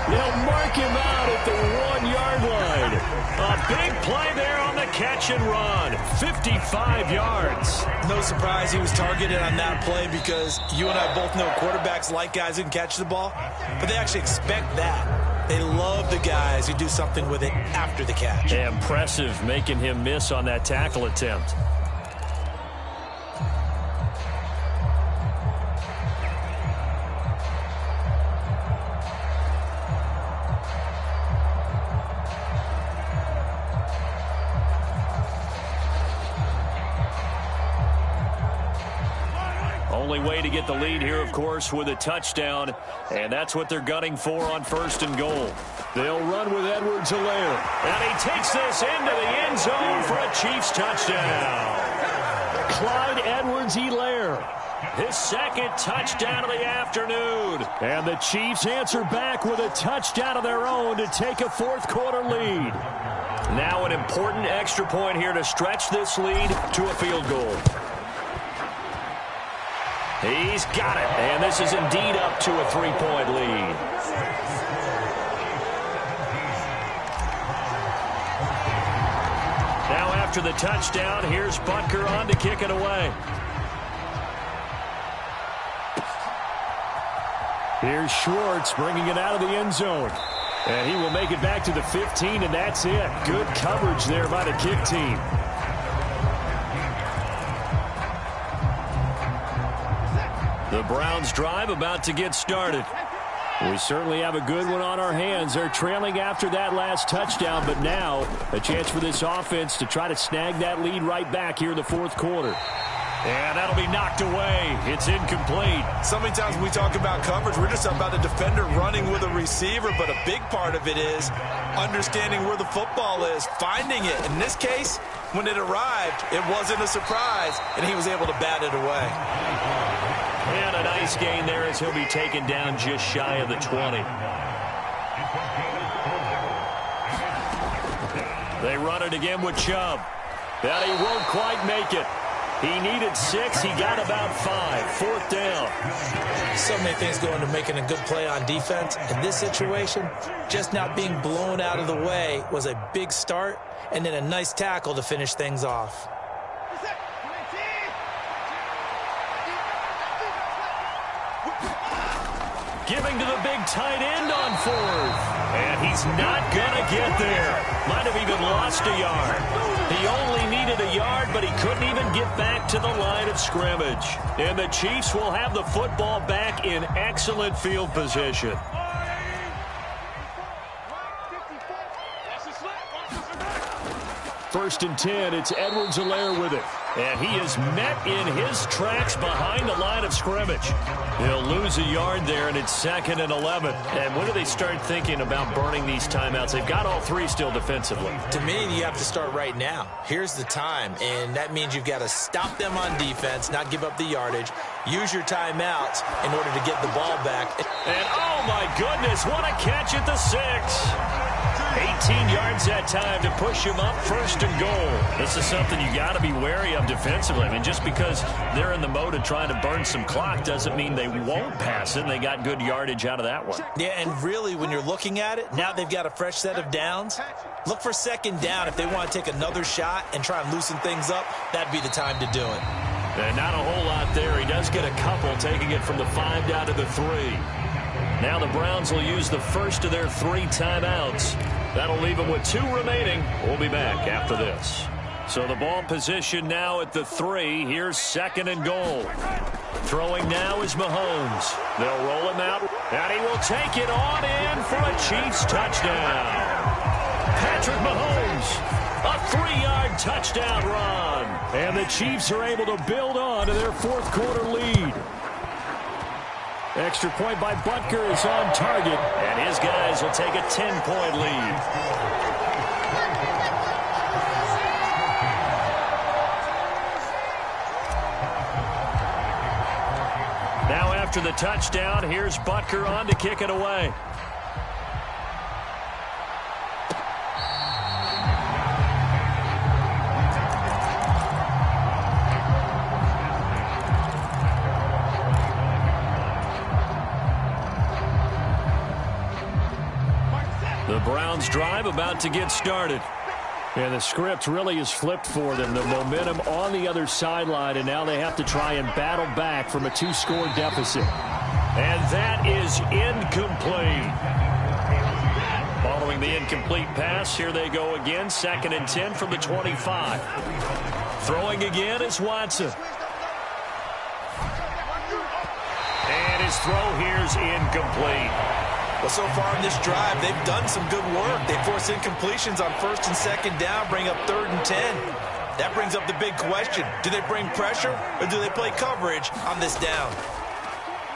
They'll mark him out at the 1-yard line. A big play there on the catch and run. 55 yards. No surprise he was targeted on that play because you and I both know quarterbacks like guys who can catch the ball, but they actually expect that. They love the guys who do something with it after the catch. Impressive making him miss on that tackle attempt. Only way to get the lead here, of course, with a touchdown, and that's what they're gunning for on 1st and goal. They'll run with Edwards-Helaire, and he takes this into the end zone for a Chiefs touchdown. Clyde Edwards-Helaire, his 2nd touchdown of the afternoon, and the Chiefs answer back with a touchdown of their own to take a 4th quarter lead. Now an important extra point here to stretch this lead to a field goal. He's got it, and this is indeed up to a 3-point lead. Now after the touchdown, here's Butker on to kick it away. Here's Schwartz bringing it out of the end zone. And he will make it back to the 15, and that's it. Good coverage there by the kick team. The Browns drive about to get started. We certainly have a good one on our hands. They're trailing after that last touchdown, but now a chance for this offense to try to snag that lead right back here in the 4th quarter. And that'll be knocked away. It's incomplete. So many times we talk about coverage, we're just about a defender running with a receiver, but a big part of it is understanding where the football is, finding it. In this case, when it arrived, it wasn't a surprise, and he was able to bat it away. And a nice gain there as he'll be taken down just shy of the 20. They run it again with Chubb. But he won't quite make it. He needed 6. He got about 5. 4th down. So many things go into making a good play on defense. In this situation, just not being blown out of the way was a big start, and then a nice tackle to finish things off. Giving to the big tight end on 4th. And he's not going to get there. Might have even lost a yard. He only needed a yard, but he couldn't even get back to the line of scrimmage. And the Chiefs will have the football back in excellent field position. 1st and 10. It's Edwards-Helaire with it. And he is met in his tracks behind the line of scrimmage. He'll lose a yard there, and it's 2nd and 11. And when do they start thinking about burning these timeouts? They've got all 3 still defensively. To me, you have to start right now. Here's the time, and that means you've got to stop them on defense, not give up the yardage, use your timeouts in order to get the ball back. And, oh, my goodness, what a catch at the 6. 18 yards that time to push him up 1st and goal. This is something you got to be wary of defensively. I mean, just because they're in the mode of trying to burn some clock doesn't mean they won't pass it. And they got good yardage out of that one. Yeah, and really, when you're looking at it, now they've got a fresh set of downs. Look for 2nd down. If they want to take another shot and try and loosen things up, that'd be the time to do it. And not a whole lot there. He does get a couple, taking it from the 5 down to the 3. Now the Browns will use the first of their 3 timeouts. That'll leave them with 2 remaining. We'll be back after this. So the ball position now at the 3. Here's 2nd and goal. Throwing now is Mahomes. They'll roll him out, and he will take it on in for a Chiefs touchdown. Patrick Mahomes, a 3-yard touchdown run. And the Chiefs are able to build on to their 4th quarter lead. Extra point by Butker is on target, and his guys will take a 10-point lead. Now after the touchdown, here's Butker on to kick it away. The Browns drive about to get started. And the script really is flipped for them. The momentum on the other sideline, and now they have to try and battle back from a 2-score deficit. And that is incomplete. Following the incomplete pass, here they go again. 2nd and 10 from the 25. Throwing again is Watson. And his throw here's incomplete. Well, so far in this drive, they've done some good work. They force incompletions on 1st and 2nd down, bring up 3rd and 10. That brings up the big question. Do they bring pressure, or do they play coverage on this down?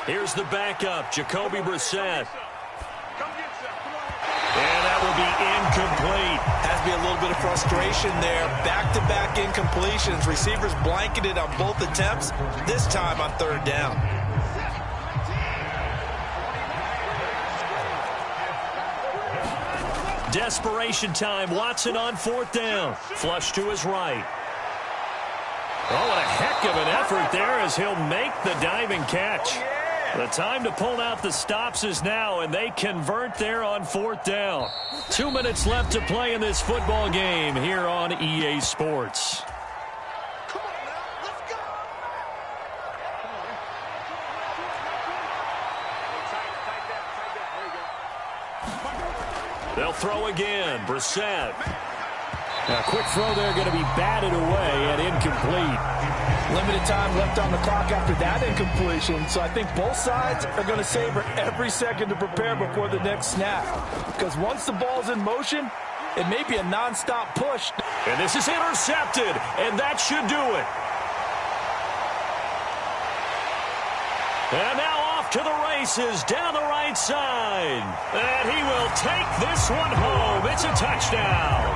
Here's the backup, Jacoby Brissett. And that will be incomplete. Has to be a little bit of frustration there. Back-to-back incompletions. Receivers blanketed on both attempts, this time on 3rd down. Desperation time. Watson on 4th down. Flush to his right. Oh, what a heck of an effort there as he'll make the diving catch. The time to pull out the stops is now, and they convert there on 4th down. 2 minutes left to play in this football game here on EA Sports. They'll throw again. Brissett. Now, quick throw there, going to be batted away and incomplete. Limited time left on the clock after that incompletion, so I think both sides are going to savor every second to prepare before the next snap. Because once the ball's in motion, it may be a nonstop push. And this is intercepted, and that should do it. And now off to the races down the right side. And he will take this one home. It's a touchdown.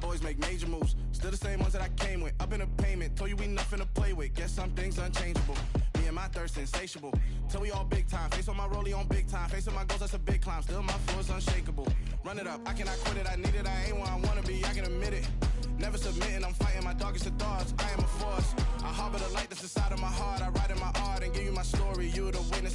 Boys make major moves, still the same ones that I came with. Up in a payment, told you we nothing to play with. Guess some things unchangeable. Me and my thirst insatiable. Till we all big time. Face on my rollie on big time. Facing my goals, that's a big climb. Still my flow is unshakable. Run it up, I cannot quit it. I need it, I ain't where I wanna be. I can admit it. Never submitting, I'm fighting my darkest of thoughts. I am a force. I harbor the light that's inside of my heart. I ride in my art and give you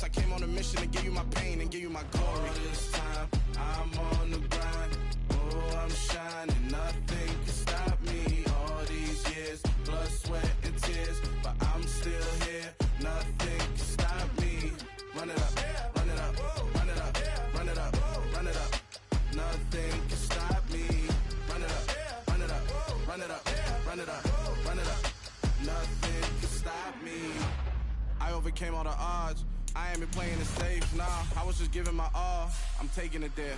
I came on a mission to give you my pain and give you my glory. All this time, I'm on the grind. Oh, I'm shining, nothing can stop me. All these years, blood, sweat, and tears, but I'm still here. Nothing can stop me. Run it up, run it up, run it up, run it up, run it up. Nothing can stop me. Run it up, run it up, run it up, run it up, run it up. Nothing can stop me. I overcame all the odds. I ain't been playing it safe, nah. I was just giving my all. I'm taking it there.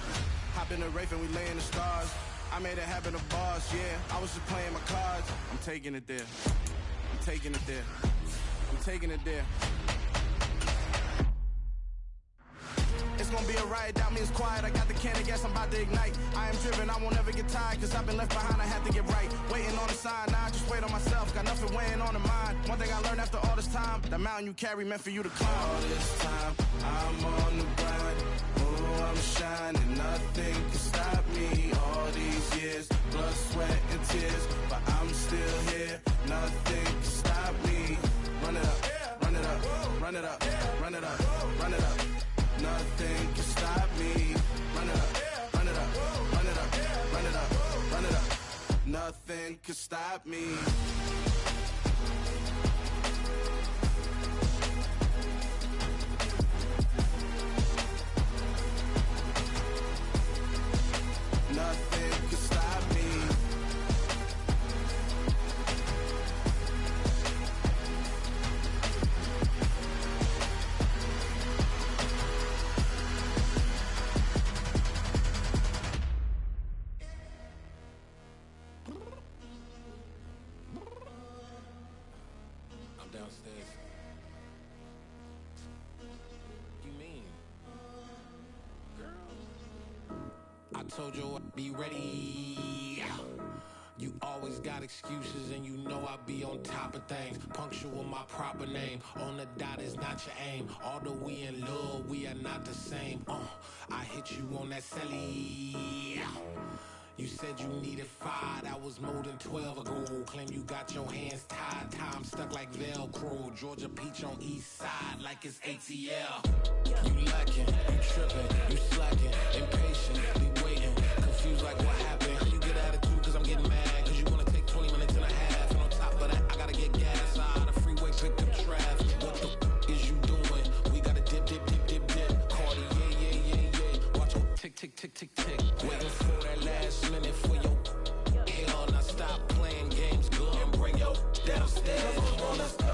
Hop in the Wraith and we lay in the stars. I made it happen to boss, yeah. I was just playing my cards. I'm taking it there. I'm taking it there. I'm taking it there. It's gonna be a riot, doubt me it's quiet. I got the can of gas, I'm about to ignite. I am driven, I won't ever get tired, cause I've been left behind, I have to get right. Waiting on the sign, now I just wait on myself. Got nothing weighing on the mind. One thing I learned after all this time, the mountain you carry meant for you to climb. All this time, I'm on the grind. Oh, I'm shining, nothing can stop me. All these years, blood, sweat, and tears, but I'm still here. Nothing can stop me. Run it up, run it up, run it up, run it up, run it up. Nothing can stop me. Run it up, run it up, run it up, run it up, run it up. Nothing can stop me. Nothing can stop me. Downstairs. You mean? Girl. I told you I'd be ready. You always got excuses and you know I be on top of things. Punctual my proper name. On the dot is not your aim. Although we in love, we are not the same. I hit you on that celly. You said you needed 5, that was more than 12 ago. Claim you got your hands tied, time stuck like Velcro. Georgia Peach on east side like it's ATL. You lacking, you tripping, you slacking, impatient, be waiting, confused like what happened. How you get attitude cause I'm getting mad, cause you wanna take 20 minutes and a half. And on top of that, I gotta get gas out of the freeway, pick up traffic. What the is you doing? We gotta dip, dip, dip, dip, dip. Cardi, yeah. Watch your tick, tick, tick, tick, tick. Waiting for that last minute for your hell. Now stop playing games, go and bring your downstairs.